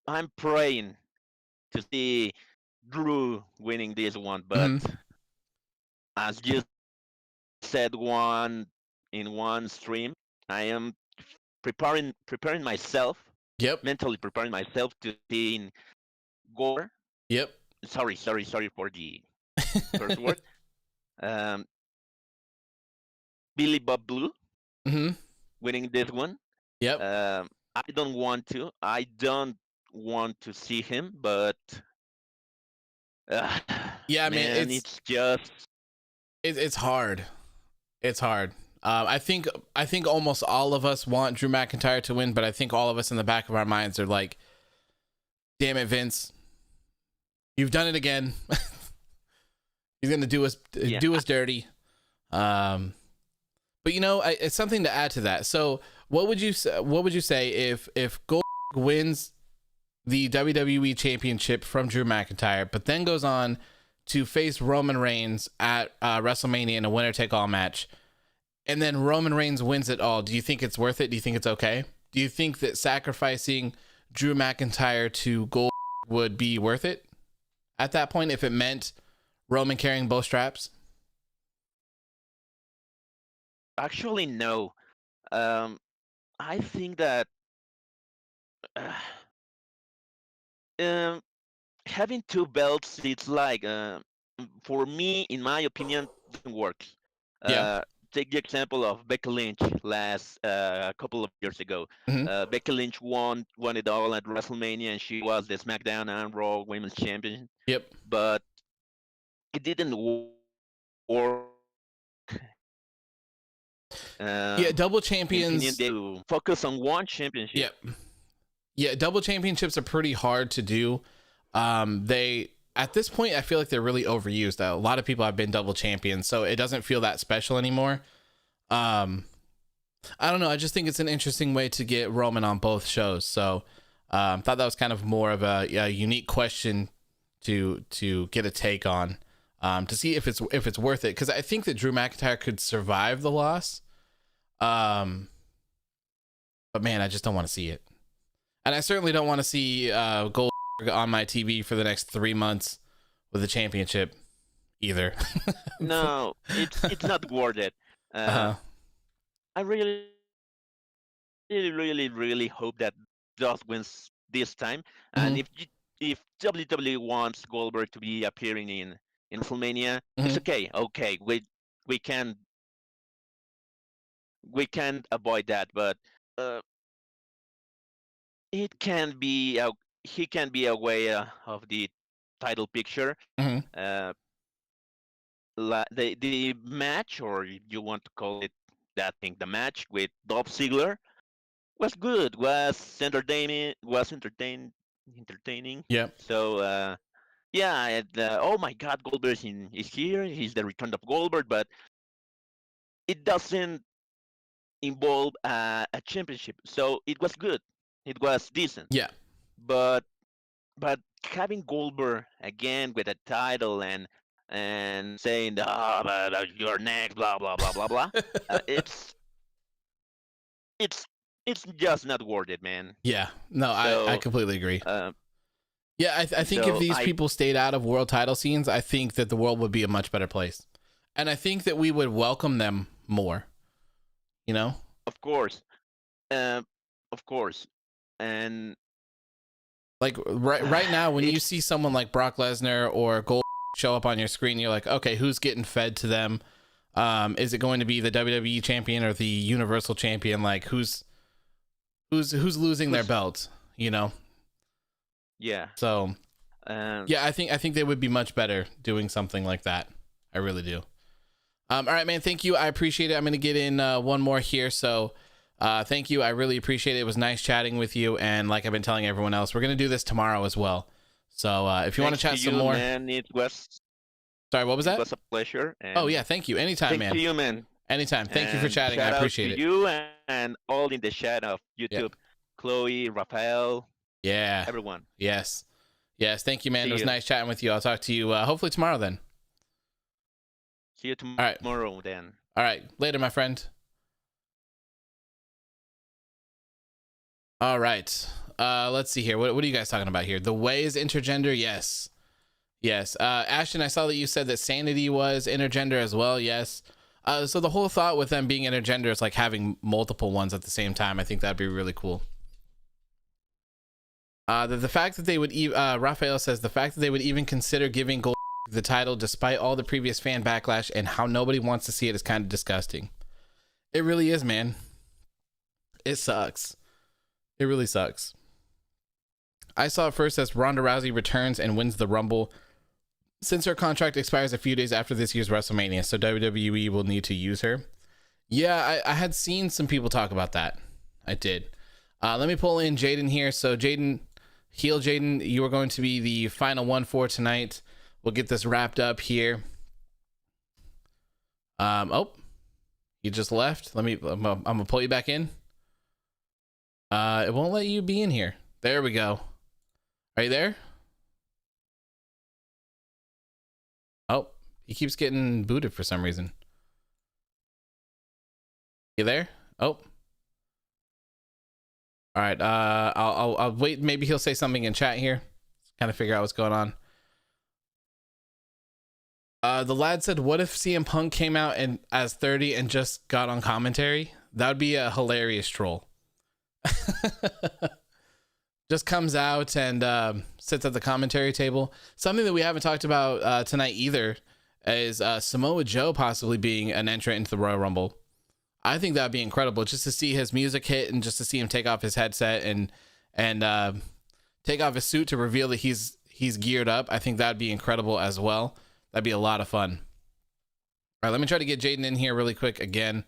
Speaker 7: I'm praying to see Drew winning this one, but as you said in one stream, I am preparing myself, mentally preparing myself to see in Gore.
Speaker 1: Yep.
Speaker 7: Sorry for the first word. Billy Bob Blue winning this one.
Speaker 1: Yep.
Speaker 7: I don't want to see him, but
Speaker 1: Yeah,
Speaker 7: man, it's just
Speaker 1: it's hard. It's hard. I think almost all of us want Drew McIntyre to win, but I think all of us in the back of our minds are like, "Damn it, Vince! You've done it again. He's gonna do us dirty." But it's something to add to that. So, what would you say if Goldberg wins the WWE Championship from Drew McIntyre, but then goes on to face Roman Reigns at WrestleMania in a winner-take-all match, and then Roman Reigns wins it all? Do you think it's worth it? Do you think it's okay? Do you think that sacrificing Drew McIntyre to Goldberg would be worth it at that point if it meant Roman carrying both straps?
Speaker 7: actually no. I think that having 2 belts, it's like for me, in my opinion, doesn't work.
Speaker 1: Yeah.
Speaker 7: Take the example of Becky Lynch last a couple of years ago. Becky Lynch won it all at WrestleMania, and she was the SmackDown and Raw Women's Champion.
Speaker 1: Yep.
Speaker 7: But it didn't work.
Speaker 1: Double champions.
Speaker 7: To focus on one championship.
Speaker 1: Yep. Yeah, double championships are pretty hard to do. They at this point, I feel like they're really overused. A lot of people have been double champions, so it doesn't feel that special anymore. I don't know. I just think it's an interesting way to get Roman on both shows. So thought that was kind of more of a unique question to get a take on, to see if it's worth it. Because I think that Drew McIntyre could survive the loss. But man, I just don't want to see it. And I certainly don't want to see Goldberg on my TV for the next 3 months with the championship either.
Speaker 7: No, it's not worth it. I really, really hope that Doth wins this time. And if WWE wants Goldberg to be appearing in WrestleMania, it's okay. Okay, we can avoid that, but it can be he can be away of the title picture. The match, or you want to call it that thing, the match with Dolph Ziggler was good, was entertaining, entertaining.
Speaker 1: Yeah.
Speaker 7: So yeah, and, oh my God, Goldberg is here. He's the return of Goldberg, but it doesn't involve a championship, so it was good. It was decent.
Speaker 1: Yeah.
Speaker 7: But having Goldberg again with a title and saying, but you're next, blah blah blah blah blah, it's just not worth it, man.
Speaker 1: Yeah. No,
Speaker 7: So,
Speaker 1: I completely agree. Yeah, I think
Speaker 7: so
Speaker 1: if these people stayed out of world title scenes, I think that the world would be a much better place. And I think that we would welcome them more. You know?
Speaker 7: Of course. And
Speaker 1: Like right now, when you see someone like Brock Lesnar or Gold show up on your screen, you're like, okay, who's getting fed to them? Is it going to be the WWE champion or the Universal champion? Like who's losing their belt? You know?
Speaker 7: yeah.
Speaker 1: So yeah, I think they would be much better doing something like that. I really do. All right, man. Thank you. I appreciate it. I'm going to get in one more here. So thank you. I really appreciate it. It was nice chatting with you. And like I've been telling everyone else, we're going to do this tomorrow as well. So if you want to chat some more.
Speaker 7: Man, it was.
Speaker 1: Sorry, what was that?
Speaker 7: It was a pleasure.
Speaker 1: Oh, yeah. Thank you. Anytime, man.
Speaker 7: Thank you, man.
Speaker 1: Anytime. Thank you for chatting. I appreciate it.
Speaker 7: You and all in the chat of YouTube.
Speaker 1: Yep.
Speaker 7: Chloe, Rafael.
Speaker 1: Yeah.
Speaker 7: Everyone.
Speaker 1: Yes. Thank you, man.
Speaker 7: See
Speaker 1: It was
Speaker 7: you.
Speaker 1: nice chatting with you. I'll talk to you hopefully tomorrow then.
Speaker 7: See you
Speaker 1: right.
Speaker 7: tomorrow then.
Speaker 1: All right. Later, my friend. All right. Let's see here. What are you guys talking about here? The Way is intergender? Yes. Ashton, I saw that you said that Sanity was intergender as well. Yes. So the whole thought with them being intergender is like having multiple ones at the same time. I think that'd be really cool. The fact that they would Raphael says the fact that they would even consider giving Gold the title despite all the previous fan backlash and how nobody wants to see it is kind of disgusting. It really is, man. It sucks. It really sucks. I saw it first as Ronda Rousey returns and wins the Rumble since her contract expires a few days after this year's WrestleMania, so WWE will need to use her. Yeah, I had seen some people talk about that. I did. Let me pull in Jaden here. So Jaden, heel Jaden, you are going to be the final one for tonight. We'll get this wrapped up here. Oh, you just left. I'm gonna pull you back in. It won't let you be in here. There we go. Are you there? Oh, he keeps getting booted for some reason. You there? Oh. All right. I'll wait. Maybe he'll say something in chat here. Kind of figure out what's going on. The lad said, "What if CM Punk came out and as 30 and just got on commentary? That would be a hilarious troll." Just comes out and sits at the commentary table. Something that we haven't talked about tonight either is Samoa Joe possibly being an entrant into the Royal Rumble. I think that'd be incredible just to see his music hit and just to see him take off his headset and take off his suit to reveal that he's geared up. I think that'd be incredible as well. That'd be a lot of fun. All right, let me try to get Jaden in here really quick again.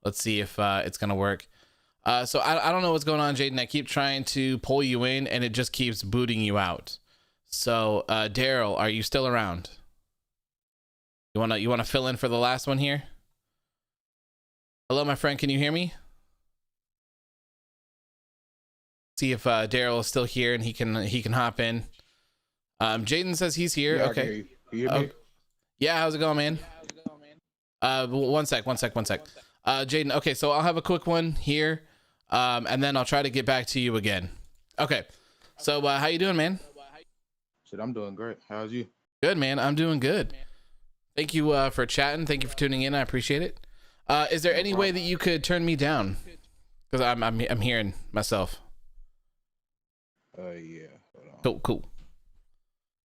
Speaker 1: Let's see if it's gonna work. So I don't know what's going on, Jaden. I keep trying to pull you in, and it just keeps booting you out. So, Daryl, are you still around? You wanna fill in for the last one here? Hello, my friend. Can you hear me? See if Daryl is still here and he can hop in. Jaden says he's here.
Speaker 8: Yeah,
Speaker 1: okay.
Speaker 8: Can you hear me?
Speaker 1: Yeah. How's it going, man? One sec. Jaden. Okay, so I'll have a quick one here, and then I'll try to get back to you again. Okay. So how you doing, man?
Speaker 8: Shit, I'm doing great. How's you?
Speaker 1: Good, man. I'm doing good. Thank you for chatting. Thank you for tuning in. I appreciate it. Is there any way that you could turn me down? Because I'm hearing myself.
Speaker 8: Yeah. Hold on.
Speaker 1: Cool.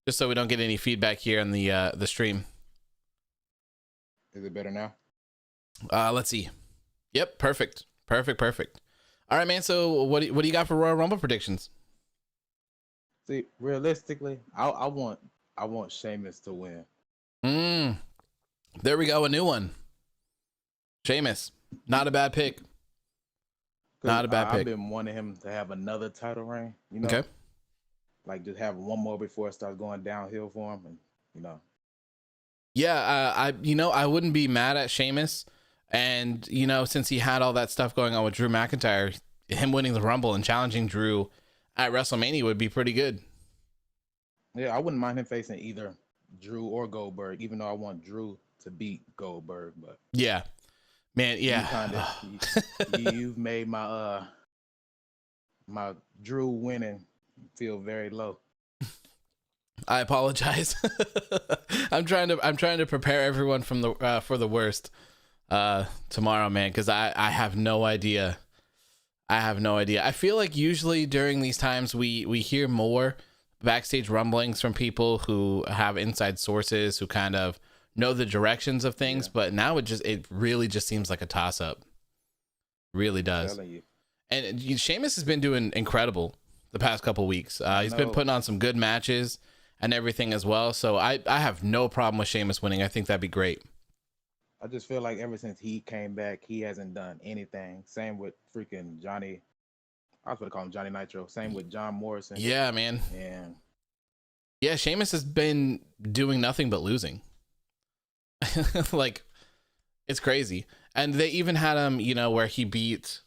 Speaker 1: Just so we don't get any feedback here on the stream.
Speaker 8: Is it better now?
Speaker 1: Let's see. Yep, perfect. All right, man. So what do you got for Royal Rumble predictions?
Speaker 8: See, realistically, I want Sheamus to win.
Speaker 1: There we go, a new one. Sheamus, not a bad pick. Not a bad pick.
Speaker 8: I've been wanting him to have another title reign. You know,
Speaker 1: Okay.
Speaker 8: like just have one more before it starts going downhill for him, and you know.
Speaker 1: Yeah, I wouldn't be mad at Sheamus, and since he had all that stuff going on with Drew McIntyre, him winning the Rumble and challenging Drew at WrestleMania would be pretty good.
Speaker 8: Yeah, I wouldn't mind him facing either Drew or Goldberg, even though I want Drew to beat Goldberg. But
Speaker 1: yeah, man, yeah.
Speaker 8: You've made my my Drew winning feel very low.
Speaker 1: I apologize. I'm trying to prepare everyone for the worst tomorrow, man, because I have no idea. I feel like usually during these times we hear more backstage rumblings from people who have inside sources who kind of know the directions of things, but now it really just seems like a toss up. Really does. And Sheamus has been doing incredible the past couple weeks. He's been putting on some good matches and everything as well. So I have no problem with Sheamus winning. I think that'd be great.
Speaker 8: I just feel like ever since he came back, he hasn't done anything. Same with freaking Johnny. I was going to call him Johnny Nitro. Same with John Morrison.
Speaker 1: Yeah, man.
Speaker 8: And
Speaker 1: yeah, Sheamus has been doing nothing but losing. Like, it's crazy. And they even had him, where he beat,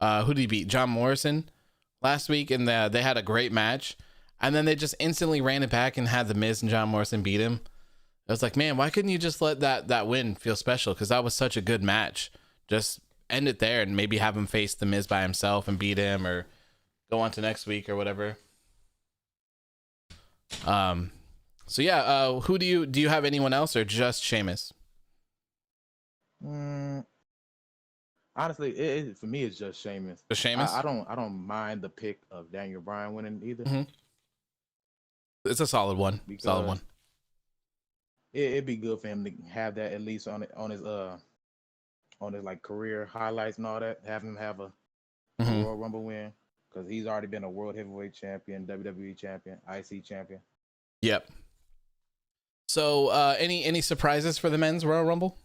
Speaker 1: who did he beat? John Morrison last week. And they had a great match. And then they just instantly ran it back and had The Miz and John Morrison beat him. I was like, man, why couldn't you just let that win feel special? Because that was such a good match. Just end it there and maybe have him face The Miz by himself and beat him, or go on to next week or whatever. So yeah, who do you have anyone else or just Sheamus?
Speaker 8: Honestly, for me, it's just Sheamus.
Speaker 1: Just Sheamus?
Speaker 8: I don't mind the pick of Daniel Bryan winning either.
Speaker 1: Mm-hmm. It's a solid one. Solid one.
Speaker 8: It'd be good for him to have that at least on his like career highlights and all that. Have him have a Royal Rumble win, because he's already been a World Heavyweight Champion, WWE Champion, IC Champion.
Speaker 1: Yep. So any surprises for the men's Royal Rumble?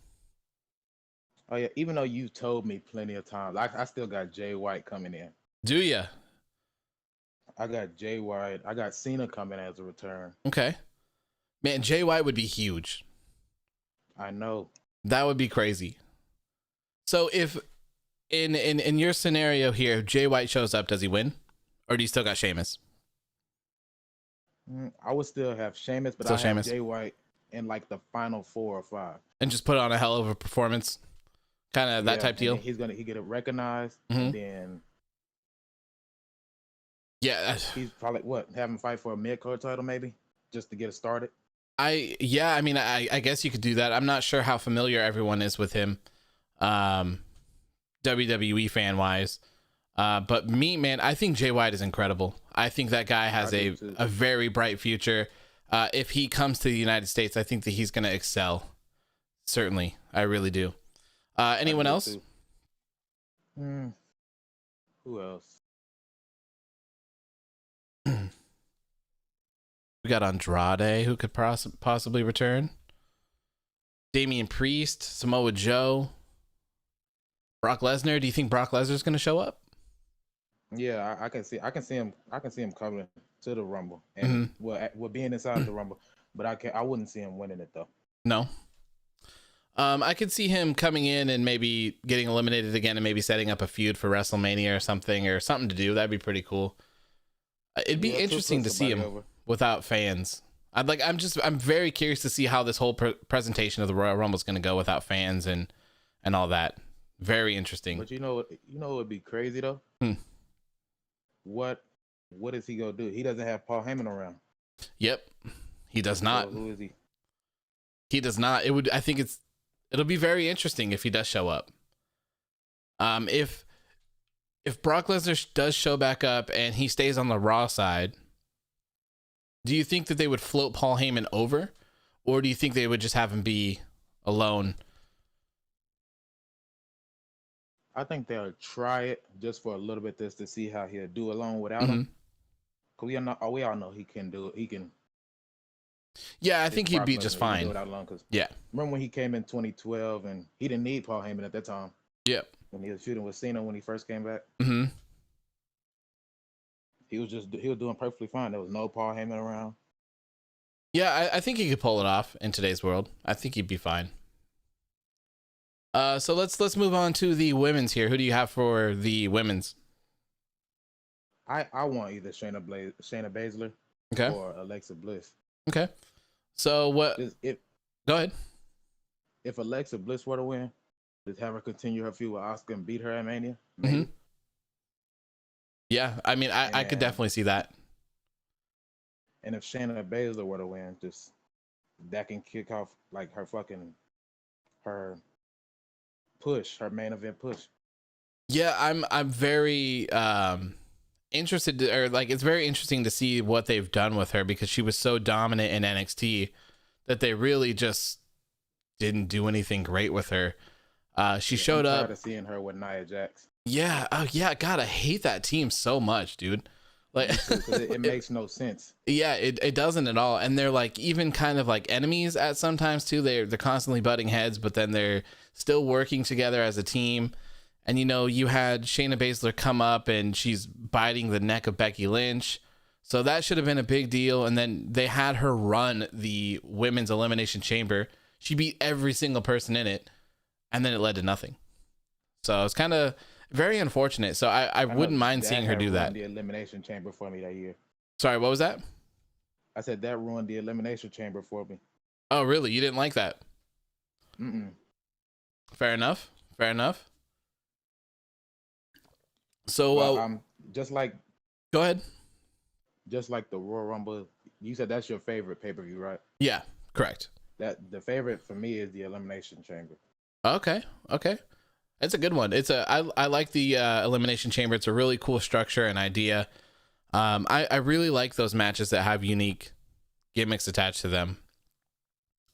Speaker 8: Oh yeah, even though you've told me plenty of times, I still got Jay White coming in.
Speaker 1: Do ya?
Speaker 8: I got Jay White. I got Cena coming as a return.
Speaker 1: Okay. Man, Jay White would be huge.
Speaker 8: I know.
Speaker 1: That would be crazy. So if in your scenario here, if Jay White shows up, does he win? Or do you still got Sheamus?
Speaker 8: I would still have Sheamus, but I have Jay White in like the final 4 or 5.
Speaker 1: And just put on a hell of a performance. Kind of that type deal.
Speaker 8: He get it recognized, and then he's probably have him fight for a mid-card title maybe, just to get it started.
Speaker 1: I guess you could do that. I'm not sure how familiar everyone is with him, WWE fan wise, but me, man, I think Jay White is incredible. I think that guy has a very bright future. If he comes to the United States, I think that he's going to excel. Certainly, I really do. Anyone else?
Speaker 8: Who else?
Speaker 1: We got Andrade, who could possibly return. Damian Priest, Samoa Joe. Brock Lesnar. Do you think Brock Lesnar's going to show up?
Speaker 8: Yeah, I can see him coming to the Rumble, and well, being inside the Rumble, but I wouldn't see him winning it though.
Speaker 1: No. I could see him coming in and maybe getting eliminated again and maybe setting up a feud for WrestleMania or something to do. That'd be pretty cool. It'd be interesting to see him without fans. I'm very curious to see how this whole presentation of the Royal Rumble is going to go without fans and all that. Very interesting.
Speaker 8: But you know what would be crazy though? What is he gonna do? He doesn't have Paul Heyman around.
Speaker 1: Yep, he does not.
Speaker 8: So who is he?
Speaker 1: He does not. It'll be very interesting if he does show up. If Brock Lesnar does show back up and he stays on the Raw side, do you think that they would float Paul Heyman over, or do you think they would just have him be alone?
Speaker 8: I think they'll try it just for a little bit, just to see how he'll do alone without him. Cause we all know he can do it. He can.
Speaker 1: Yeah, I think he'd be just fine. Yeah.
Speaker 8: Remember when he came in 2012 and he didn't need Paul Heyman at that time?
Speaker 1: Yep.
Speaker 8: When he was feuding with Cena when he first came back. He was doing perfectly fine. There was no Paul Heyman around.
Speaker 1: Yeah, I think he could pull it off in today's world. I think he'd be fine. So let's move on to the women's here. Who do you have for the women's?
Speaker 8: I want either Shayna Baszler or Alexa Bliss.
Speaker 1: Okay. So what? Go ahead.
Speaker 8: If Alexa Bliss were to win, just have her continue her feud with Asuka and beat her at Mania. Maybe.
Speaker 1: Yeah, I mean, I could definitely see that.
Speaker 8: And if Shayna Baszler were to win, just that can kick off like her push, her main event push.
Speaker 1: Yeah, I'm very interested it's very interesting to see what they've done with her, because she was so dominant in NXT that they really just didn't do anything great with her. She showed up.
Speaker 8: I'm tired of seeing her with Nia Jax.
Speaker 1: Yeah. Oh yeah. God, I hate that team so much, dude. Like,
Speaker 8: it makes no sense.
Speaker 1: Yeah, it doesn't at all. And they're like even kind of like enemies at sometimes too. They're constantly butting heads, but then they're still working together as a team. And you had Shayna Baszler come up and she's biting the neck of Becky Lynch. So that should have been a big deal. And then they had her run the women's elimination chamber. She beat every single person in it, and then it led to nothing. So it's kind of very unfortunate. So I wouldn't mind seeing her do that.
Speaker 8: The elimination chamber for me that year.
Speaker 1: Sorry, what was that?
Speaker 8: I said that ruined the elimination chamber for me.
Speaker 1: Oh, really? You didn't like that? Fair enough. So,
Speaker 8: just like.
Speaker 1: Go ahead.
Speaker 8: Just like the Royal Rumble, you said that's your favorite pay-per-view, right?
Speaker 1: Yeah, correct.
Speaker 8: That the favorite for me is the Elimination Chamber.
Speaker 1: Okay. It's a good one. I like the Elimination Chamber. It's a really cool structure and idea. I really like those matches that have unique gimmicks attached to them.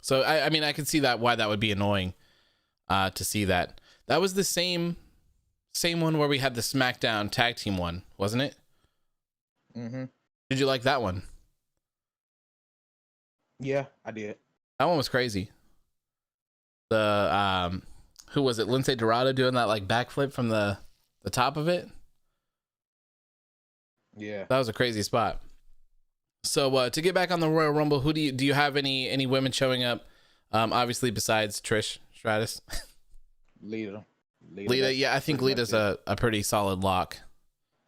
Speaker 1: So I mean, I can see why that would be annoying to see that. That was the same one where we had the SmackDown tag team one, wasn't it? Did you like that one?
Speaker 8: Yeah, I did.
Speaker 1: That one was crazy. The who was it? Lindsay Dorado doing that like backflip from the top of it.
Speaker 8: Yeah,
Speaker 1: that was a crazy spot. So to get back on the Royal Rumble, who do you have any women showing up? Obviously besides Trish Stratus.
Speaker 8: Lita.
Speaker 1: Yeah, I think Lita's a pretty solid lock.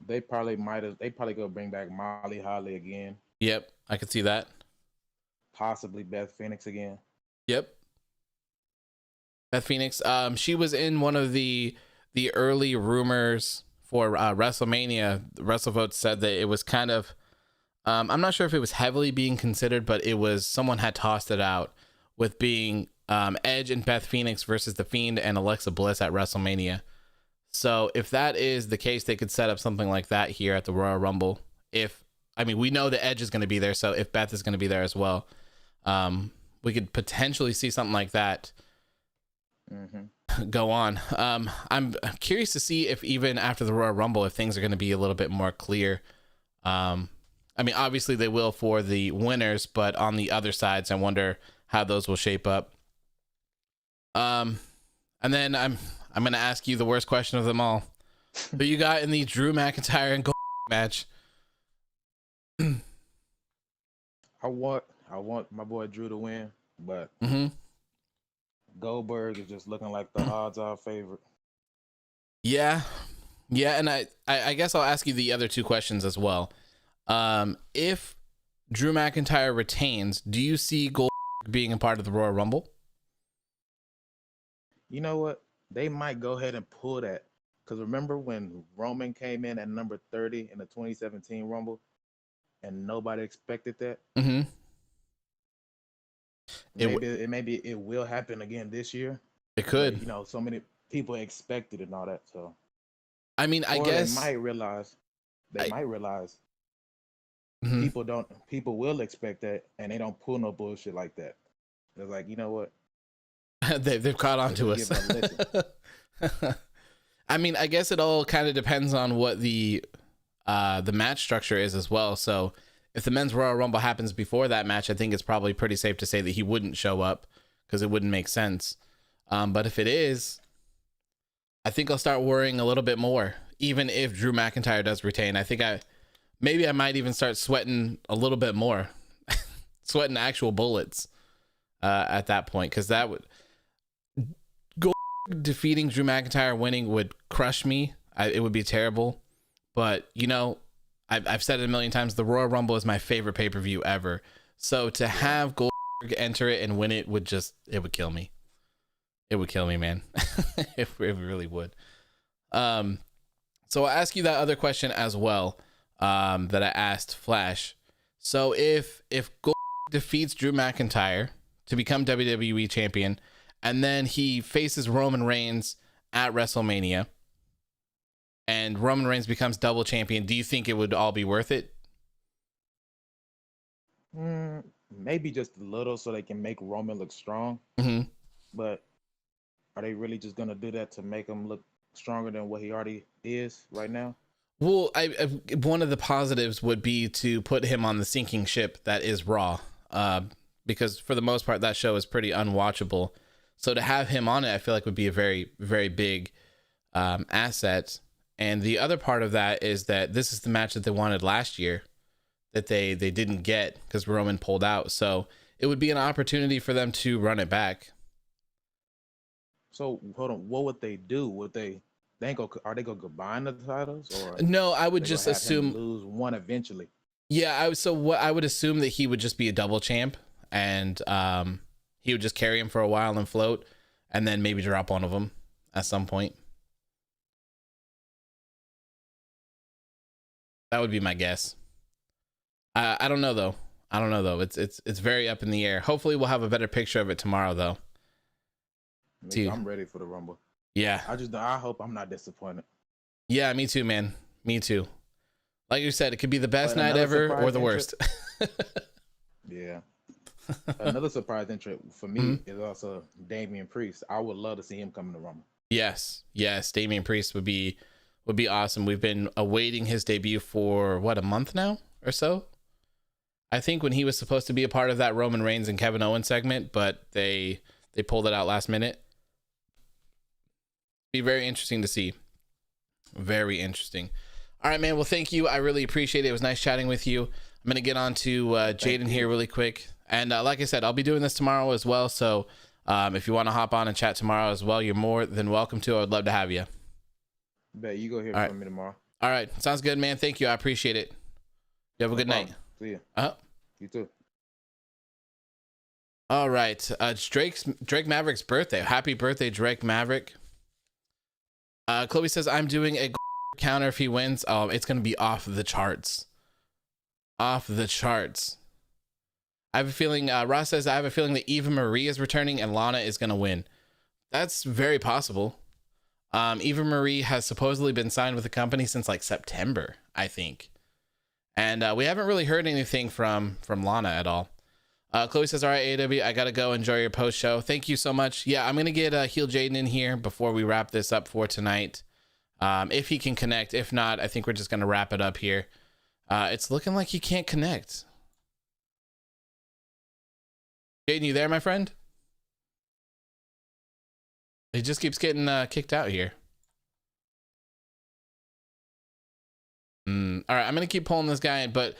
Speaker 8: They probably go bring back Molly Holly again.
Speaker 1: Yep, I could see that.
Speaker 8: Possibly Beth Phoenix again.
Speaker 1: Yep. Beth Phoenix. She was in one of the early rumors for WrestleMania. WrestleVotes said that it was kind of, I'm not sure if it was heavily being considered, but it was, someone had tossed it out with being Edge and Beth Phoenix versus The Fiend and Alexa Bliss at WrestleMania. So if that is the case, they could set up something like that here at the Royal Rumble. We know the Edge is going to be there, so if Beth is going to be there as well, we could potentially see something like that go on. I'm curious to see if even after the Royal Rumble, if things are going to be a little bit more clear. Obviously they will for the winners, but on the other sides, I wonder how those will shape up. And then I'm gonna ask you the worst question of them all. Who you got in the Drew McIntyre and Goldberg match?
Speaker 8: I want my boy Drew to win, but Goldberg is just looking like the odds-on favorite.
Speaker 1: Yeah, and I guess I'll ask you the other two questions as well. If Drew McIntyre retains, do you see Goldberg being a part of the Royal Rumble?
Speaker 8: You know what? They might go ahead and pull that. Because remember when Roman came in at number 30 in the 2017 Rumble and nobody expected that?
Speaker 1: Mm-hmm.
Speaker 8: Maybe it will happen again this year.
Speaker 1: It could.
Speaker 8: But, you know, so many people expected it and all that. So
Speaker 1: I mean, I guess
Speaker 8: they might realize
Speaker 1: Mhm.
Speaker 8: people will expect that and they don't pull no bullshit like that. They're like, you know what?
Speaker 1: they've caught on to us. I mean, I guess it all kind of depends on what the match structure is as well. So if the men's Royal Rumble happens before that match, I think it's probably pretty safe to say that he wouldn't show up because it wouldn't make sense. But if it is, I think I'll start worrying a little bit more, even if Drew McIntyre does retain. I think I might even start sweating a little bit more, sweating actual bullets at that point, because that would defeating Drew McIntyre, winning would crush me. It would be terrible. But, you know, I've said it a million times, the Royal Rumble is my favorite pay-per-view ever. So to have Goldberg enter it and win it would kill me. It would kill me, man. It really would. So I'll ask you that other question as well, that I asked Flash. So if Goldberg defeats Drew McIntyre to become WWE champion, and then he faces Roman Reigns at WrestleMania, and Roman Reigns becomes double champion, do you think it would all be worth it?
Speaker 8: Maybe just a little so they can make Roman look strong.
Speaker 1: Mm-hmm.
Speaker 8: But are they really just going to do that to make him look stronger than what he already is right now?
Speaker 1: Well, one of the positives would be to put him on the sinking ship that is Raw, because for the most part, that show is pretty unwatchable. So to have him on it, I feel like would be a very, very big asset. And the other part of that is that this is the match that they wanted last year that they didn't get because Roman pulled out. So it would be an opportunity for them to run it back.
Speaker 8: So hold on, what would they do? Are they gonna combine the titles, or
Speaker 1: no? I would just assume
Speaker 8: lose one eventually.
Speaker 1: Yeah, I would assume that he would just be a double champ, and he would just carry him for a while and float, and then maybe drop one of them at some point. That would be my guess. I don't know though. It's very up in the air. Hopefully we'll have a better picture of it tomorrow though.
Speaker 8: I'm ready for the Rumble.
Speaker 1: Yeah.
Speaker 8: I hope I'm not disappointed.
Speaker 1: Yeah, me too, man. Me too. Like you said, it could be the best night ever or the worst.
Speaker 8: Yeah. Another surprise entry for me is also Damian Priest. I would love to see him come in the Rumble.
Speaker 1: Yes. Damian Priest would be awesome. We've been awaiting his debut for a month now or so. I think when he was supposed to be a part of that Roman Reigns and Kevin Owens segment, but they pulled it out last minute. Be very interesting to see. Very interesting. All right, man. Well, thank you. I really appreciate it. It was nice chatting with you. I'm going to get on to Jaden here really quick. And like I said, I'll be doing this tomorrow as well. So if you want to hop on and chat tomorrow as well, you're more than welcome to. I would love to have you.
Speaker 8: Bet you go hear from me tomorrow.
Speaker 1: All right. Sounds good, man. Thank you. I appreciate it. You have a good night.
Speaker 8: See you. You too.
Speaker 1: All right. It's Drake Maverick's birthday. Happy birthday, Drake Maverick. Chloe says, I'm doing a counter if he wins. Oh, it's going to be off the charts. Off the charts. I have a feeling, Ross says, I have a feeling that Eva Marie is returning and Lana is going to win. That's very possible. Eva Marie has supposedly been signed with the company since like September, I think. And we haven't really heard anything from Lana at all. Chloe says, all right, AW, I got to go enjoy your post show. Thank you so much. Yeah, I'm going to get Heel Jaden in here before we wrap this up for tonight. If he can connect. If not, I think we're just going to wrap it up here. It's looking like he can't connect. Jaden, you there, my friend? He just keeps getting kicked out here. All right, I'm gonna keep pulling this guy in. But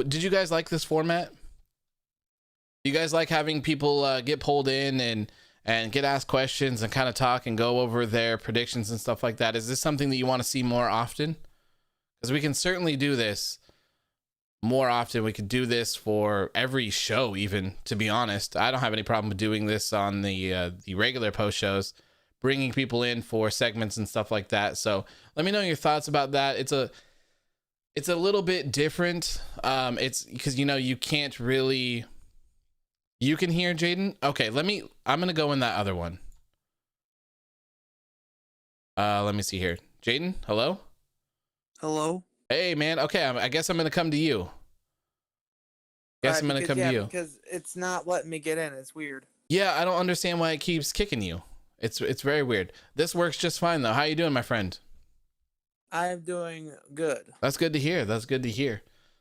Speaker 1: did you guys like this format? Do you guys like having people get pulled in and get asked questions and kind of talk and go over their predictions and stuff like that? Is this something that you want to see more often? Because we can certainly do this more often. We could do this for every show, even, to be honest. I don't have any problem with doing this on the regular post shows, bringing people in for segments and stuff like that. So let me know your thoughts about that. It's a little bit different. It's because, you can't really... You can hear Jaden? Okay, I'm going to go in that other one. Let me see here. Jaden, hello?
Speaker 9: Hello?
Speaker 1: Hey, man. Okay, I guess I'm going to come to you. I'm going to come to you.
Speaker 9: Because it's not letting me get in. It's weird.
Speaker 1: Yeah, I don't understand why it keeps kicking you. It's very weird. This works just fine, though. How you doing, my friend?
Speaker 9: I am doing good.
Speaker 1: That's good to hear.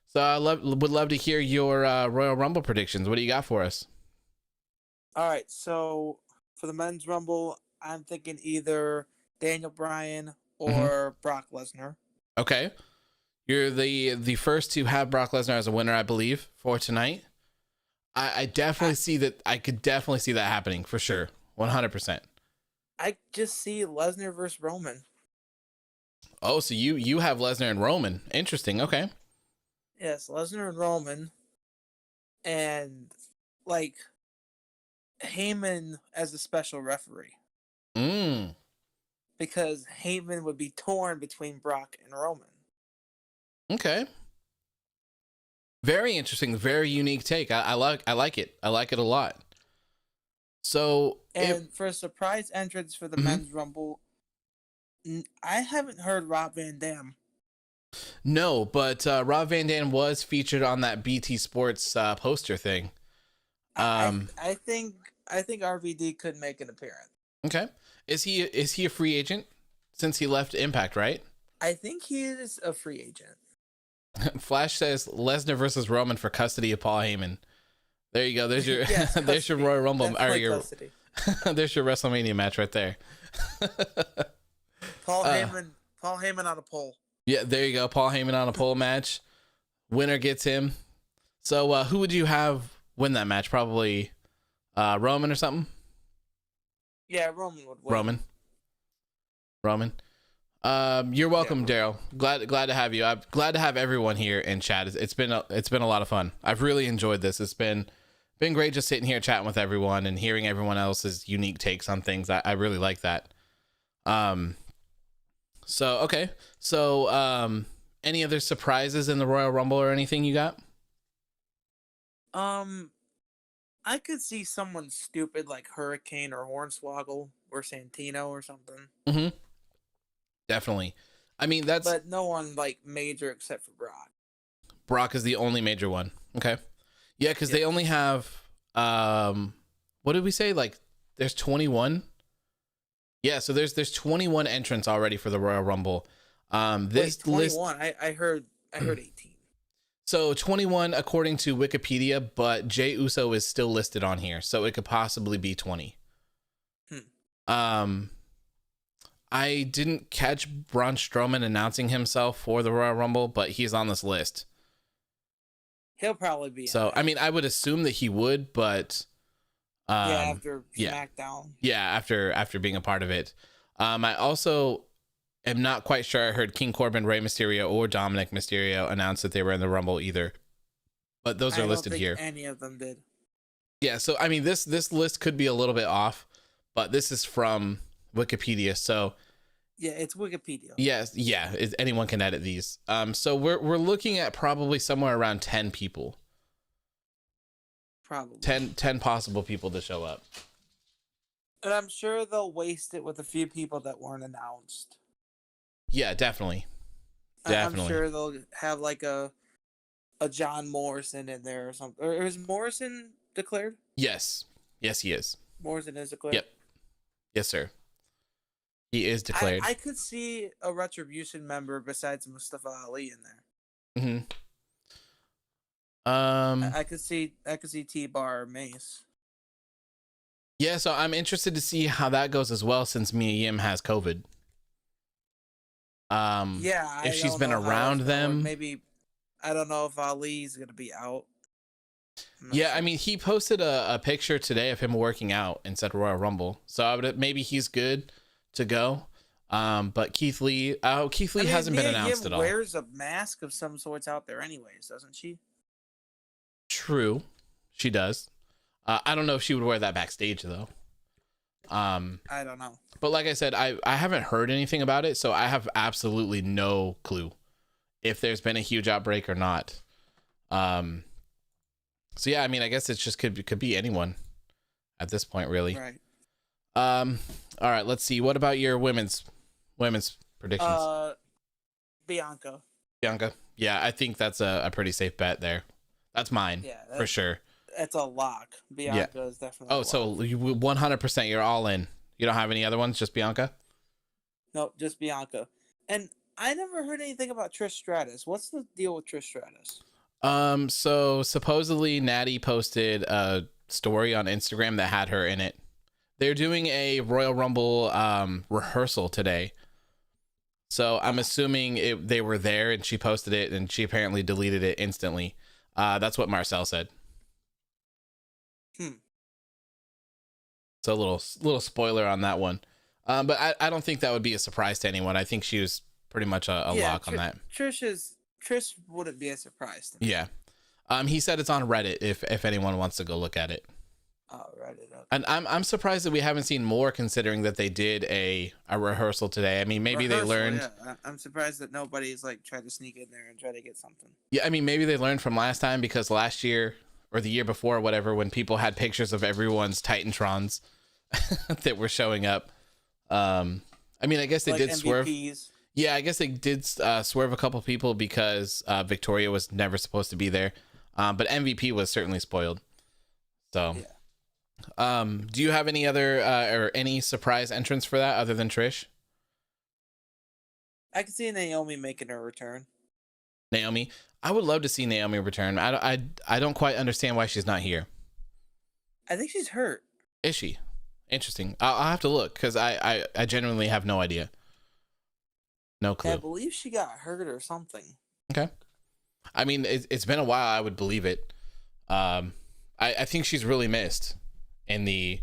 Speaker 1: So I would love to hear your Royal Rumble predictions. What do you got for us?
Speaker 9: All right, so for the men's Rumble, I'm thinking either Daniel Bryan or Brock Lesnar.
Speaker 1: Okay. You're the first to have Brock Lesnar as a winner, I believe, for tonight. I definitely see that. I could definitely see that happening for sure. 100%.
Speaker 9: I just see Lesnar versus Roman.
Speaker 1: Oh, so you have Lesnar and Roman. Interesting. Okay.
Speaker 9: Yes, Lesnar and Roman. And, like, Heyman as a special referee. Because Heyman would be torn between Brock and Roman.
Speaker 1: Okay. Very interesting. Very unique take. I like it. I like it a lot. So,
Speaker 9: for a surprise entrance for the men's Rumble, I haven't heard Rob Van Dam.
Speaker 1: No, but Rob Van Dam was featured on that BT Sports poster thing.
Speaker 9: I think RVD could make an appearance.
Speaker 1: Okay. Is he a free agent since he left Impact, right?
Speaker 9: I think he is a free agent.
Speaker 1: Flash says Lesnar versus Roman for custody of Paul Heyman. There you go. There's your
Speaker 9: Yes,
Speaker 1: there's your Royal Rumble.
Speaker 9: Custody.
Speaker 1: There's your WrestleMania match right there.
Speaker 9: Paul Heyman on a pole.
Speaker 1: Yeah, there you go. Paul Heyman on a pole match. Winner gets him. So who would you have win that match? Probably Roman or something?
Speaker 9: Yeah, Roman would win.
Speaker 1: Roman. You're welcome, Daryl. Glad to have you. I'm glad to have everyone here in chat. It's been a lot of fun. I've really enjoyed this. It's been great just sitting here chatting with everyone and hearing everyone else's unique takes on things. I really like that. So okay. So any other surprises in the Royal Rumble or anything you got?
Speaker 9: I could see someone stupid like Hurricane or Hornswoggle or Santino or something.
Speaker 1: Definitely. I mean,
Speaker 9: but no one like major except for Brock.
Speaker 1: Brock is the only major one. Okay. Yeah, because they only have what did we say? Like there's 21. Yeah, so there's 21 entrants already for the Royal Rumble. This
Speaker 9: 21.
Speaker 1: list
Speaker 9: I heard 18.
Speaker 1: So 21 according to Wikipedia, but Jey Uso is still listed on here, so it could possibly be 20. I didn't catch Braun Strowman announcing himself for the Royal Rumble, but he's on this list.
Speaker 9: He'll probably be.
Speaker 1: So I mean, I would assume that he would, but
Speaker 9: after SmackDown.
Speaker 1: Yeah, after being a part of it. I also am not quite sure I heard King Corbin, Rey Mysterio, or Dominic Mysterio announce that they were in the Rumble either. But those are listed here.
Speaker 9: Any of them did.
Speaker 1: Yeah, so I mean this list could be a little bit off, but this is from Wikipedia, so
Speaker 9: yeah, it's Wikipedia.
Speaker 1: Yes, yeah, anyone can edit these. So we're looking at probably somewhere around 10 people.
Speaker 9: Probably
Speaker 1: 10 possible people to show up.
Speaker 9: And I'm sure they'll waste it with a few people that weren't announced.
Speaker 1: Yeah, definitely.
Speaker 9: I'm sure they'll have like a John Morrison in there or something. Or is Morrison declared?
Speaker 1: Yes, he is.
Speaker 9: Morrison is declared.
Speaker 1: Yep. Yes, sir. He is declared.
Speaker 9: I could see a Retribution member besides Mustafa Ali in there. I could see T-Bar or Mace.
Speaker 1: Yeah, so I'm interested to see how that goes as well, since Mia Yim has COVID.
Speaker 9: Yeah,
Speaker 1: if
Speaker 9: I
Speaker 1: she's
Speaker 9: don't
Speaker 1: been
Speaker 9: know how
Speaker 1: around
Speaker 9: that's gonna work.
Speaker 1: them.
Speaker 9: Maybe I don't know if Ali's gonna be out. I'm not
Speaker 1: Yeah, I
Speaker 9: sure.
Speaker 1: mean, he posted a picture today of him working out and said Royal Rumble, so I would maybe he's good to go. But Keith Lee
Speaker 9: I mean,
Speaker 1: hasn't been
Speaker 9: Mia
Speaker 1: announced
Speaker 9: Yim
Speaker 1: at all.
Speaker 9: wears a mask of some sorts out there, anyways, doesn't she?
Speaker 1: True, she does. I don't know if she would wear that backstage though.
Speaker 9: I don't know.
Speaker 1: But like I said, I haven't heard anything about it, so I have absolutely no clue if there's been a huge outbreak or not. So yeah, I mean, I guess it just could be anyone at this point, really.
Speaker 9: Right.
Speaker 1: All right, let's see. What about your women's predictions?
Speaker 9: Bianca.
Speaker 1: Bianca. Yeah, I think that's a pretty safe bet there. That's mine.
Speaker 9: Yeah,
Speaker 1: for sure.
Speaker 9: It's a lock. Bianca is definitely.
Speaker 1: Oh,
Speaker 9: a
Speaker 1: so
Speaker 9: lock.
Speaker 1: you 100% you're all in. You don't have any other ones, just Bianca?
Speaker 9: No, just Bianca. And I never heard anything about Trish Stratus. What's the deal with Trish Stratus?
Speaker 1: So supposedly Natty posted a story on Instagram that had her in it. They're doing a Royal Rumble rehearsal today. So I'm assuming they were there and she posted it and she apparently deleted it instantly. That's what Marcel said. So a little spoiler on that one. But I don't think that would be a surprise to anyone. I think she was pretty much a lock on that.
Speaker 9: Trish wouldn't be a surprise to me.
Speaker 1: Yeah. He said it's on Reddit if anyone wants to go look at it.
Speaker 9: Oh, Reddit. Okay.
Speaker 1: And I'm surprised that we haven't seen more, considering that they did a rehearsal today. I mean, maybe they learned.
Speaker 9: Yeah. I'm surprised that nobody's like tried to sneak in there and try to get something.
Speaker 1: Yeah, I mean, maybe they learned from last time, because last year or the year before, or whatever, when people had pictures of everyone's Titantrons that were showing up. I mean, I guess they
Speaker 9: like
Speaker 1: did
Speaker 9: MVPs.
Speaker 1: swerve. Yeah, I guess they did swerve a couple people because Victoria was never supposed to be there. But MVP was certainly spoiled. So, do you have any other or any surprise entrance for that other than Trish?
Speaker 9: I can see Naomi making her return.
Speaker 1: Naomi, I would love to see Naomi return. I don't quite understand why she's not here.
Speaker 9: I think she's hurt.
Speaker 1: Is she? Interesting. I'll have to look, because I genuinely have no idea. No clue.
Speaker 9: I believe she got hurt or something.
Speaker 1: Okay. I mean, it's been a while. I would believe it. I think she's really missed in the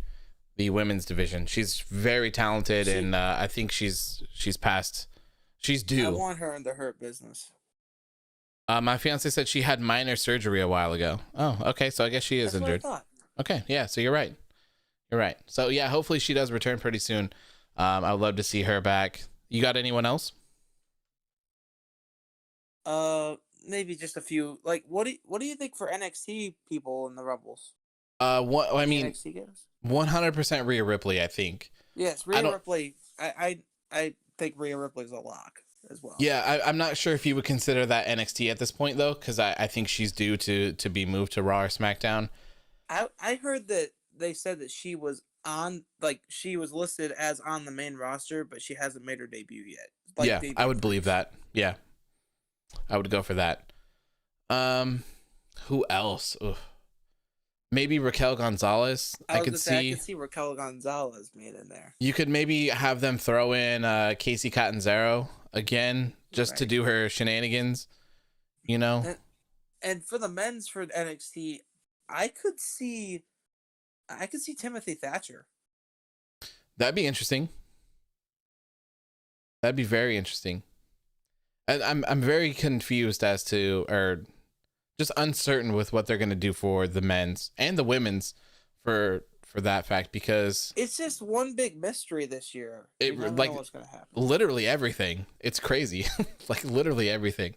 Speaker 1: women's division. She's very talented, and I think she's past. She's due.
Speaker 9: I want her in the Hurt business.
Speaker 1: My fiance said she had minor surgery a while ago. Oh, okay. So I guess she is
Speaker 9: That's
Speaker 1: injured.
Speaker 9: what I thought.
Speaker 1: Okay. Yeah. So you're right. You're right. So yeah, hopefully she does return pretty soon. I would love to see her back. You got anyone else?
Speaker 9: Maybe just a few. Like, what do you think for NXT people in the Rumbles?
Speaker 1: What I mean,
Speaker 9: NXT guys?
Speaker 1: 100% Rhea Ripley. I think.
Speaker 9: Yes, Rhea Ripley. I think Rhea Ripley's a lock as well.
Speaker 1: Yeah, I'm not sure if you would consider that NXT at this point though, because I think she's due to be moved to Raw or SmackDown.
Speaker 9: I heard that they said that she was listed as on the main roster, but she hasn't made her debut yet.
Speaker 1: Yeah, I would believe that. Yeah, I would go for that. Who else? Ugh. Maybe Raquel Gonzalez. I could see
Speaker 9: Raquel Gonzalez made in there.
Speaker 1: You could maybe have them throw in Casey Catanzaro again, just to do her shenanigans. You know.
Speaker 9: And for the men's for NXT, I could see Timothy Thatcher.
Speaker 1: That'd be interesting. That'd be very interesting. And I'm very confused as to, or just uncertain with what they're going to do for the men's and the women's for that fact, because
Speaker 9: it's just one big mystery this year.
Speaker 1: It
Speaker 9: know what's going to happen.
Speaker 1: Literally everything. It's crazy. Like literally everything.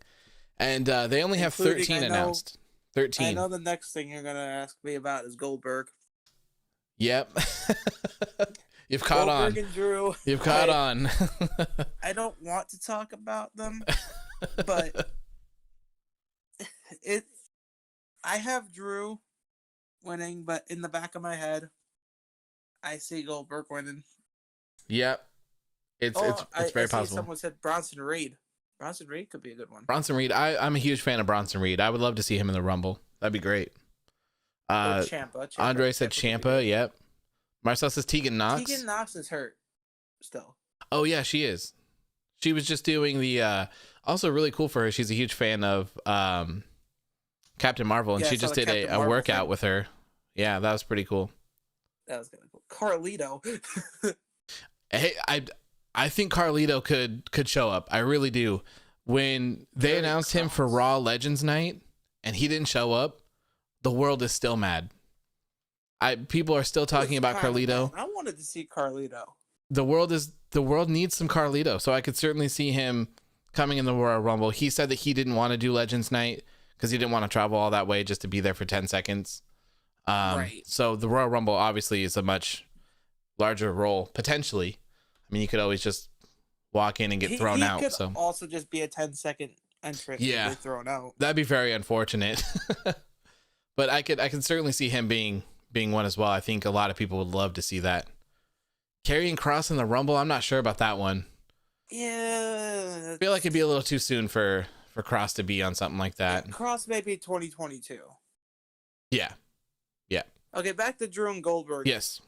Speaker 1: And they only have 13 announced. 13.
Speaker 9: I know the next thing you're going to ask me about is Goldberg.
Speaker 1: Yep. You've caught
Speaker 9: Goldberg
Speaker 1: on.
Speaker 9: And Drew.
Speaker 1: You've caught on.
Speaker 9: I don't want to talk about them, but I have Drew winning, but in the back of my head, I see Goldberg winning.
Speaker 1: Yep. It's very possible.
Speaker 9: Someone said Bronson Reed. Bronson Reed could be a good one.
Speaker 1: Bronson Reed. I'm a huge fan of Bronson Reed. I would love to see him in the Rumble. That'd be great.
Speaker 9: Ciampa.
Speaker 1: Andre said Ciampa. Yep. Marcel says Tegan Knox.
Speaker 9: Tegan Knox is hurt still.
Speaker 1: Oh yeah, she is. She was just doing the also really cool for her. She's a huge fan of Captain Marvel, and
Speaker 9: Yeah, I
Speaker 1: she
Speaker 9: saw
Speaker 1: just
Speaker 9: the
Speaker 1: did
Speaker 9: Captain
Speaker 1: a
Speaker 9: Marvel
Speaker 1: workout
Speaker 9: thing.
Speaker 1: with her. Yeah, that was pretty cool.
Speaker 9: That was kind of cool. Carlito.
Speaker 1: Hey, I think Carlito could show up. I really do. When they
Speaker 9: Very
Speaker 1: announced him for
Speaker 9: cross.
Speaker 1: Raw Legends Night and he didn't show up, the world is still mad. People are still talking about Carlito.
Speaker 9: I wanted to see Carlito.
Speaker 1: The world needs some Carlito, so I could certainly see him coming in the Royal Rumble. He said that he didn't want to do Legends Night because he didn't want to travel all that way just to be there for 10 seconds.
Speaker 9: Right.
Speaker 1: So the Royal Rumble obviously is a much larger role potentially. I mean, you could always just walk in and get thrown out.
Speaker 9: Could
Speaker 1: So
Speaker 9: also just be a 10-second entrance.
Speaker 1: Yeah.
Speaker 9: And be thrown out.
Speaker 1: that'd be very unfortunate. But I can certainly see him being one as well. I think a lot of people would love to see that. Carrying Cross in the Rumble, I'm not sure about that one.
Speaker 9: Yeah.
Speaker 1: I feel like it'd be a little too soon for Cross to be on something like that.
Speaker 9: Cross maybe 2022.
Speaker 1: Yeah.
Speaker 9: Okay, back to Drew and Goldberg.
Speaker 1: Yes.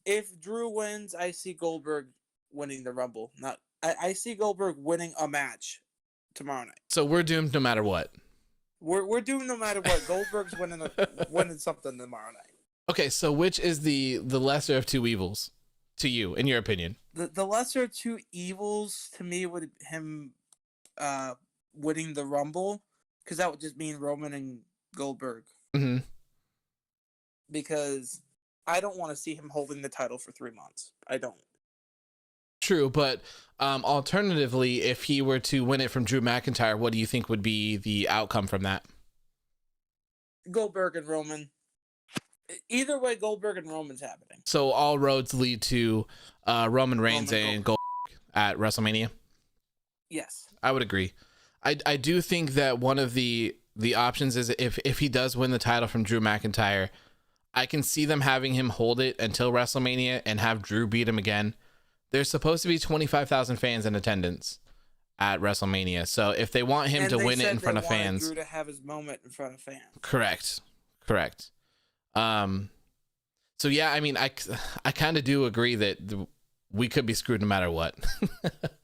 Speaker 9: If Drew wins, I see Goldberg winning the Rumble. I see Goldberg winning a match tomorrow night.
Speaker 1: So we're doomed no matter what.
Speaker 9: We're doing no matter what. Goldberg's winning something tomorrow night.
Speaker 1: Okay, so which is the lesser of two evils to you, in your opinion?
Speaker 9: The lesser of two evils to me would him winning the Rumble, because that would just mean Roman and Goldberg.
Speaker 1: Mm-hmm.
Speaker 9: Because I don't want to see him holding the title for 3 months. I don't.
Speaker 1: True, but alternatively, if he were to win it from Drew McIntyre, what do you think would be the outcome from that?
Speaker 9: Goldberg and Roman. Either way, Goldberg and Roman's happening.
Speaker 1: So all roads lead to Roman Reigns and Goldberg at WrestleMania?
Speaker 9: Yes.
Speaker 1: I would agree. I do think that one of the options is if he does win the title from Drew McIntyre, I can see them having him hold it until WrestleMania and have Drew beat him again. There's supposed to be 25,000 fans in attendance at WrestleMania. So if they want him to win it in front of fans,
Speaker 9: Drew to have his moment in front of fans.
Speaker 1: Correct. So yeah, I mean, I kind of do agree that we could be screwed no matter what.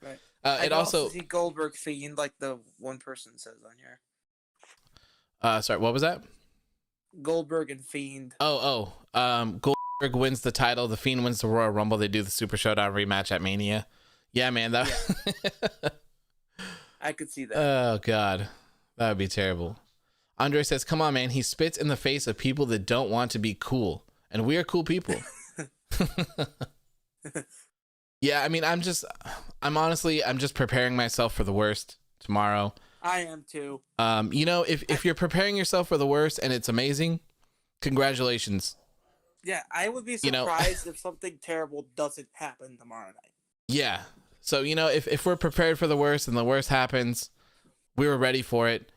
Speaker 9: Right.
Speaker 1: It also
Speaker 9: see Goldberg Fiend like the one person says on here.
Speaker 1: Sorry, what was that?
Speaker 9: Goldberg and Fiend.
Speaker 1: Goldberg wins the title. The Fiend wins the Royal Rumble. They do the Super Showdown rematch at Mania. Yeah, man.
Speaker 9: I could see that.
Speaker 1: Oh God, that would be terrible. Andre says, "Come on, man. He spits in the face of people that don't want to be cool, and we are cool people." Yeah, I mean, I'm just preparing myself for the worst tomorrow.
Speaker 9: I am too.
Speaker 1: If you're preparing yourself for the worst and it's amazing, congratulations.
Speaker 9: Yeah, I would be surprised if something terrible doesn't happen tomorrow night.
Speaker 1: Yeah. So, if we're prepared for the worst and the worst happens, we were ready for it.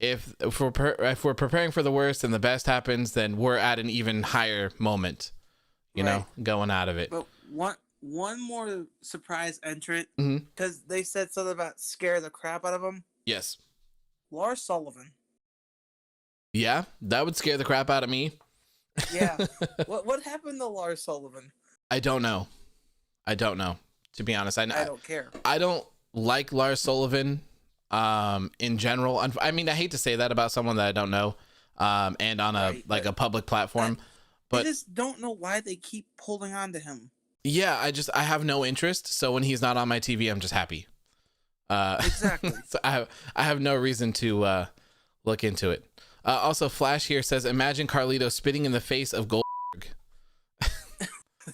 Speaker 1: If we're preparing for the worst and the best happens, then we're at an even higher moment, going out of it.
Speaker 9: But one more surprise entrant,
Speaker 1: Mm-hmm.
Speaker 9: because they said something about scare the crap out of him.
Speaker 1: Yes.
Speaker 9: Lars Sullivan.
Speaker 1: Yeah, that would scare the crap out of me.
Speaker 9: Yeah. What happened to Lars Sullivan?
Speaker 1: I don't know. To be honest,
Speaker 9: I don't care.
Speaker 1: I don't like Lars Sullivan in general. I mean, I hate to say that about someone that I don't know and on a public platform, but
Speaker 9: I just don't know why they keep pulling on to him.
Speaker 1: Yeah, I have no interest. So when he's not on my TV, I'm just happy.
Speaker 9: Exactly.
Speaker 1: So I have no reason to look into it. Also, Flash here says, imagine Carlito spitting in the face of Goldberg.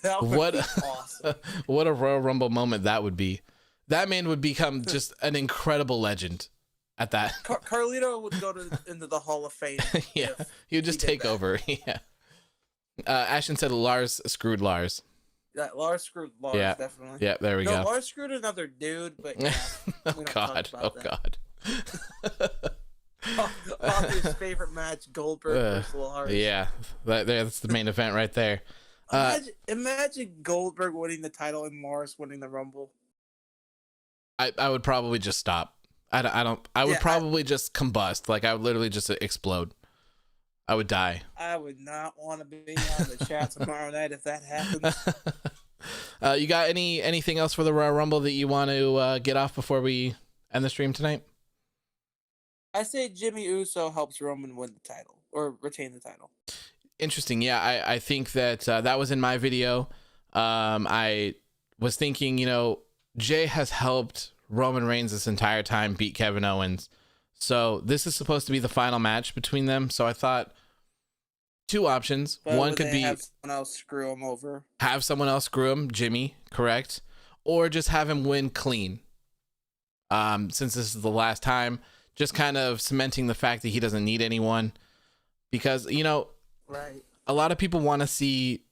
Speaker 9: That would be awesome.
Speaker 1: What a Royal Rumble moment that would be. That man would become just an incredible legend at that.
Speaker 9: Carlito would go into the Hall of Fame.
Speaker 1: Yeah, he would just take over. Yeah. Ashton said Lars screwed Lars.
Speaker 9: Yeah, Lars screwed Lars,
Speaker 1: Yeah.
Speaker 9: Definitely.
Speaker 1: Yeah, there we go.
Speaker 9: Lars screwed another dude, but yeah,
Speaker 1: Oh God. God.
Speaker 9: Father's favorite match, Goldberg versus Lars.
Speaker 1: Yeah, that's the main event right there.
Speaker 9: Imagine Goldberg winning the title and Lars winning the Rumble.
Speaker 1: I would probably just stop. I would probably just combust. Like I would literally just explode. I would die.
Speaker 9: I would not want to be on the chat tomorrow night if that happens.
Speaker 1: You got anything else for the Royal Rumble that you want to get off before we end the stream tonight?
Speaker 9: I say Jimmy Uso helps Roman win the title or retain the title.
Speaker 1: Interesting. Yeah, I think that that was in my video. I was thinking, Jay has helped Roman Reigns this entire time beat Kevin Owens. So this is supposed to be the final match between them. So I thought two options.
Speaker 9: But
Speaker 1: one could be
Speaker 9: have someone else screw him over.
Speaker 1: Have someone else screw him, Jimmy, correct? Or just have him win clean. Since this is the last time, just kind of cementing the fact that he doesn't need anyone. Because,
Speaker 9: right.
Speaker 1: A lot of people want to see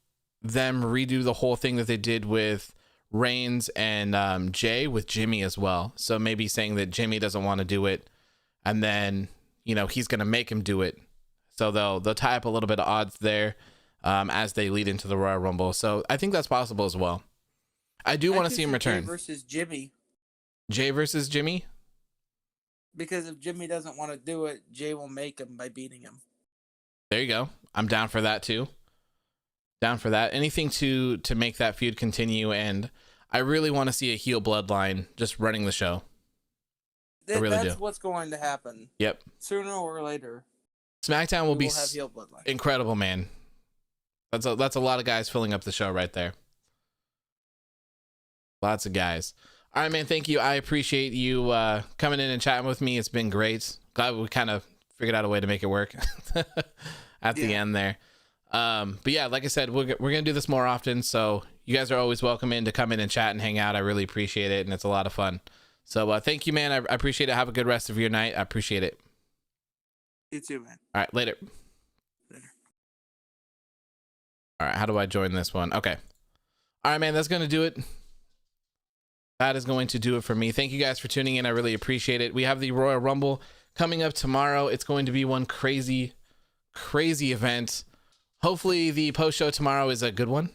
Speaker 1: them redo the whole thing that they did with Reigns and Jay with Jimmy as well. So maybe saying that Jimmy doesn't want to do it, and then he's gonna make him do it. So they'll tie up a little bit of odds there as they lead into the Royal Rumble. So I think that's possible as well. I do want to see him return.
Speaker 9: Jay versus Jimmy.
Speaker 1: Jay versus Jimmy.
Speaker 9: Because if Jimmy doesn't want to do it, Jay will make him by beating him.
Speaker 1: There you go. I'm down for that too. Down for that. Anything to make that feud continue, and I really want to see a heel bloodline just running the show.
Speaker 9: That's what's going to happen.
Speaker 1: Yep.
Speaker 9: Sooner or later.
Speaker 1: SmackDown will be
Speaker 9: have heel bloodline.
Speaker 1: Incredible, man. That's a lot of guys filling up the show right there. Lots of guys. All right, man. Thank you. I appreciate you coming in and chatting with me. It's been great. Glad we kind of figured out a way to make it work at the end there. But yeah, like I said, we're gonna do this more often. So you guys are always welcome in to come in and chat and hang out. I really appreciate it, and it's a lot of fun. So thank you, man. I appreciate it. Have a good rest of your night. I appreciate it.
Speaker 9: You too, man.
Speaker 1: All right, later. All right, how do I join this one? Okay. All right, man, that's going to do it. That is going to do it for me. Thank you guys for tuning in. I really appreciate it. We have the Royal Rumble coming up tomorrow. It's going to be one crazy, crazy event. Hopefully the post-show tomorrow is a good one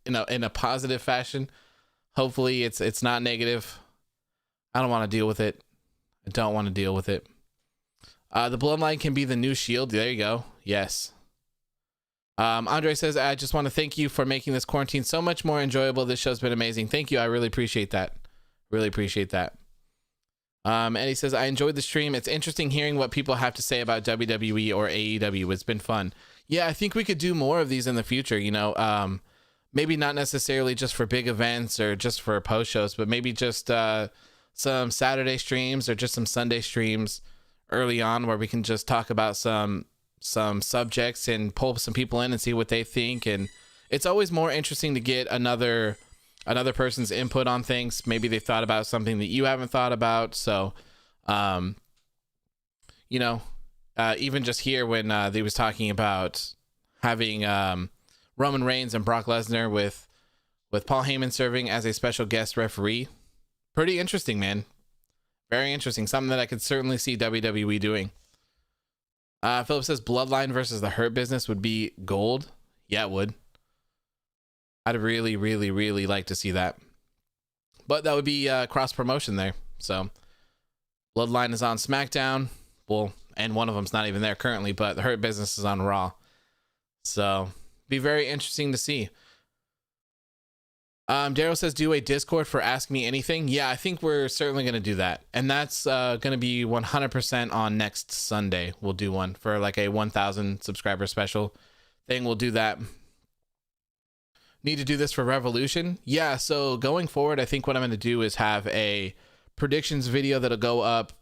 Speaker 1: in a positive fashion. Hopefully it's not negative. I don't want to deal with it. I don't want to deal with it. The Bloodline can be the new Shield. There you go. Yes. Andre says, I just want to thank you for making this quarantine so much more enjoyable. This show's been amazing. Thank you. I really appreciate that. Really appreciate that. And he says, I enjoyed the stream. It's interesting hearing what people have to say about WWE or AEW. It's been fun. Yeah, I think we could do more of these in the future. Maybe not necessarily just for big events or just for post shows, but maybe just some Saturday streams or just some Sunday streams early on where we can just talk about some subjects and pull some people in and see what they think. And it's always more interesting to get another person's input on things. Maybe they thought about something that you haven't thought about. So, even just here when they was talking about having Roman Reigns and Brock Lesnar with Paul Heyman serving as a special guest referee. Pretty interesting, man. Very interesting. Something that I could certainly see WWE doing. Philip says Bloodline versus the Hurt Business would be gold. Yeah, it would. I'd really, really, really like to see that. But that would be cross promotion there. So Bloodline is on SmackDown. Well, and one of them's not even there currently, but the Hurt Business is on Raw. So be very interesting to see. Daryl says, do a Discord for Ask Me Anything. Yeah, I think we're certainly going to do that. And that's going to be 100% on next Sunday. We'll do one for like a 1,000 subscriber special thing. We'll do that. Need to do this for Revolution? Yeah, so going forward, I think what I'm going to do is have a predictions video that'll go up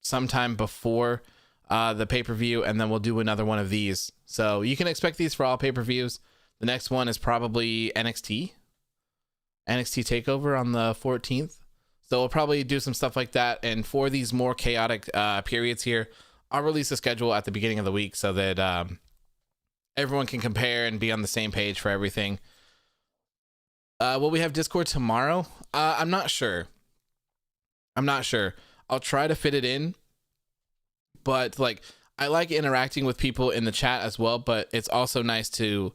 Speaker 1: sometime before the pay-per-view, and then we'll do another one of these. So you can expect these for all pay-per-views. The next one is probably NXT TakeOver on the 14th. So we'll probably do some stuff like that. And for these more chaotic periods here, I'll release a schedule at the beginning of the week so that everyone can compare and be on the same page for everything. Will we have Discord tomorrow? I'm not sure. I'll try to fit it in. But I like interacting with people in the chat as well, but it's also nice to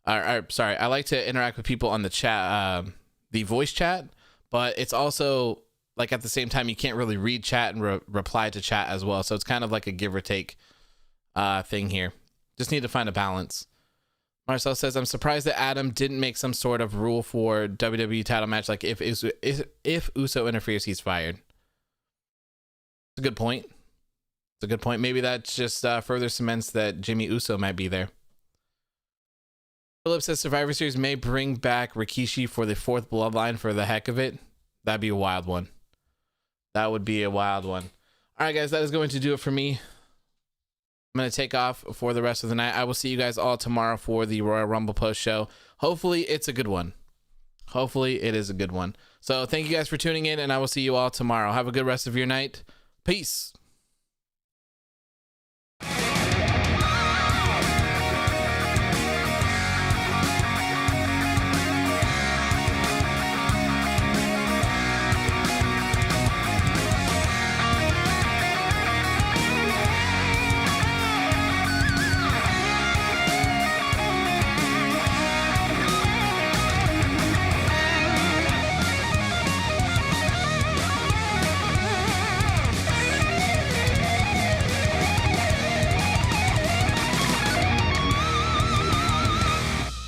Speaker 1: I like to interact with people on the chat, the voice chat, but it's also at the same time, you can't really read chat and reply to chat as well. So it's kind of like a give or take thing here. Just need to find a balance. Marcel says, I'm surprised that Adam didn't make some sort of rule for WWE title match. Like if Uso interferes, he's fired. It's a good point. It's a good point. Maybe that just further cements that Jimmy Uso might be there. Philip says Survivor Series may bring back Rikishi for the 4th bloodline for the heck of it. That'd be a wild one. That would be a wild one. All right, guys, that is going to do it for me. I'm going to take off for the rest of the night. I will see you guys all tomorrow for the Royal Rumble post show. Hopefully it's a good one. Hopefully it is a good one. So thank you guys for tuning in, and I will see you all tomorrow. Have a good rest of your night. Peace.